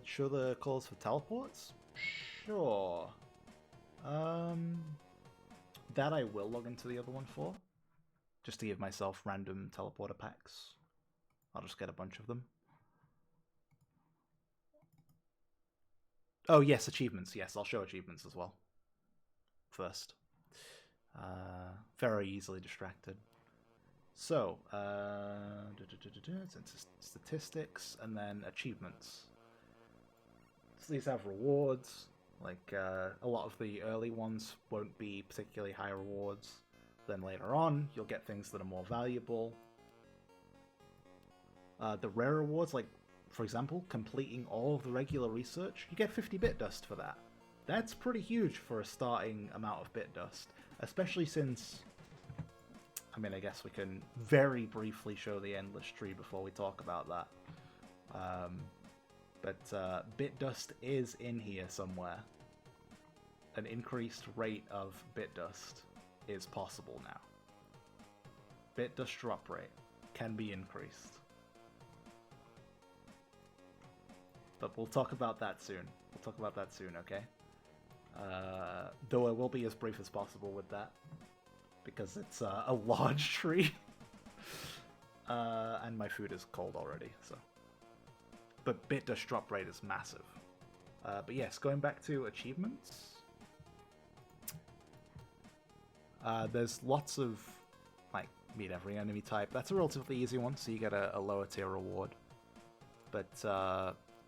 Show the calls for teleports? Sure. That I will log into the other one for. Just to give myself random teleporter packs. I'll just get a bunch of them. Oh, yes, achievements. Yes, I'll show achievements as well. First. Very easily distracted. So, statistics, and then achievements. So these have rewards. Like, a lot of the early ones won't be particularly high rewards. Then later on, you'll get things that are more valuable. The rare rewards, like, for example, completing all of the regular research, you get 50 bit dust for that. That's pretty huge for a starting amount of bit dust, especially since... I mean, I guess we can very briefly show the endless tree before we talk about that. But bit dust is in here somewhere. An increased rate of bit dust is possible now. Bit dust drop rate can be increased. But we'll talk about that soon. We'll talk about that soon, okay? Though I will be as brief as possible with that. Because it's a large tree. And my food is cold already, so... But bit dust drop rate is massive. But yes, going back to achievements... there's lots of, like, meet every enemy type. That's a relatively easy one, so you get a lower tier reward. But,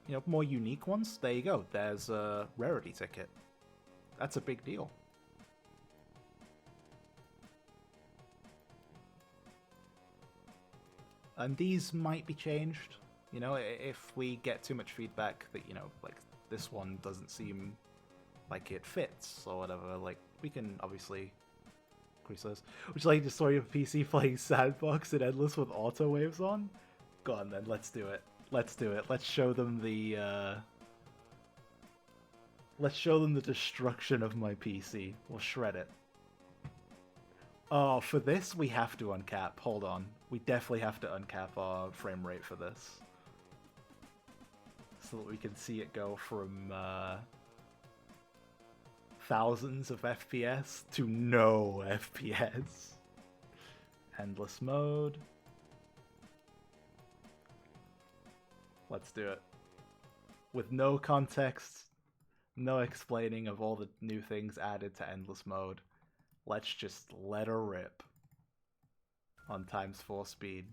you know, more unique ones, there you go. There's a rarity ticket. That's a big deal. And these might be changed, you know, if we get too much feedback that, you know, like, this one doesn't seem like it fits, or whatever, like, we can obviously increase those. Would you like to store your PC playing Sandbox and Endless with auto waves on? Go on then, let's do it. Let's do it. Let's show them the, let's show them the destruction of my PC. We'll shred it. Oh, for this, we have to uncap. Hold on. We definitely have to uncap our frame rate for this. So that we can see it go from thousands of FPS to no FPS. Endless mode. Let's do it. With no context, no explaining of all the new things added to Endless Mode. Let's just let her rip on ×4 speed.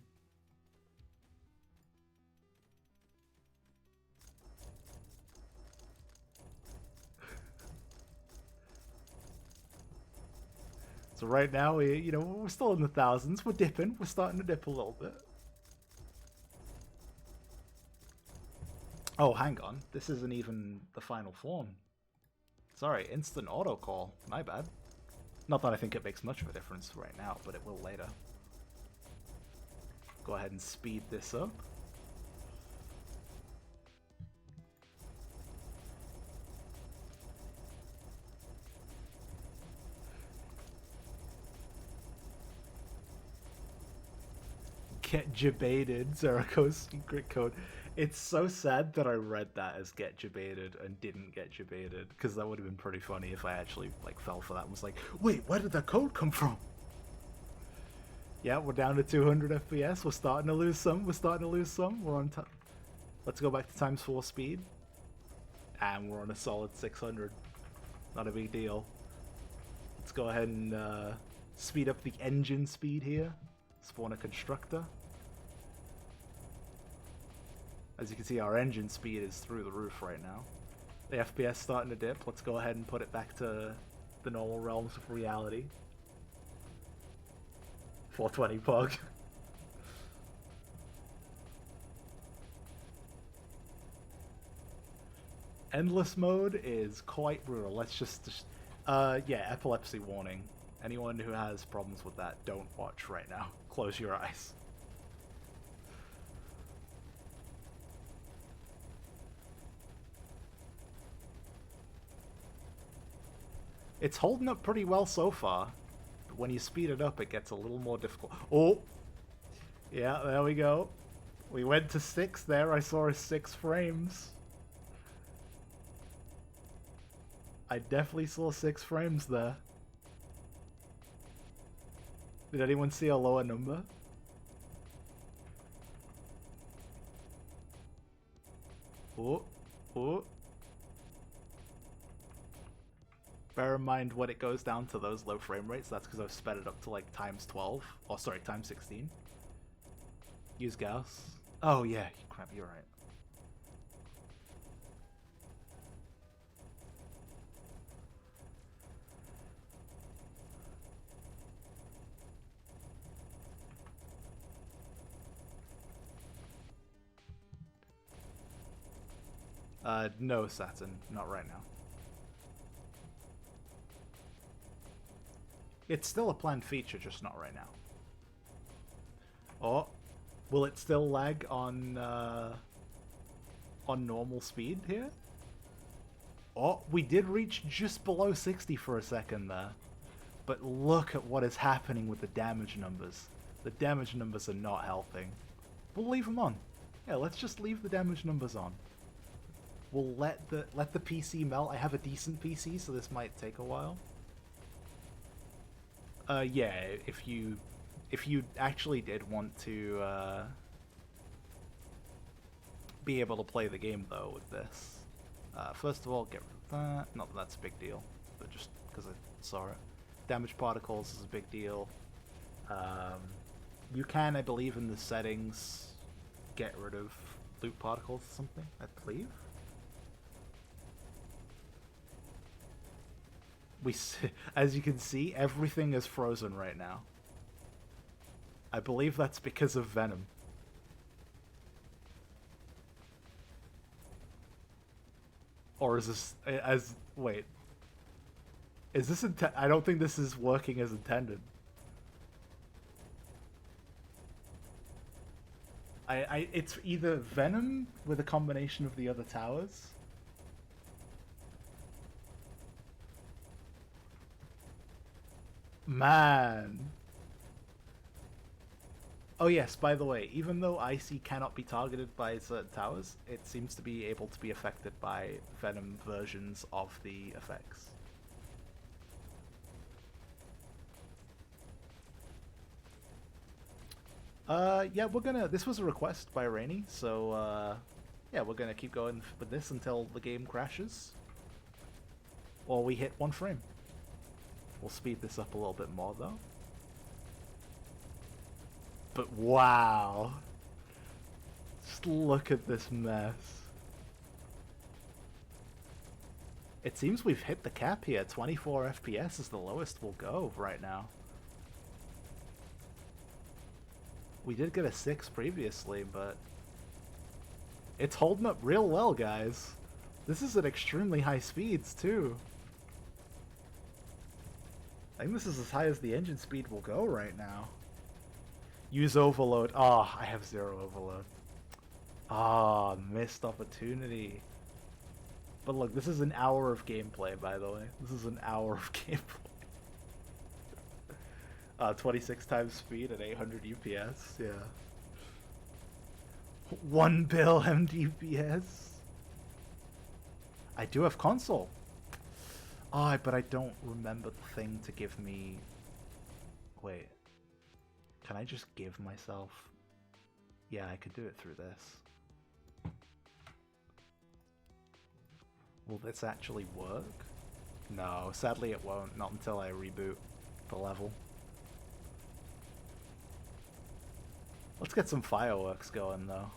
So right now, we're still in the thousands. We're dipping. We're starting to dip a little bit. Oh, hang on. This isn't even the final form. Sorry, instant auto call. My bad. Not that I think it makes much of a difference right now, but it will later. Go ahead and speed this up. Get jebaited, Zerako's secret code. It's so sad that I read that as get jebaited and didn't get jebaited, because that would have been pretty funny if I actually fell for that and was like, wait, where did that code come from? Yeah, we're down to 200 FPS. We're starting to lose some. We're on top. Let's go back to ×4 speed. And we're on a solid 600. Not a big deal. Let's go ahead and speed up the engine speed here. Spawn a constructor. As you can see, our engine speed is through the roof right now. The FPS starting to dip. Let's go ahead and put it back to the normal realms of reality. 420 pug. Endless mode is quite brutal. Let's just yeah, epilepsy warning. Anyone who has problems with that, don't watch right now. Close your eyes. It's holding up pretty well so far. But when you speed it up, it gets a little more difficult. Oh! Yeah, there we go. We went to 6 there. I saw 6 frames. I definitely saw 6 frames there. Did anyone see a lower number? Oh, oh. Bear in mind when it goes down to those low frame rates, that's because I've sped it up to like ×12. Or sorry, ×16. Use Gauss. Oh yeah, crap, you're right. No, Saturn, not right now. It's still a planned feature, just not right now. Oh, will it still lag on normal speed here? Oh, we did reach just below 60 for a second there. But look at what is happening with the damage numbers. The damage numbers are not helping. We'll leave them on. Yeah, let's just leave the damage numbers on. We'll let the PC melt. I have a decent PC, so this might take a while. Yeah, if you actually did want to be able to play the game though with this, first of all, get rid of that. Not that that's a big deal, but just because I saw it. Damage particles is a big deal. You can, I believe, in the settings, get rid of loot particles or something. I believe. As you can see, everything is frozen right now. I believe that's because of Venom. Or is this wait. Is this I don't think this is working as intended. It's either Venom with a combination of the other towers. Man. Oh yes, by the way, even though Icy cannot be targeted by certain towers, it seems to be able to be affected by Venom versions of the effects. Yeah, we're gonna... This was a request by Rainy, so, yeah, we're gonna keep going with this until the game crashes. Or we hit 1 frame. We'll speed this up a little bit more though. But wow. Just look at this mess. It seems we've hit the cap here. 24 FPS is the lowest we'll go right now. We did get a 6 previously, but it's holding up real well, guys. This is at extremely high speeds, too. I think this is as high as the engine speed will go right now. Use overload. Ah, oh, I have 0 overload. Ah, oh, missed opportunity. But look, this is an hour of gameplay, by the way. This is an hour of gameplay. 26 times speed at 800 UPS, yeah. 1 bill MDPS. I do have console. Ah, but I don't remember the thing to give me... Wait. Can I just give myself... Yeah, I could do it through this. Will this actually work? No, sadly it won't. Not until I reboot the level. Let's get some fireworks going, though.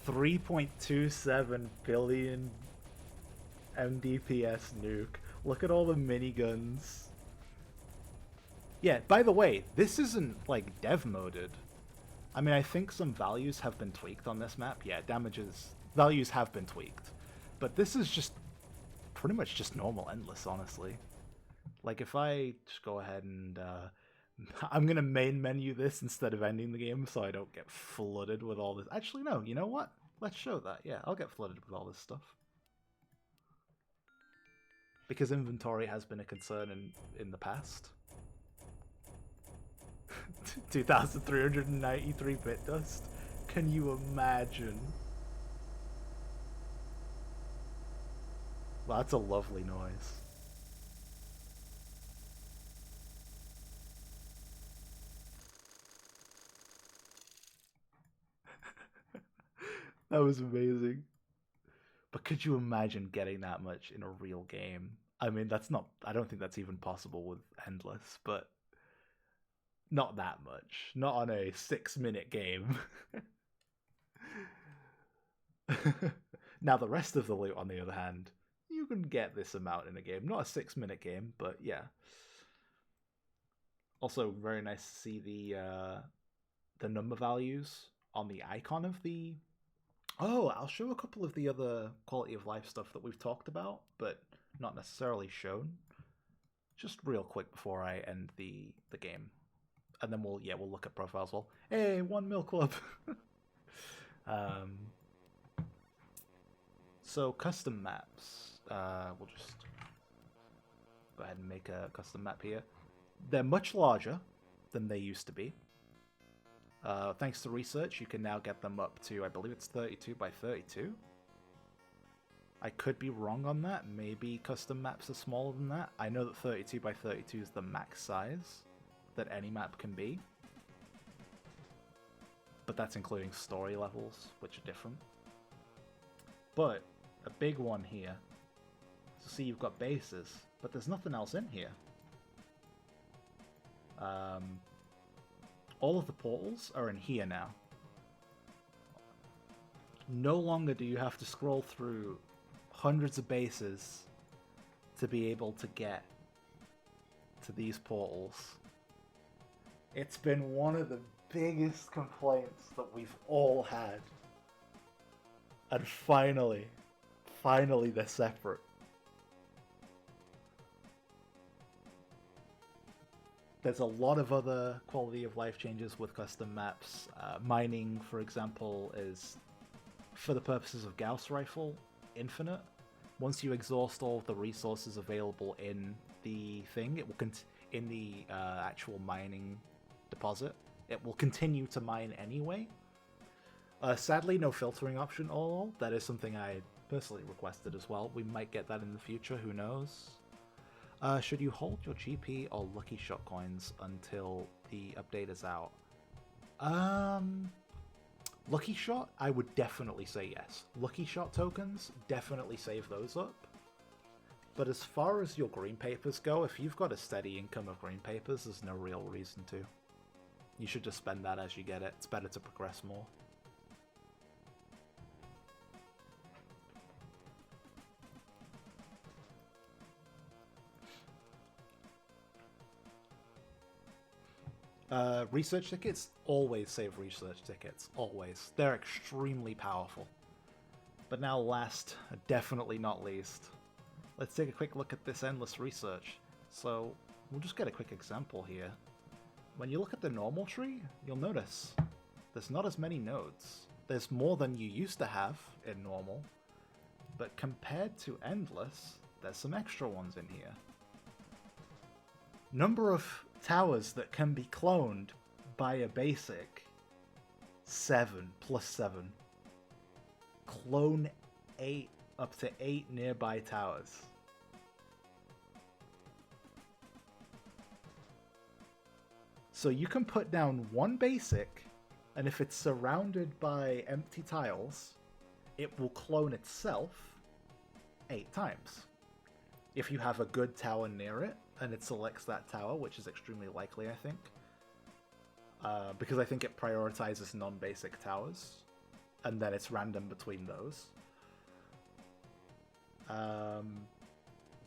$3.27 billion MDPS nuke. Look at all the miniguns. Yeah, by the way, this isn't, like, dev-moded. I mean, I think some values have been tweaked on this map. Yeah, values have been tweaked. But this is just pretty much just normal endless, honestly. Like, if I just go ahead and, I'm gonna main menu this instead of ending the game so I don't get flooded with all this. Actually, no, you know what? Let's show that. Yeah, I'll get flooded with all this stuff. Because inventory has been a concern in the past. 2,393 bit dust. Can you imagine? Well, that's a lovely noise. That was amazing. But could you imagine getting that much in a real game? I mean, that's not... I don't think that's even possible with Endless, but... Not that much. Not on a 6-minute game. Now, the rest of the loot, on the other hand, you can get this amount in a game. Not a 6-minute game, but yeah. Also, very nice to see the number values on the icon of the... Oh, I'll show a couple of the other quality of life stuff that we've talked about, but not necessarily shown. Just real quick before I end the game. And then we'll look at profiles. Well, hey, 1 mil club. So custom maps. We'll just go ahead and make a custom map here. They're much larger than they used to be. Thanks to research, you can now get them up to, I believe it's 32 by 32. I could be wrong on that. Maybe custom maps are smaller than that. I know that 32 by 32 is the max size that any map can be. But that's including story levels, which are different. But a big one here. So see, you've got bases, but there's nothing else in here. All of the portals are in here now. No longer do you have to scroll through hundreds of bases to be able to get to these portals. It's been one of the biggest complaints that we've all had. And finally they're separate. There's a lot of other quality of life changes with custom maps. Mining, for example, is, for the purposes of Gauss Rifle, infinite. Once you exhaust all of the resources available in the thing, in the actual mining deposit. It will continue to mine anyway. Sadly, no filtering option at all. That is something I personally requested as well. We might get that in the future, who knows? Should you hold your GP or Lucky Shot coins until the update is out? Lucky Shot, I would definitely say yes. Lucky Shot tokens, definitely save those up. But as far as your green papers go, if you've got a steady income of green papers, there's no real reason to. You should just spend that as you get it. It's better to progress more. Research tickets, always save research tickets, always. They're extremely powerful. But now last, definitely not least, let's take a quick look at this endless research. So, we'll just get a quick example here. When you look at the normal tree, you'll notice there's not as many nodes. There's more than you used to have in normal, but compared to endless, there's some extra ones in here. Number of towers that can be cloned by a basic 7 plus 7. Clone 8 up to 8 nearby towers. So you can put down one basic, and if it's surrounded by empty tiles, it will clone itself 8 times. If you have a good tower near it, and it selects that tower, which is extremely likely, I think. Because I think it prioritizes non-basic towers, and then it's random between those.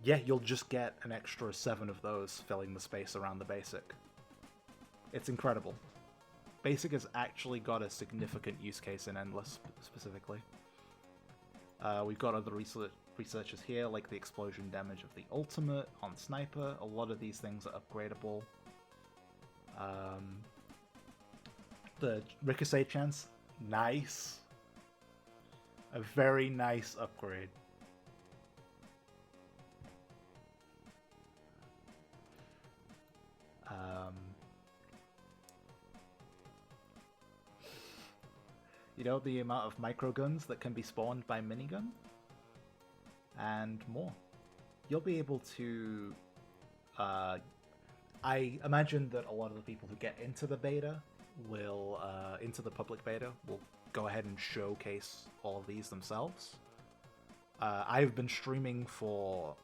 Yeah, you'll just get an extra 7 of those filling the space around the basic. It's incredible. Basic has actually got a significant use case in Endless, specifically. We've got other researchers here, like the explosion damage of the ultimate on Sniper. A lot of these things are upgradable. The Ricochet chance, nice. A very nice upgrade. You know, the amount of microguns that can be spawned by minigun? And more. You'll be able to... I imagine that a lot of the people who get into the beta will... into the public beta will go ahead and showcase all of these themselves. I've been streaming for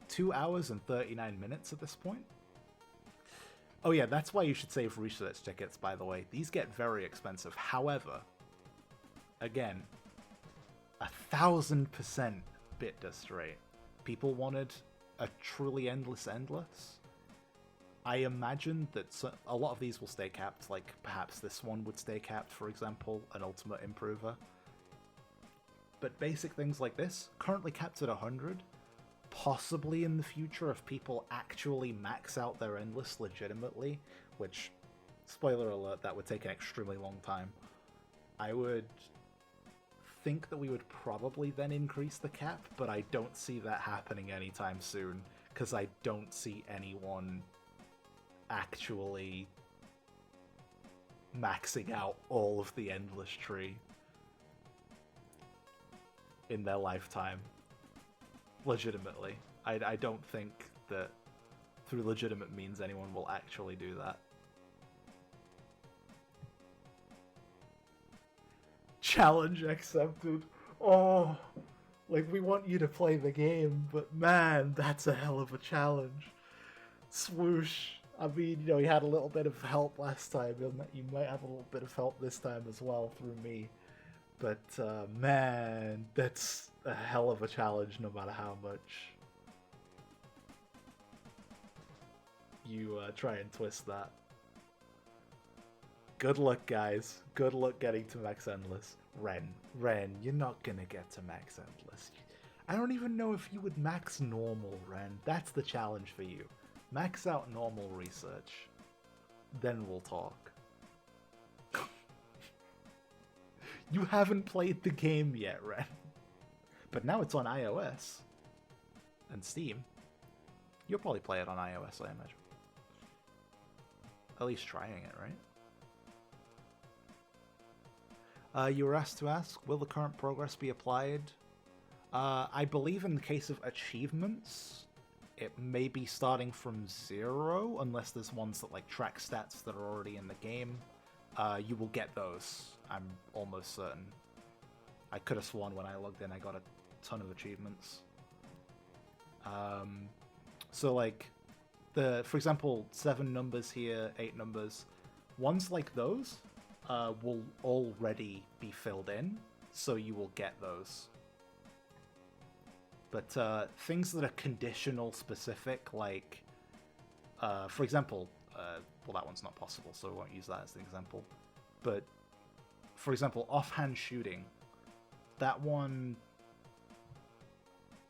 2 hours and 39 minutes at this point. Oh yeah, that's why you should save research tickets, by the way. These get very expensive. However, again, 1000% bit dust rate. People wanted a truly endless. I imagine that a lot of these will stay capped, like perhaps this one would stay capped, for example, an ultimate improver. But basic things like this, currently capped at 100, possibly in the future if people actually max out their endless legitimately, which, spoiler alert, that would take an extremely long time. I would think that we would probably then increase the cap, but I don't see that happening anytime soon, because I don't see anyone actually maxing out all of the endless tree in their lifetime. Legitimately. I don't think that through legitimate means anyone will actually do that. Challenge accepted. Oh, like, we want you to play the game, but man, that's a hell of a challenge. Swoosh. I mean, you know, he had a little bit of help last time. You might have a little bit of help this time as well through me. But, man, that's a hell of a challenge no matter how much you try and twist that. Good luck, guys. Good luck getting to Max Endless. Ren, you're not gonna get to Max Endless. I don't even know if you would max normal, Ren. That's the challenge for you. Max out normal research. Then we'll talk. You haven't played the game yet, Ren. But now it's on iOS. And Steam. You'll probably play it on iOS, I imagine. at least trying it, right? You were asked to ask, will the current progress be applied? I believe in the case of achievements, it may be starting from 0, unless there's ones that like track stats that are already in the game. You will get those, I'm almost certain. I could have sworn when I logged in I got a ton of achievements. So like, for example, 7 numbers here, 8 numbers, ones like those will already be filled in, so you will get those. But things that are conditional specific, like, for example, well, that one's not possible, so I won't use that as an example. But, for example, offhand shooting, that one,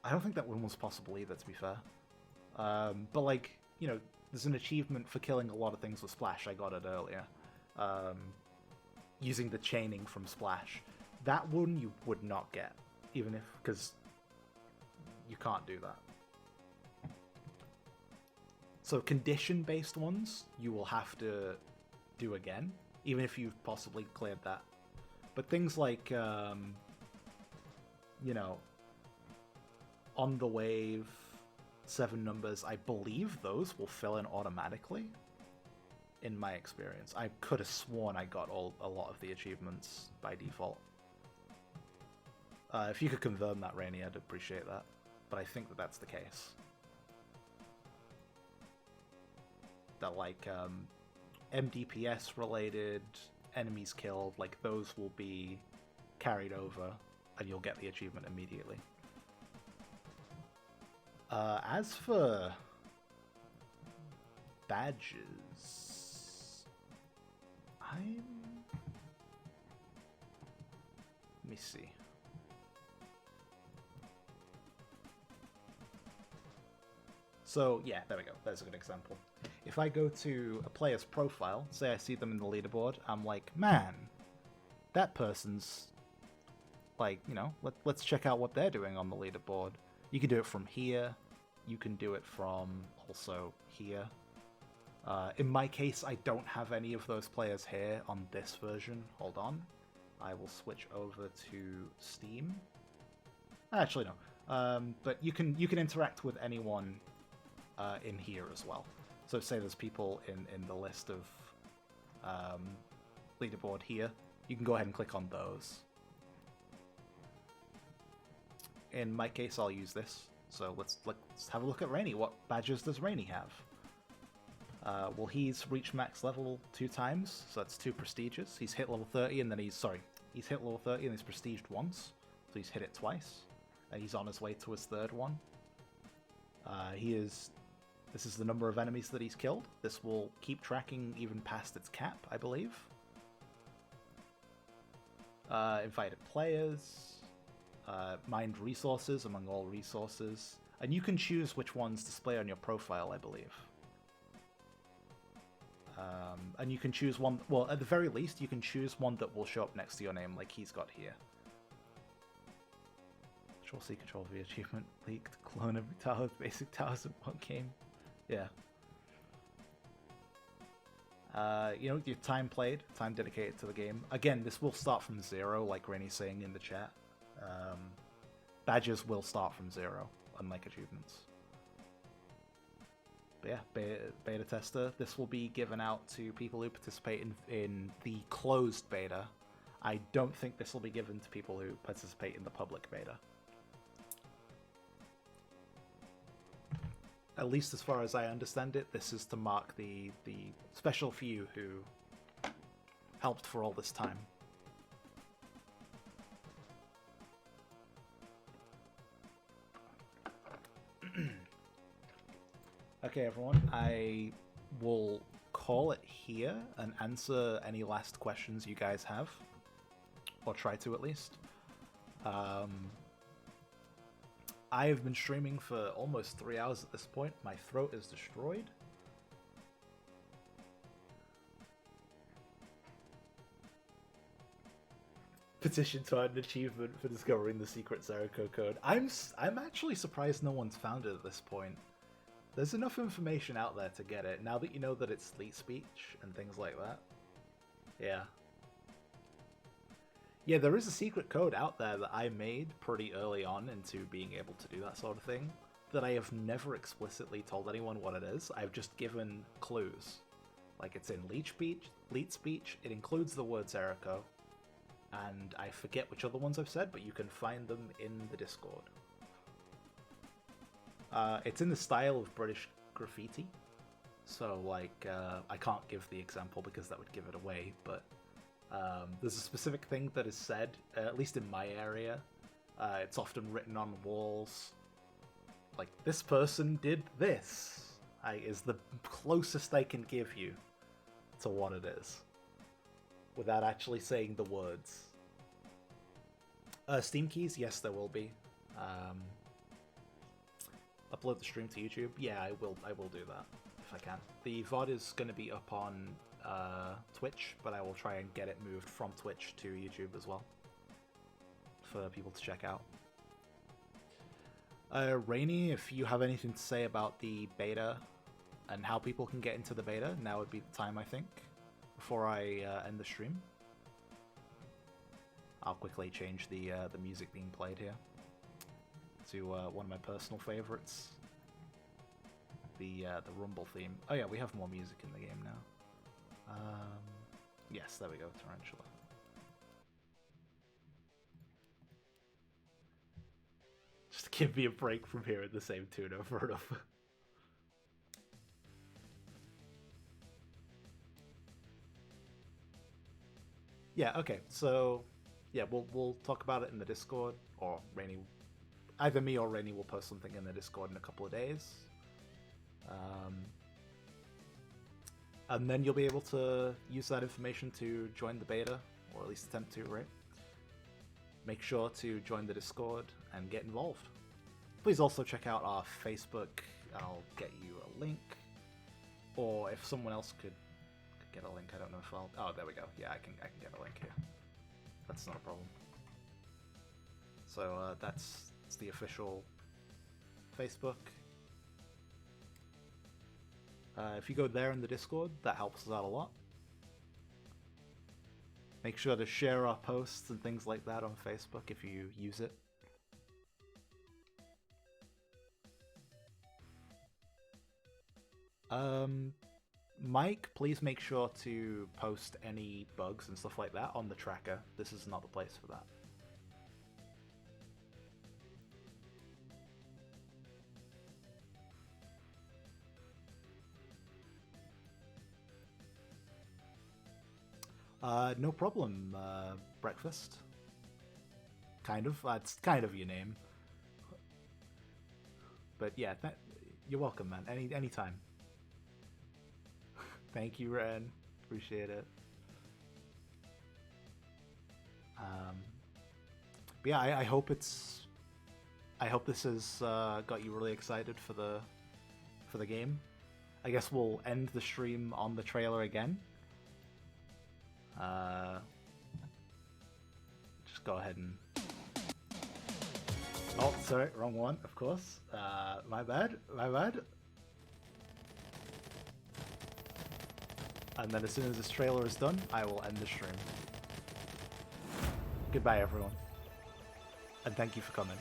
I don't think that one was possible either, to be fair. But, like, you know, there's an achievement for killing a lot of things with Splash. I got it earlier. Using the chaining from Splash. That one you would not get, even if, because you can't do that. So condition-based ones, you will have to do again, even if you've possibly cleared that. But things like, you know, on the wave, 7 numbers, I believe those will fill in automatically, in my experience. I could have sworn I got a lot of the achievements by default. If you could confirm that, Rainy, I'd appreciate that. But I think that that's the case. That, like, MDPS related, enemies killed, like, those will be carried over, and you'll get the achievement immediately. As for badges, let me see. So, yeah, there we go. There's a good example. If I go to a player's profile, say I see them in the leaderboard, I'm like, man, that person's, like, you know, let's check out what they're doing on the leaderboard. You can do it from here. You can do it from also here. In my case, I don't have any of those players here on this version. Hold on. I will switch over to Steam. Actually, no. But you can interact with anyone in here as well. So say there's people in the list of leaderboard here. You can go ahead and click on those. In my case, I'll use this. So let's have a look at Rainy. What badges does Rainy have? Well, he's reached max level 2 times, so that's 2 prestiges. He's hit level 30, and then he's hit level 30 and he's prestiged once, so he's hit it twice. And he's on his way to his 3rd one. This is the number of enemies that he's killed. This will keep tracking even past its cap, I believe. Invited players. Mined resources among all resources. And you can choose which ones display on your profile, I believe. And you can choose one, well, at the very least, you can choose one that will show up next to your name, like he's got here. Control C, Control V achievement, leaked, clone every tower with basic towers in one game. Yeah. You know, your time played, time dedicated to the game. Again, this will start from 0, like Rainy's saying in the chat. Badges will start from 0, unlike achievements. But yeah, beta tester. This will be given out to people who participate in the closed beta. I don't think this will be given to people who participate in the public beta. At least as far as I understand it, this is to mark the special few who helped for all this time. Okay, everyone, I will call it here and answer any last questions you guys have, or try to at least. I have been streaming for almost 3 hours at this point. My throat is destroyed. Petition to add an achievement for discovering the secret Zeriko code. I'm actually surprised no one's found it at this point. There's enough information out there to get it, now that you know that it's sleet speech and things like that. Yeah. Yeah, there is a secret code out there that I made pretty early on into being able to do that sort of thing, that I have never explicitly told anyone what it is. I've just given clues. Like, it's in leet speech, it includes the word Zeriko, and I forget which other ones I've said, but you can find them in the Discord. It's in the style of British graffiti, so, like, I can't give the example because that would give it away, but there's a specific thing that is said, at least in my area. It's often written on walls, like, this person did this, is the closest I can give you to what it is, without actually saying the words. Steam keys, yes, there will be. Upload the stream to YouTube, yeah, I will do that, if I can. The VOD is going to be up on Twitch, but I will try and get it moved from Twitch to YouTube as well, for people to check out. Rainy, if you have anything to say about the beta and how people can get into the beta, now would be the time, I think, before I end the stream. I'll quickly change the music being played here to one of my personal favorites, the Rumble theme. Oh yeah, we have more music in the game now. Yes, there we go, Tarantula. Just give me a break from hearing the same tune over and over. Yeah, okay, so yeah, we'll talk about it in the Discord, or Rainy, either me or Rainy will post something in the Discord in a couple of days. And then you'll be able to use that information to join the beta, or at least attempt to, right? Make sure to join the Discord and get involved. Please also check out our Facebook. I'll get you a link. Or if someone else could get a link, I don't know if I'll... Oh, there we go. Yeah, I can get a link here. That's not a problem. So that's the official Facebook. If you go there in the Discord, that helps us out a lot. Make sure to share our posts and things like that on Facebook if you use it. Mike, please make sure to post any bugs and stuff like that on the tracker. This is not the place for that. No problem, Breakfast. Kind of. That's kind of your name. But yeah, you're welcome, man. Anytime. Thank you, Ren. Appreciate it. But yeah, I hope this has got you really excited for the game. I guess we'll end the stream on the trailer again. Just go ahead and... Oh, sorry, wrong one, of course. My bad. And then as soon as this trailer is done, I will end the stream. Goodbye, everyone. And thank you for coming.